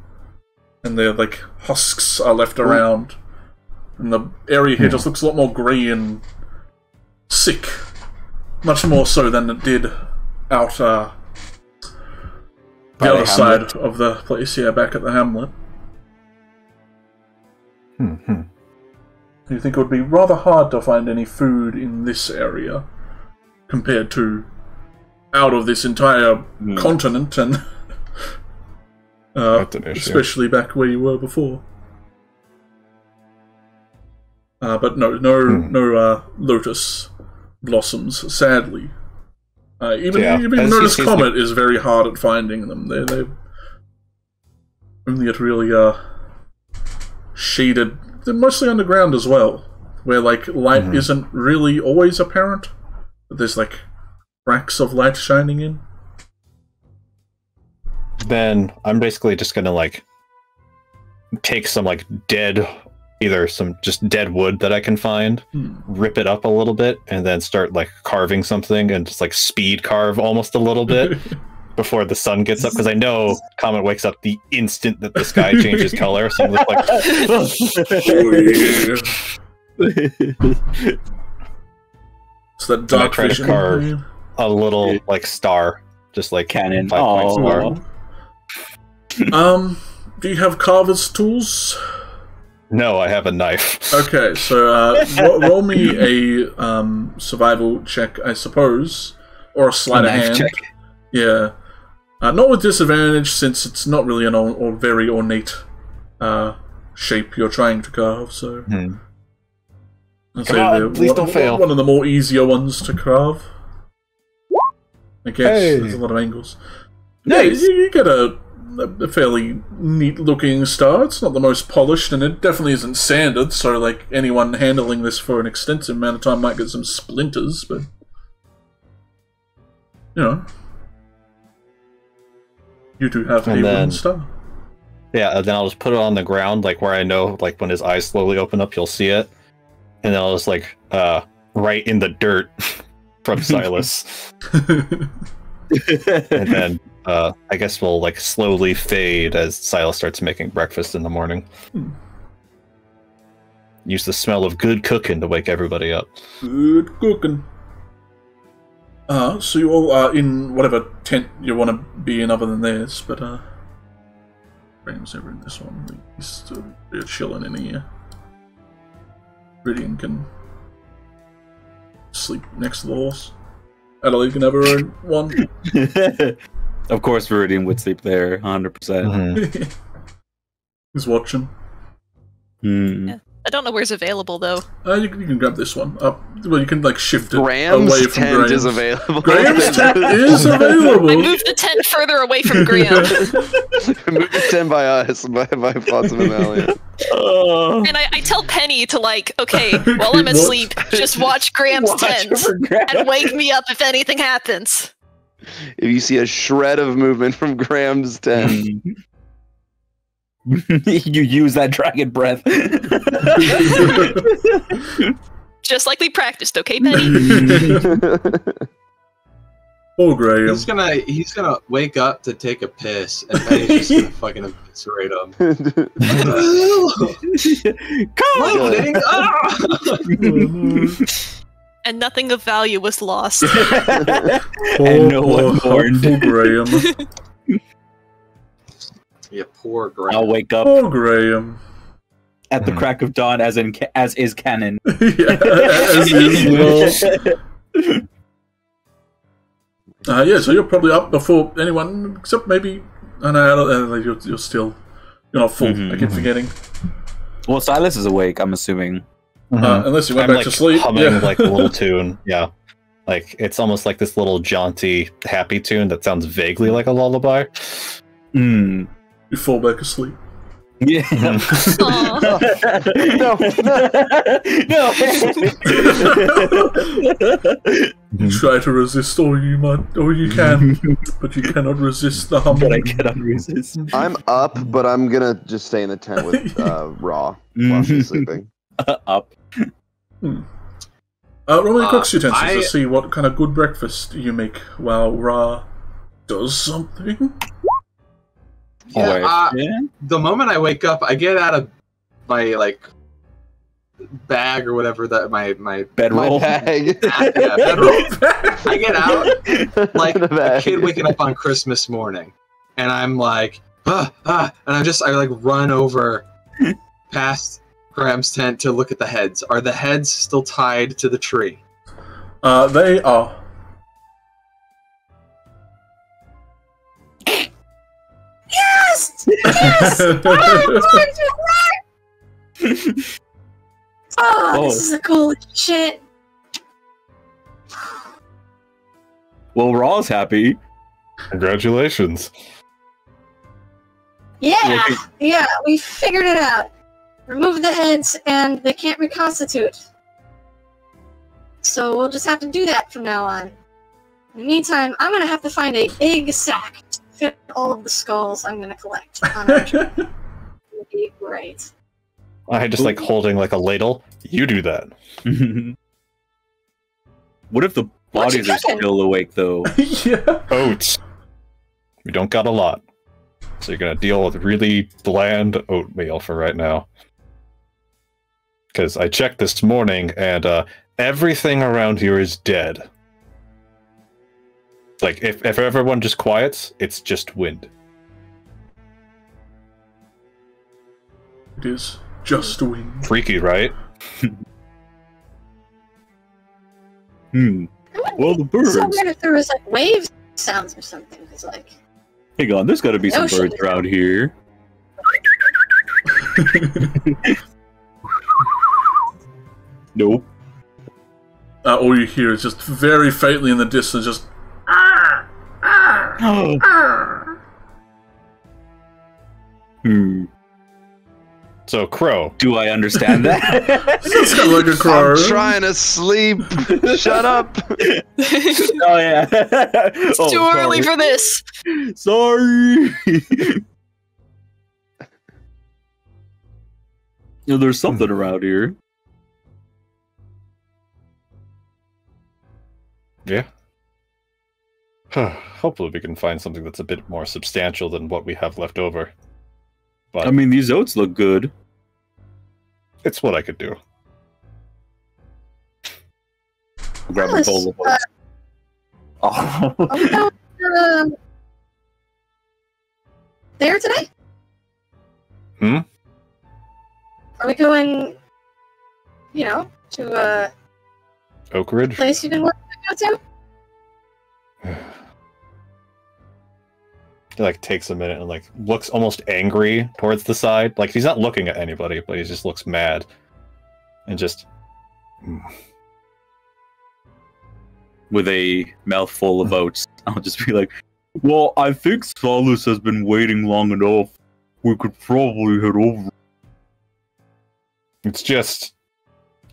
and their, like, husks are left around. And the area here just looks a lot more grey and sick. Much more so than it did out the other side of the place, back at the hamlet. You think it would be rather hard to find any food in this area compared to out of this entire continent, and especially back where you were before. But no lotus blossoms, sadly. Even notice Comet is very hard at finding them. They're only at really shaded. They're mostly underground as well, where like light isn't really always apparent, but there's like cracks of light shining in. Then I'm basically just gonna like take some like either some just dead wood that I can find, rip it up a little bit, and then start like carving something and just like speed carve almost a little bit before the sun gets up, because I know Comet wakes up the instant that the sky changes color, so I'm just like it's that dark try to carve a little like star, just like cannon 5-point star. Do you have carver's tools? No, I have a knife. Okay, so roll me a survival check, I suppose, or a sleight of hand. Check. Yeah, not with disadvantage since it's not really an very ornate shape you're trying to carve. So, I'd say please don't fail. One of the more easier ones to carve. I guess there's a lot of angles. Nice. Yeah, you get a fairly neat-looking star. It's not the most polished, and it definitely isn't sanded. So, like anyone handling this for an extensive amount of time might get some splinters, but you know, you do have a wooden star. Yeah, then I'll just put it on the ground, like where I know, like when his eyes slowly open up, you'll see it, and then I'll just like right in the dirt from Silas. And then I guess we'll like slowly fade as Silas starts making breakfast in the morning. Use the smell of good cooking to wake everybody up. Good cooking. So you all are in whatever tent you want to be in other than theirs, but Graham's never in this one. He's still chilling in here. Viridian can sleep next to the horse. Adelaide can have her own one. Of course, Viridian would sleep there, 100%. He's watching. Yeah. I don't know where's available though. You can grab this one. Well, you can like shift it Graham's away from tent Graham's. Is available. Graham's tent is available. I moved the tent further away from Graham. Move the tent by us, by Flotsam and Valiant. And I tell Penny to like, okay, while I'm asleep, just watch Graham's tent and wake me up if anything happens. If you see a shred of movement from Graham's tent. You use that dragon breath. Just like we practiced, okay, Penny? Oh, Graham. He's gonna wake up to take a piss, and Penny's just gonna fucking eviscerate him. And nothing of value was lost. And no one mourned. Graham. Yeah, poor Graham. I'll wake up. Oh, Graham. At the crack of dawn, as is canon. Yeah, as is. Yeah, so you're probably up before anyone, except maybe. I know you're still. You're not full. I keep forgetting. Well, Silas is awake. I'm assuming. Unless you went back to sleep. Humming like a little tune. Yeah, like it's almost like this little jaunty, happy tune that sounds vaguely like a lullaby. You fall back asleep. Yeah. No. Try to resist all you can, but you cannot resist the humming. But I cannot resist. I'm up, but I'm gonna just stay in the tent with Raw while she's sleeping. Up. Roman cooks utensils to see what kind of good breakfast you make while Ra does something. Yeah, the moment I wake up, I get out of my bag or whatever that my bedroll bag. Yeah, bedroll. I get out like a kid waking up on Christmas morning, and I'm like, and I run over past Graham's tent to look at the heads. Are the heads still tied to the tree? They are. Yes! Yes! This is the coolest shit. Well, Raw's happy. Congratulations. Yeah, we figured it out. Remove the heads, and they can't reconstitute. So we'll just have to do that from now on. In the meantime, I'm gonna have to find a big sack to fit all of the skulls I'm gonna collect on our trip. It'll be great. I just like holding like a ladle. You do that. What if the bodies are still awake though? Yeah. Oats. We don't got a lot. So you're gonna deal with really bland oatmeal for right now. Because I checked this morning and everything around here is dead. Like, if everyone just quiets, it's just wind. It is Just a wing. Freaky, right? Well, the birds. So weird if there was like wave sounds or something. It's like. Hang on, there's got to be some birds around here. Nope. All you hear is just very faintly in the distance, just. So, crow. Do I understand that? It's kind of like a crow. I'm trying to sleep. Shut up. Oh, yeah. It's too early for this. Sorry. There's something around here. Yeah. Hopefully we can find something that's a bit more substantial than what we have left over. But I mean, these oats look good. It's what I could do. Grab a bowl of oats. Are we there today? Hmm? Are we going, to Oak Ridge? place you've been working to? He like takes a minute and like looks almost angry towards the side. Like he's not looking at anybody, but he just looks mad. And just with a mouthful of oats, I'll just be like, well, I think Solus has been waiting long enough. We could probably head over. It's just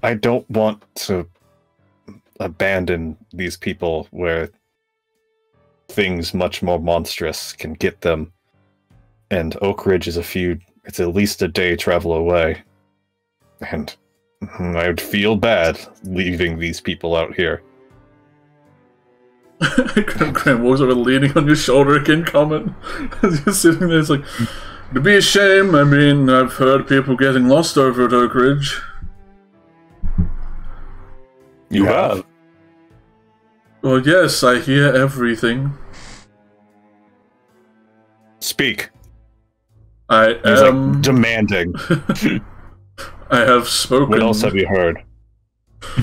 I don't want to abandon these people where things much more monstrous can get them. And Oak Ridge is it's at least a day travel away. And I would feel bad leaving these people out here. Graham walks over, leaning on your shoulder again, comment. As you're sitting there, it's like, it'd be a shame. I mean, I've heard people getting lost over at Oak Ridge. You have? Well, yes, I hear everything. Speak. I He's am like demanding. I have spoken. What else have you heard?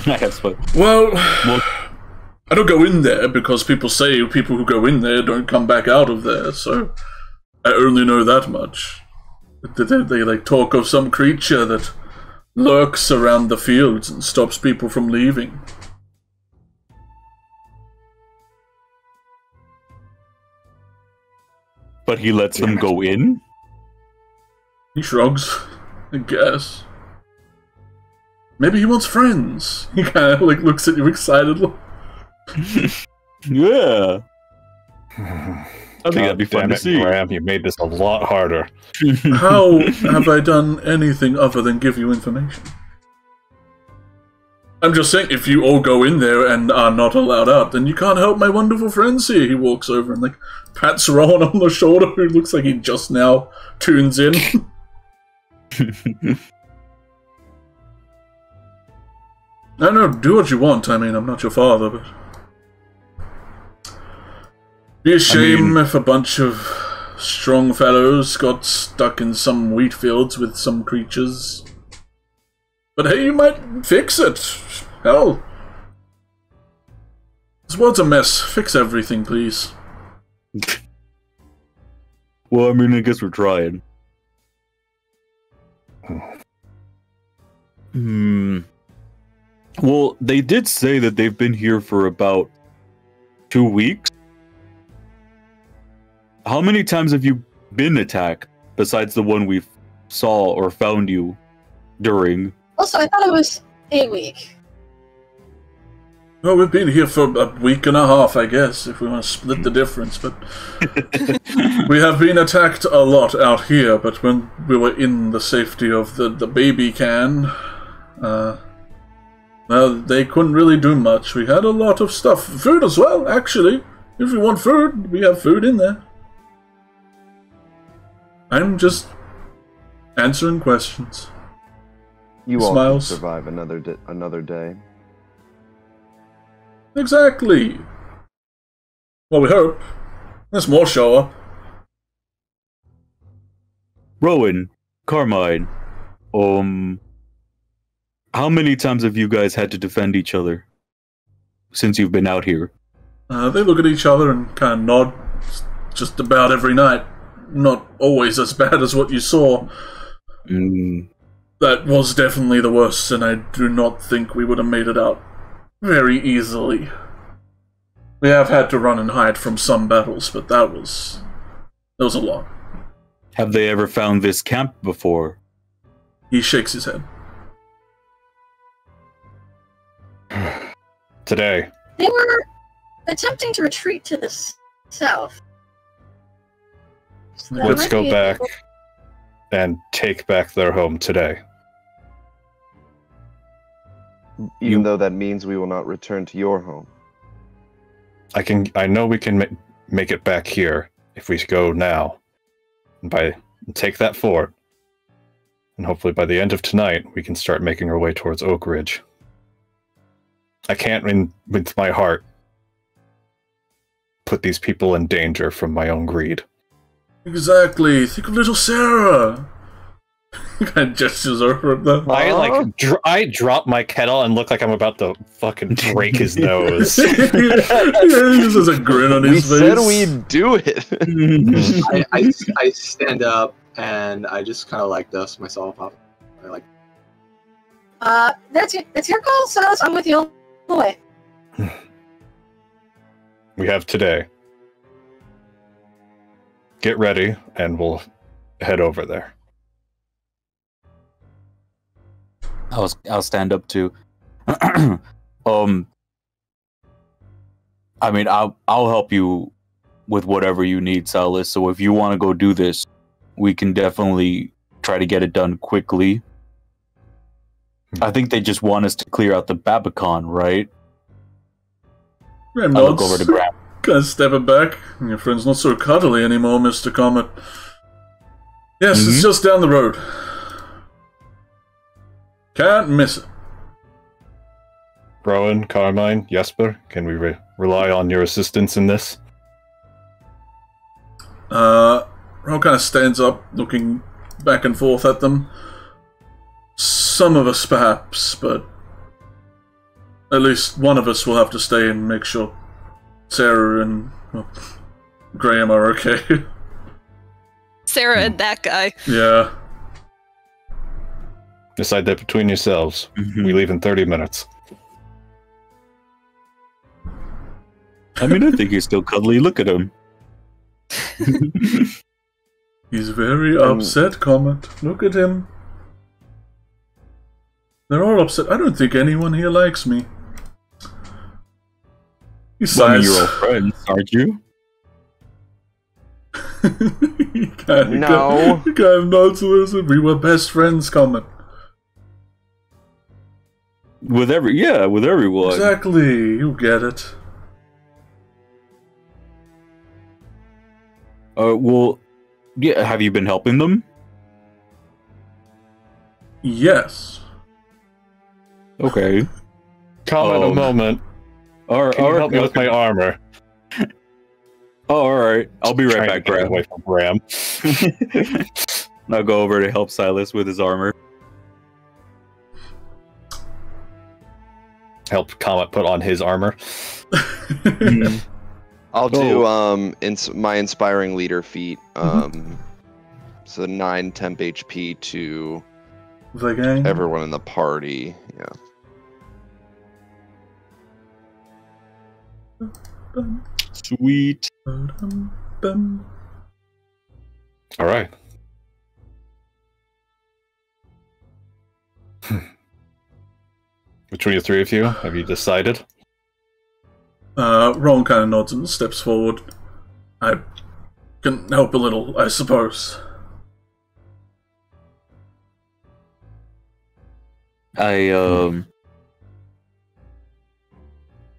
I have spoken. Well, I don't go in there because people say people who go in there don't come back out of there, so I only know that much. They like talk of some creature that lurks around the fields and stops people from leaving. But he lets them go in? He shrugs, I guess. Maybe he wants friends. He kind of like looks at you excitedly. Yeah. I think that'd be fun to see. Graham, you made this a lot harder. How have I done anything other than give you information? I'm just saying, if you all go in there and are not allowed out, then you can't help my wonderful friends here. He walks over and like pats Rowan on the shoulder, who looks like he just now tunes in. No, do what you want. I mean, I'm not your father, but be a shame if a bunch of strong fellows got stuck in some wheat fields with some creatures. But hey, you might fix it. Hell. This world's a mess. Fix everything, please. Well, I mean, I guess we're trying. Well, they did say that they've been here for about 2 weeks. How many times have you been attacked besides the one we saw or found you during? Also, I thought it was a week. Well, we've been here for a week and a half, I guess, if we want to split the difference, but we have been attacked a lot out here, but when we were in the safety of the baby can, well, they couldn't really do much. We had a lot of stuff. Food as well, actually. If you want food, we have food in there. I'm just answering questions. You all can survive another day. Exactly. Well, we hope. There's more show up. Rowan, Carmine, How many times have you guys had to defend each other since you've been out here? They look at each other and kind of nod. Just about every night. Not always as bad as what you saw. That was definitely the worst, and I do not think we would have made it out very easily. We have had to run and hide from some battles, but that was a lot. Have they ever found this camp before? He shakes his head. Today. They were attempting to retreat to the south. So let's go back and take back their home today. Even though that means we will not return to your home. I know we can make it back here if we go now. And take that fort. And hopefully by the end of tonight, we can start making our way towards Oak Ridge. I can't, with my heart, put these people in danger from my own greed. Exactly. Think of little Sarah. Kind of gestures over at them. I drop my kettle and look like I'm about to fucking break his nose. He just has a grin on his face. We said we'd do it. I stand up and I just kind of like dust myself off. I like. That's your call, Silas. I'm with you all the way. We have today. Get ready, and we'll head over there. I'll stand up too. I mean, I'll help you with whatever you need, Silas. So if you want to go do this, we can definitely try to get it done quickly. I think they just want us to clear out the Babacon, right? Graham I'll look over to Graham. Kind of stepping back. Your friend's not so cuddly anymore, Mr. Comet. Yes, it's just down the road. Can't miss it. Rowan, Carmine, Jesper, can we rely on your assistance in this? Rowan kind of stands up, looking back and forth at them. Some of us, perhaps, but at least one of us will have to stay and make sure Sarah and Graham are okay. Sarah and that guy. Yeah. Decide that between yourselves. We leave in 30 minutes. I mean, I think he's still cuddly. Look at him. He's very upset, Comet. Look at him. They're all upset. I don't think anyone here likes me. He sighs. Well, I mean, you're all friends, aren't you? No. You kind of nods, listen. We were best friends, Comet. With everyone. Exactly. You get it. Well, yeah. Have you been helping them? Yes. Okay. Come in a moment. Can you help me with my armor? Oh, all right. I'll be right back, Graham. Away from Graham. I'll go over to help Silas with his armor. Help Comet put on his armor. I'll do my inspiring leader feat. So 9 temp HP to the gang? Everyone in the party. Yeah. Sweet. All right. Between the three of you, have you decided? Ron kind of nods and steps forward. I can help a little, I suppose.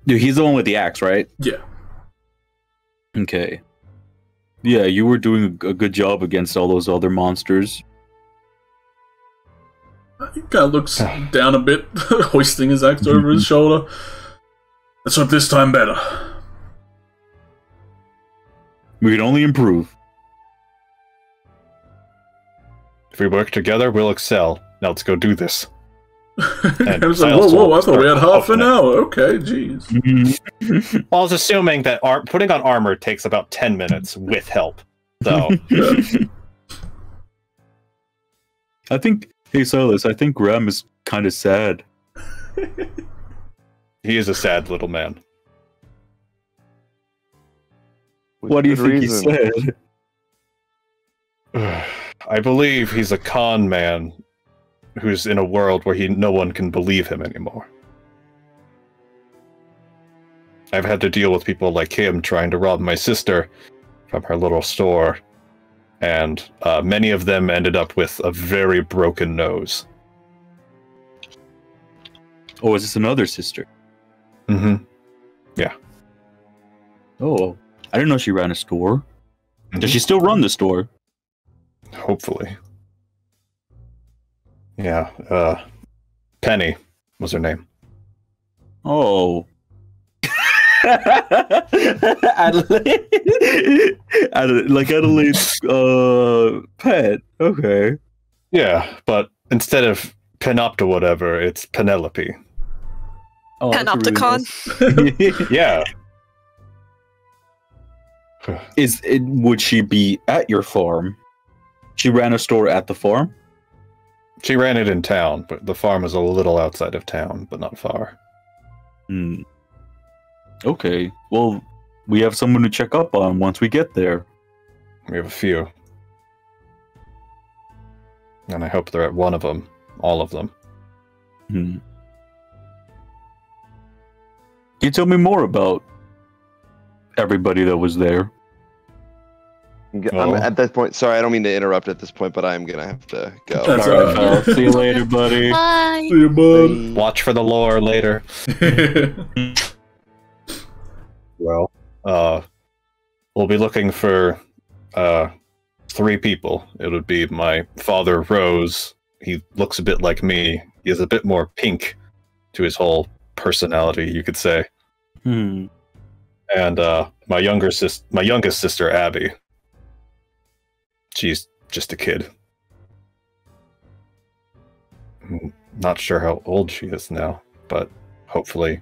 Dude, he's the one with the axe, right? Yeah. Okay. Yeah, you were doing a good job against all those other monsters. He kind of looks down a bit, hoisting his axe over his shoulder. Let's hope this time better. We can only improve. If we work together, we'll excel. Now let's go do this. I was like, whoa, I thought we had half an hour. Okay, jeez. Well, I was assuming that putting on armor takes about 10 minutes with help. So, I think, hey Silas, I think Graham is kind of sad. He is a sad little man. What do you think he said? I believe he's a con man who's in a world where no one can believe him anymore. I've had to deal with people like him trying to rob my sister from her little store, and many of them ended up with a very broken nose. Oh, is this another sister? Mm-hmm. Yeah. Oh, I didn't know she ran a store. Mm-hmm. Does she still run the store? Hopefully. Yeah, Penny was her name. Oh. Adelaide's pet. Okay. Yeah, but instead of Penopta whatever, it's Penelope. Oh, Panopticon. Really nice. Yeah. Would she be at your farm? She ran a store at the farm? She ran it in town, but the farm is a little outside of town, but not far. Hmm. Okay. Well, we have someone to check up on once we get there. We have a few. And I hope they're at one of them. All of them. Hmm. Can you tell me more about everybody that was there? I'm at that point. Sorry, I don't mean to interrupt at this point, but I'm gonna have to go. Alright, see you later, buddy. Bye. See you, bud. Watch for the lore later. Well, we'll be looking for 3 people. It would be my father, Rose. He looks a bit like me. He has a bit more pink to his whole personality, you could say. Hmm. And my youngest sister, Abby. She's just a kid. I'm not sure how old she is now, but hopefully.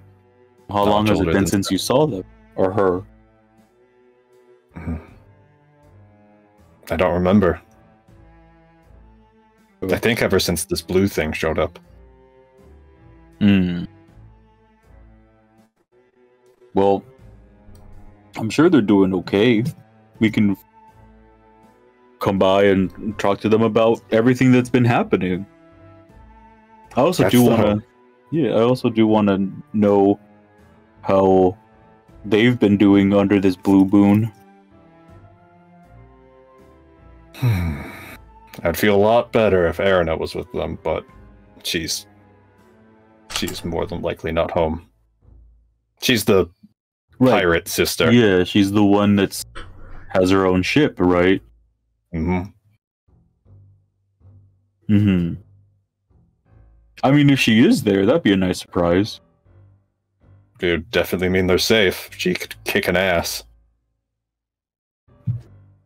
How long has it been since you saw them? Or her? I don't remember. I think ever since this blue thing showed up. Hmm. Well, I'm sure they're doing okay. We can come by and talk to them about everything that's been happening. I also do want to know how they've been doing under this blue boon. I'd feel a lot better if Erina was with them, but she's more than likely not home. She's the pirate sister. Yeah, she's the one that's has her own ship, right? Mm-hmm. Mm-hmm. I mean, if she is there, that'd be a nice surprise. It would definitely mean they're safe. She could kick an ass.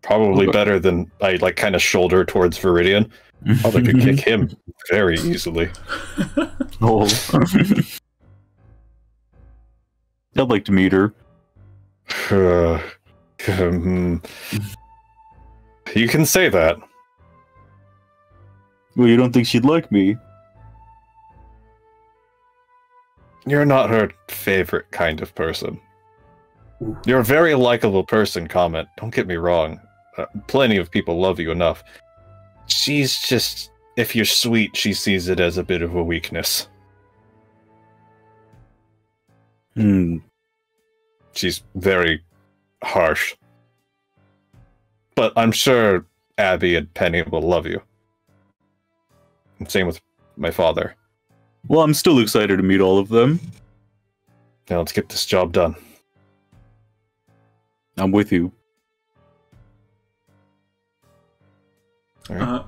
Probably better than I kind of shoulder towards Viridian. Probably could kick him very easily. Oh. I'd like to meet her. You can say that. Well, you don't think she'd like me? You're not her favorite kind of person. You're a very likable person, Comet. Don't get me wrong. Plenty of people love you enough. She's just... If you're sweet, she sees it as a bit of a weakness. Hmm. She's very harsh. But I'm sure Abby and Penny will love you. And same with my father. Well, I'm still excited to meet all of them. Now let's get this job done. I'm with you. At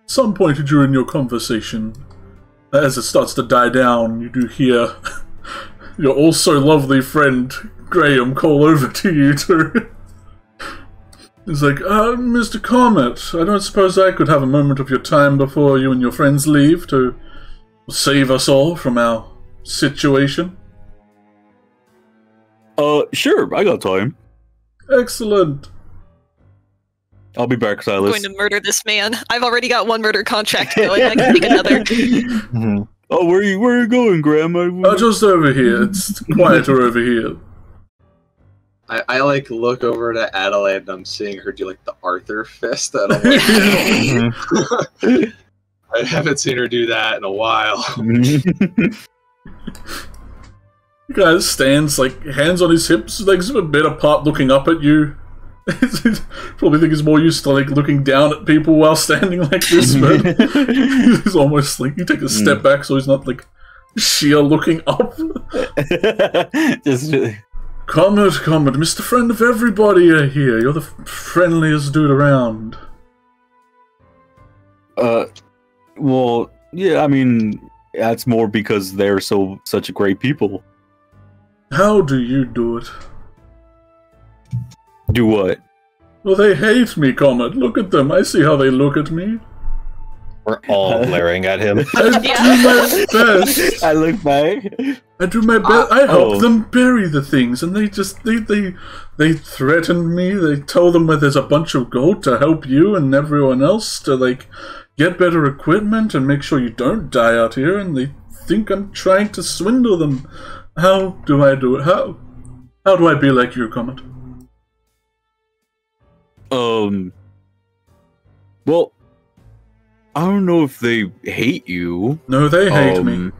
some point during your conversation, as it starts to die down, you do hear your also lovely friend Graham call over to you to He's like, Mr. Comet, I don't suppose I could have a moment of your time before you and your friends leave to save us all from our situation? Sure, I got time. Excellent. I'll be back, Silas. I'm going to murder this man. I've already got one murder contract going. I can take another. Mm-hmm. Oh, where are you going, Grandma? Just over here. It's quieter over here. I like look over to Adelaide and I'm seeing her do like the Arthur fist. And I'm like, I haven't seen her do that in a while. The guy stands like hands on his hips, legs a bit apart, looking up at you. Probably think he's more used to like looking down at people while standing like this, but he's almost like you take a step back so he's not like sheer looking up. Just Comet, Mr. Friend of everybody are here. You're the friendliest dude around. Well, yeah, I mean, that's more because they're such great people. How do you do it? Do what? Well, they hate me, Comet. Look at them. I see how they look at me. We're all glaring at him. I do my best. I look back. I do my best. I help them bury the things, and they just they threaten me. They tell them where there's a bunch of gold to help you and everyone else to like get better equipment and make sure you don't die out here. And they think I'm trying to swindle them. How do I do it? How do I be like you, Comet? Well, I don't know if they hate you. No, they hate me.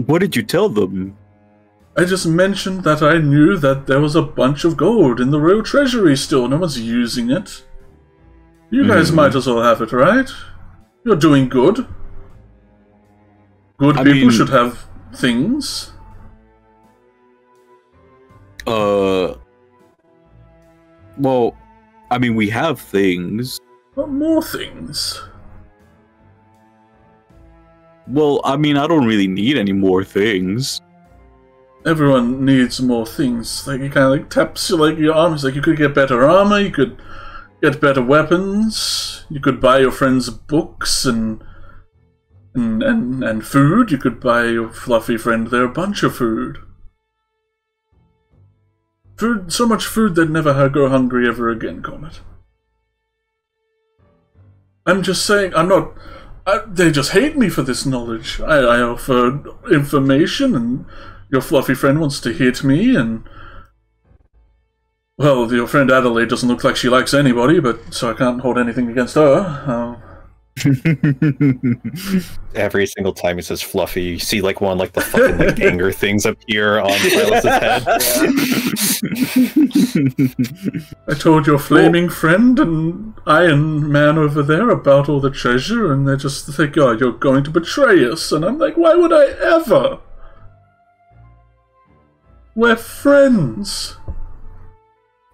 What did you tell them? I just mentioned that I knew that there was a bunch of gold in the royal treasury still. No one's using it. You guys might as well have it, right? You're doing good. Good people should have things. Well, I mean, we have things. What more things? Well, I mean, I don't really need any more things. Everyone needs more things. Like, it kind of like taps like your arms. Like, you could get better armor, you could get better weapons, you could buy your friends books and food. You could buy your fluffy friend there a bunch of food. Food, so much food they'd never go hungry ever again, Comet. I'm just saying, they just hate me for this knowledge. I offer information, and your fluffy friend wants to hit me, and... Well, your friend Adelaide doesn't look like she likes anybody, but so I can't hold anything against her. Every single time he says fluffy, you see like one like the fucking like anger things appear on Silas's head. I told your flaming friend and Iron Man over there about all the treasure, and they just think, oh, you're going to betray us. And I'm like, why would I ever? We're friends.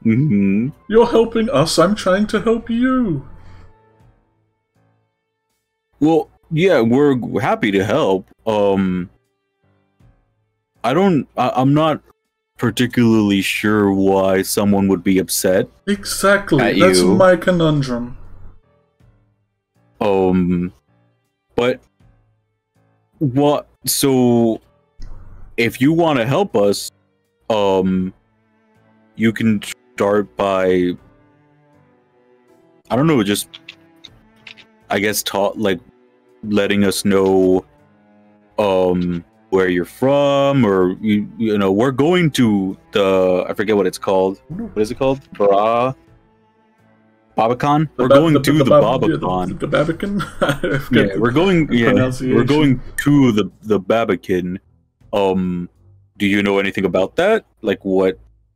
You're helping us, I'm trying to help you. Well, yeah, we're happy to help. I'm not particularly sure why someone would be upset. Exactly, that's my conundrum. But what? So, if you want to help us, you can start by, I don't know, just, I guess, letting us know, where you're from, or you know, we're going to I forget what it's called. What is it called? Babacon? We're going to the Babacon. The Babacon? Yeah, we're going to the Babacon. Do you know anything about that? Like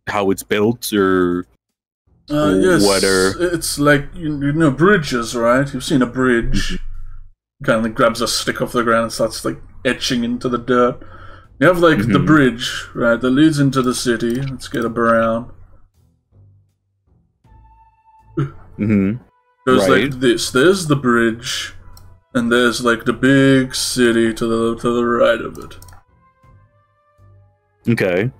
how it's built, or yes, what it's like, you know bridges, right? You've seen a bridge. Kind of grabs a stick off the ground and starts like etching into the dirt. You have like the bridge, right, that leads into the city. Let's get a brown. Goes like this. There's the bridge, and there's like the big city to the right of it. Okay.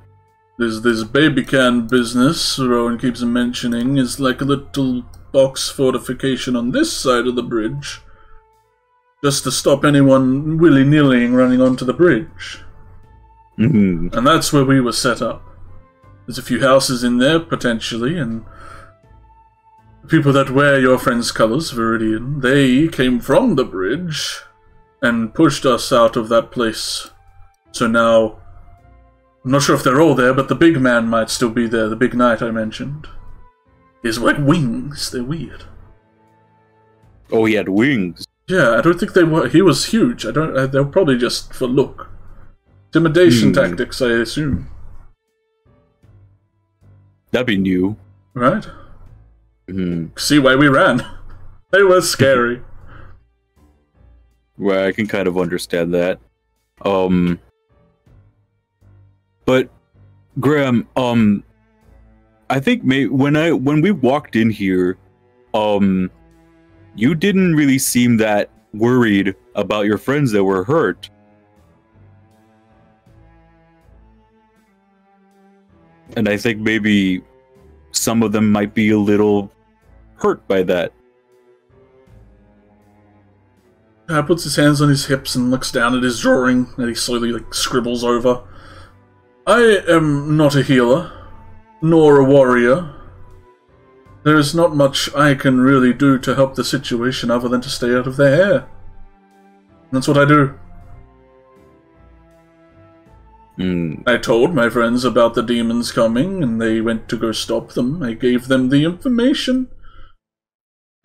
There's this baby can business Rowan keeps mentioning is like a little box fortification on this side of the bridge. Just to stop anyone willy-nilly running onto the bridge. And that's where we were set up. There's a few houses in there, potentially, and the people that wear your friend's colors, Viridian, they came from the bridge and pushed us out of that place. So now, I'm not sure if they're all there, but the big man might still be there, the big knight I mentioned. He has like wings, they're weird. Oh, he had wings? Yeah, I don't think they were, he was huge, they were probably just for look. Intimidation tactics, I assume. That'd be new. Right? See why we ran. They were scary. Well, I can kind of understand that. But Graham, I think when we walked in here, you didn't really seem that worried about your friends that were hurt. And I think maybe some of them might be a little hurt by that. Puts his hands on his hips and looks down at his drawing that he slowly scribbles over. I am not a healer, nor a warrior. There is not much I can really do to help the situation other than to stay out of their hair. That's what I do. I told my friends about the demons coming, and they went to go stop them. I gave them the information.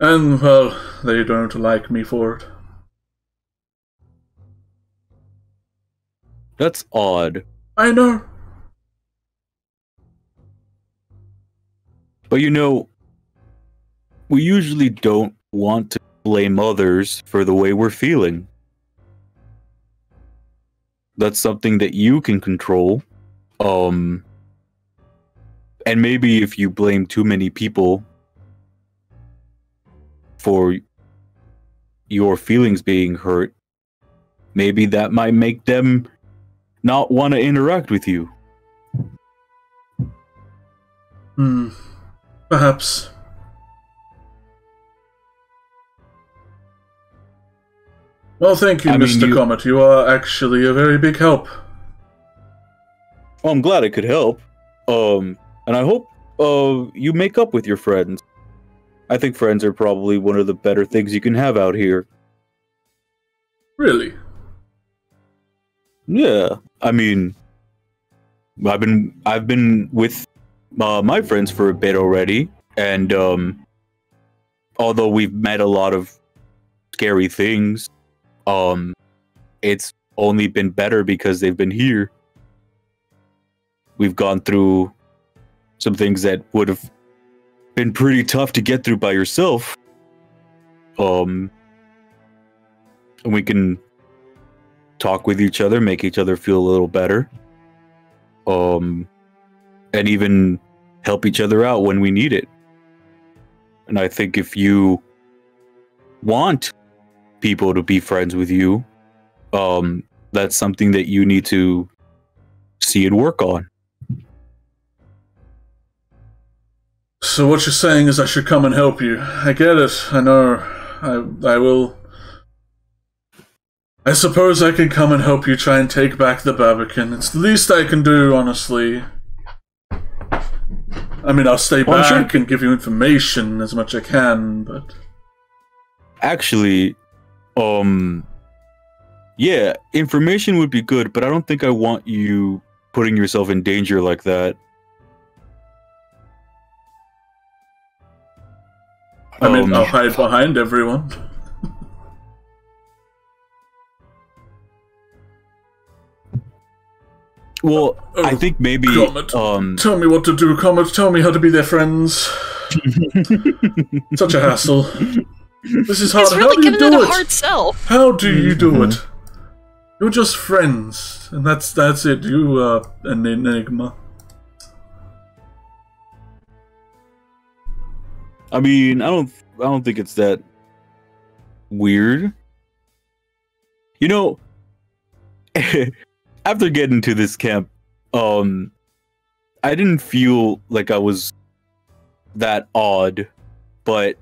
And, well, they don't like me for it. That's odd. I know. But you know, we usually don't want to blame others for the way we're feeling. That's something that you can control. And maybe if you blame too many people for your feelings being hurt, maybe that might make them not want to interact with you. Perhaps. Well, thank you, Mr. Comet. You are actually a very big help. Well, I'm glad I could help. And I hope you make up with your friends. I think friends are probably one of the better things you can have out here. Really? Yeah. I mean, I've been with my friends for a bit already, and although we've met a lot of scary things, it's only been better because they've been here. We've gone through some things that would have been pretty tough to get through by yourself. And we can talk with each other, make each other feel a little better. And even help each other out when we need it. And I think if you want people to be friends with you, that's something that you need to see and work on. So what you're saying is I should come and help you. I get it. I know. I will. I suppose I can come and help you try and take back the Barbican. It's the least I can do, honestly. I mean, I'll stay back and give you information as much as I can, but... Actually, yeah, information would be good, but I don't think I want you putting yourself in danger like that. I mean, I'll hide behind everyone. Well, I think maybe... Comet, tell me what to do, Comet. Tell me how to be their friends. Such a hassle. This is hard. He's really giving it a hard sell. How do you do it? You're just friends, and that's it. You are an enigma. I mean, I don't think it's that weird. You know, after getting to this camp, I didn't feel like I was that odd, but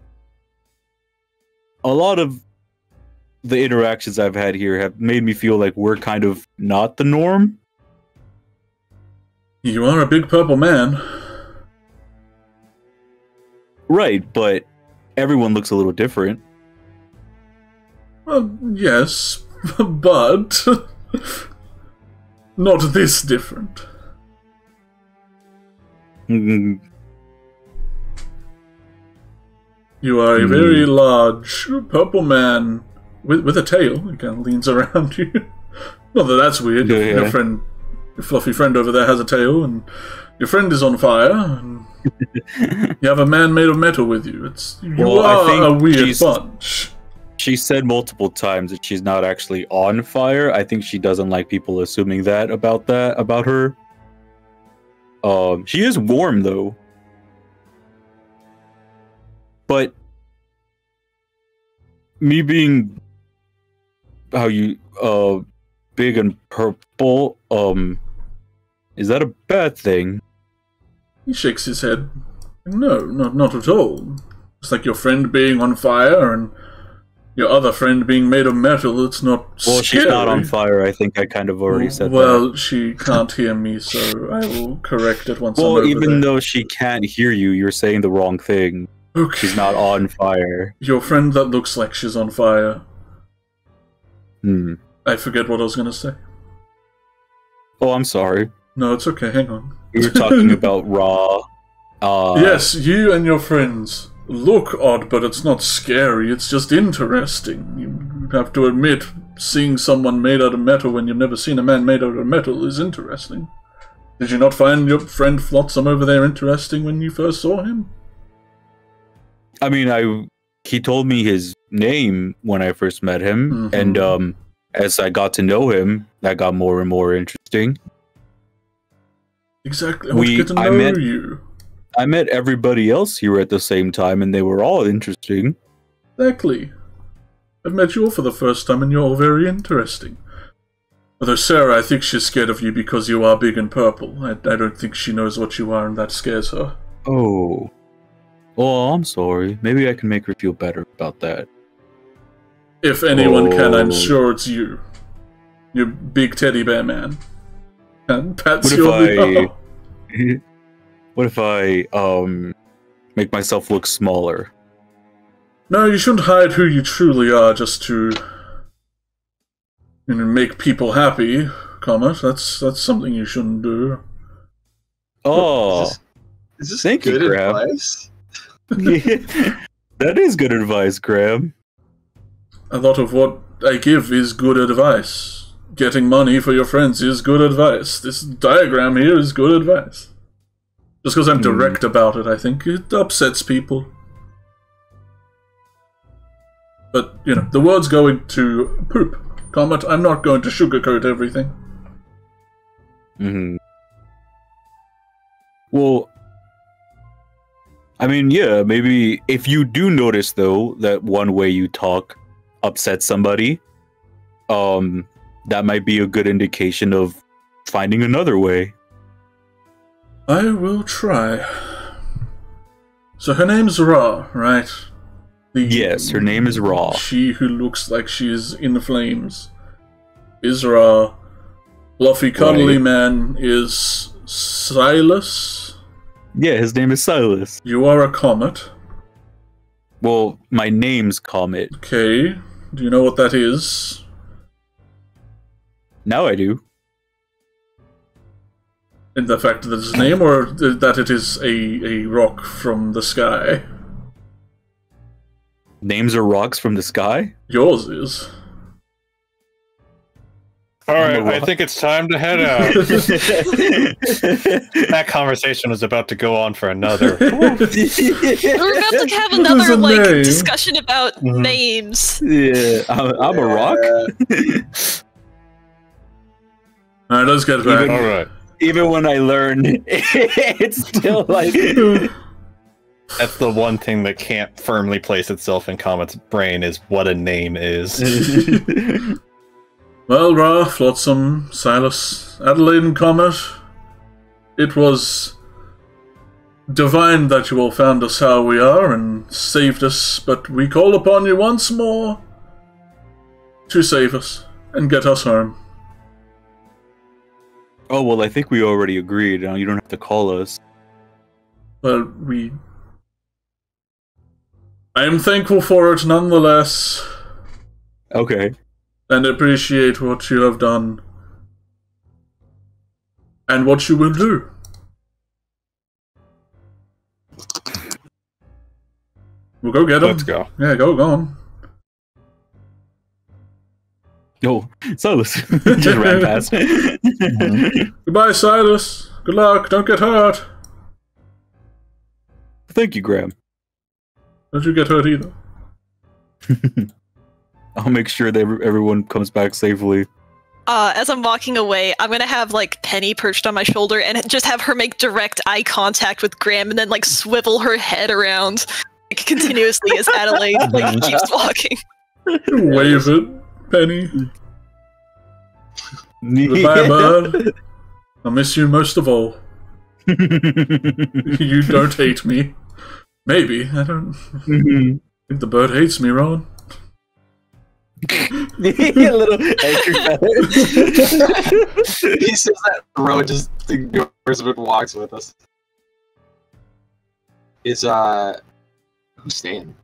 a lot of the interactions I've had here have made me feel like we're kind of not the norm. You are a big purple man. Right, but everyone looks a little different. Well, yes, but not this different. Mm. You are a very large purple man with a tail. He kind of leans around you. Not that that's weird. Yeah. Your friend, your fluffy friend over there has a tail, and your friend is on fire, and you have a man made of metal with you. You are a weird bunch. She said multiple times that she's not actually on fire. I think she doesn't like people assuming that about her. She is warm though. But me being big and purple, is that a bad thing? He shakes his head. No, not at all. It's like your friend being on fire and your other friend being made of metal. It's not scary. She's not on fire. I think I kind of already said that. Well, she can't hear me, so I will correct it once I'm over even there. though she can't hear you, you're saying the wrong thing. Okay. She's not on fire. Your friend that looks like she's on fire. Hmm. I forget what I was going to say. Oh, I'm sorry. No, it's okay. Hang on. We were talking about Ra. Yes, you and your friends look odd, but it's not scary. It's just interesting. You have to admit, seeing someone made out of metal when you've never seen a man made out of metal is interesting. Did you not find your friend Flotsam over there interesting when you first saw him? I mean, he told me his name when I first met him, and as I got to know him, that got more and more interesting. Exactly. I want to get to know you. I met everybody else here at the same time, and they were all interesting. Exactly. I've met you all for the first time, and you're all very interesting. Although Sarah, I think she's scared of you because you are big and purple. I don't think she knows what you are, and that scares her. Oh. Oh, I'm sorry. Maybe I can make her feel better about that. If anyone can, I'm sure it's you. You big teddy bear man. And pats your What if I make myself look smaller? No, you shouldn't hide who you truly are just to make people happy, Comet. That's something you shouldn't do. Oh, is this thank good you, Graham. advice? That is good advice, Graham. A lot of what I give is good advice. Getting money for your friends is good advice. This diagram here is good advice. Just because I'm direct about it, I think it upsets people. But, the world's going to poop. Comet, I'm not going to sugarcoat everything. Well, I mean, yeah, maybe if you do notice, though, that one way you talk upsets somebody, that might be a good indication of finding another way. I will try. So her name's Ra, right? Yes, her name is Ra. She who looks like she's in flames is Ra. Fluffy cuddly man is Silas. Yeah, his name is Silas. You are a Comet. Well, my name's Comet. Okay. Do you know what that is? Now I do. In the fact that it's his name, or that it is a rock from the sky? Names are rocks from the sky? Yours is. Alright, I think it's time to head out. That conversation was about to go on for another. We're about to have another discussion about names. Yeah, I'm a rock. Alright, let's get back. Alright. Even when I learn, it's still like... That's the one thing that can't firmly place itself in Comet's brain, is what a name is. Well, Ra, Flotsam, Silas, Adelaide, and Comet, It was divine that you all found us how we are and saved us, but we call upon you once more to save us and get us home. Oh, well, I think we already agreed. You don't have to call us. Well, I am thankful for it nonetheless. Okay. And appreciate what you have done. And what you will do. We'll go get him. Let's go. Yeah, go on. Oh, Silas just ran past. Goodbye, Silas. Good luck. Don't get hurt. Thank you, Graham. Don't you get hurt either. I'll make sure that everyone comes back safely. As I'm walking away, I'm gonna have like Penny perched on my shoulder and just have her make direct eye contact with Graham, and then like swivel her head around like, continuously as Adelaide like keeps walking. Wave it, Penny. Goodbye, bud. I miss you most of all. You don't hate me. Maybe. I don't think the bird hates me, Ron. A little angry feather. He says that, Ron just ignores him and walks with us. Is, who's staying?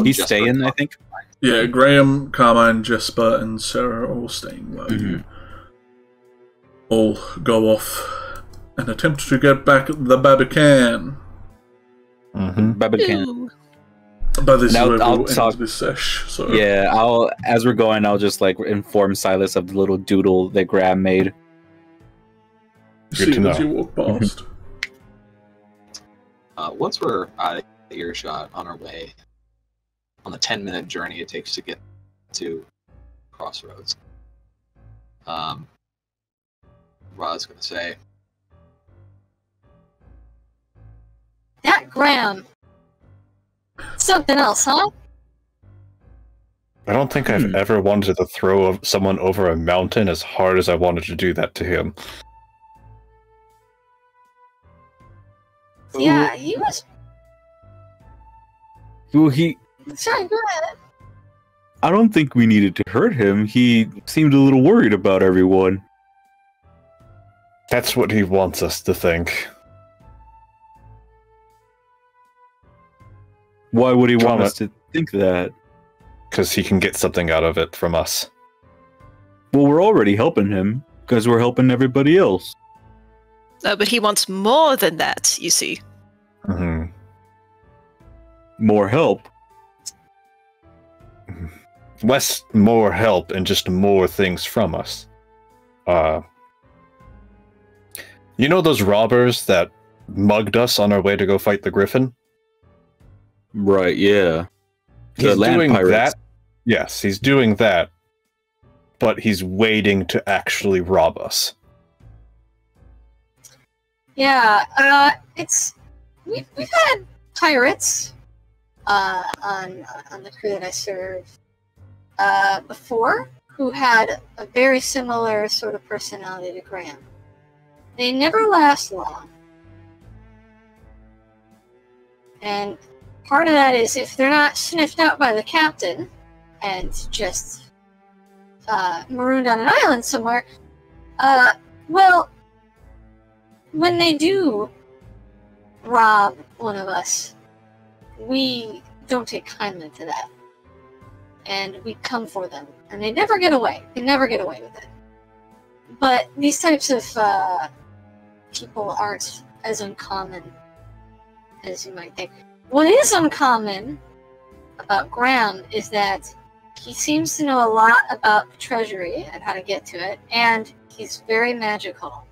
He's staying, I think. Yeah, Graham, Carmine, Jesper, and Sarah are all staying while you all go off and attempt to get back the Babacan. Babacan. By this Now, we'll I'll end talk. this sesh. So. Yeah, as we're going, I'll just like inform Silas of the little doodle that Graham made. See as you walk past. Once we're out of earshot on our way, on the 10-minute journey it takes to get to Crossroads, Rod's gonna say, That Graham. Something else, huh? I don't think I've ever wanted to throw someone over a mountain as hard as I wanted to do that to him. Yeah, he was. Well, Sorry, go ahead. I don't think we needed to hurt him. He seemed a little worried about everyone. That's what he wants us to think. Why would he want us to think that? Because he can get something out of it from us. Well, we're already helping him, because we're helping everybody else. But he wants more than that, you see. More help? Less more help and just more things from us. You know those robbers that mugged us on our way to go fight the Griffin? Right, yeah. He's doing that. Yes, he's doing that. But he's waiting to actually rob us. Yeah, we've had pirates on the crew that I served before who had a very similar sort of personality to Graham. They never last long. And part of that is if they're not sniffed out by the captain and just marooned on an island somewhere, well, when they do rob one of us, we don't take kindly to that. And we come for them. And they never get away. They never get away with it. But these types of people aren't as uncommon as you might think. What is uncommon about Graham is that he seems to know a lot about the treasury and how to get to it, and he's very magical,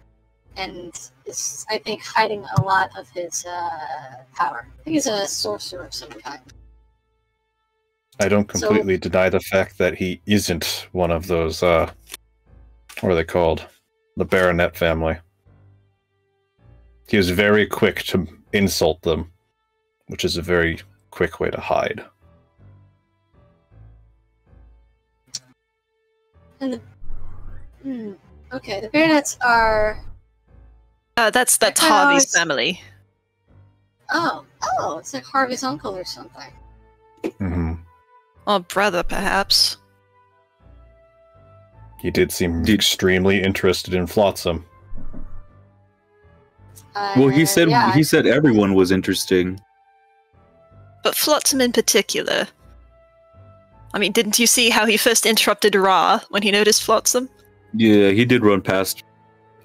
and is, I think, hiding a lot of his power. I think he's a sorcerer of some kind. I don't completely deny the fact that he isn't one of those, what are they called? The Baronet family. He was very quick to insult them, which is a very quick way to hide. And okay, the Baronets are That's Harvey's family. Oh, it's like Harvey's uncle or something. Mm-hmm. Or brother, perhaps. He did seem extremely interested in Flotsam. Well, he said everyone was interesting. But Flotsam in particular. I mean, didn't you see how he first interrupted Ra when he noticed Flotsam? Yeah, he did run past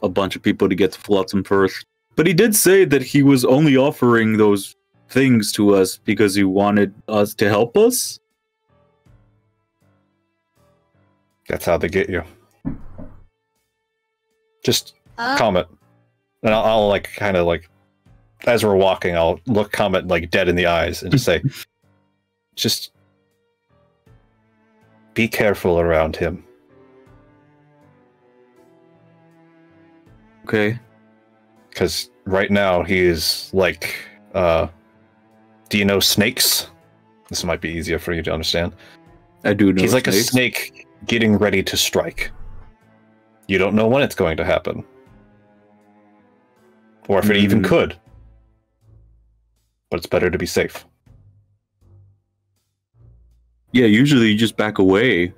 a bunch of people to get to Flotsam first. But he did say that he was only offering those things to us because he wanted us to help us. That's how they get you. Just comment. And I'll like, kind of like, as we're walking, I'll look Comet like dead in the eyes and just say, just be careful around him. Okay. Because right now he is like, do you know snakes? This might be easier for you to understand. I do know He's like snakes. a snake getting ready to strike. You don't know when it's going to happen. Or if it even could. But it's better to be safe. Yeah, usually you just back away.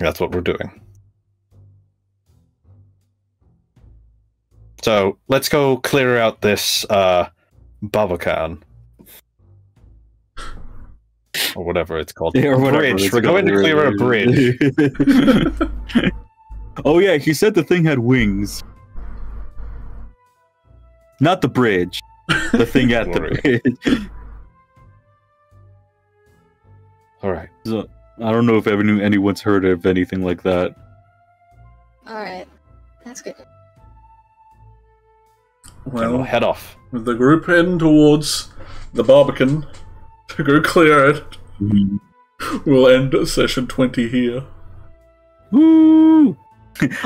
That's what we're doing. So let's go clear out this Babacan. Or whatever it's called. Yeah, or whatever bridge. We're going to clear a bridge. Oh yeah, he said the thing had wings. Not the bridge. The thing at the bridge. Alright. So, I don't know if anyone's heard of anything like that. Alright. That's good. Well, head off. With the group heading towards the Barbican to go clear it, we'll end session 20 here. Woo!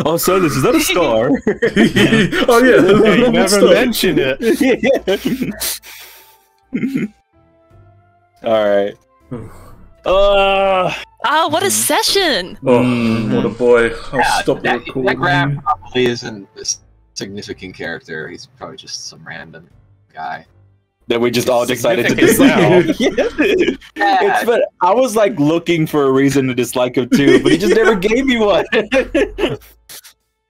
Oh, so this is that a star? Oh yeah, you never mentioned it. All right. What a session! Oh, what a boy! I'll stop the That recording. Grab probably isn't a significant character. He's probably just some random guy. That we just all decided to Significant dislike. It's but I was like looking for a reason to dislike him too, but he just never gave me one.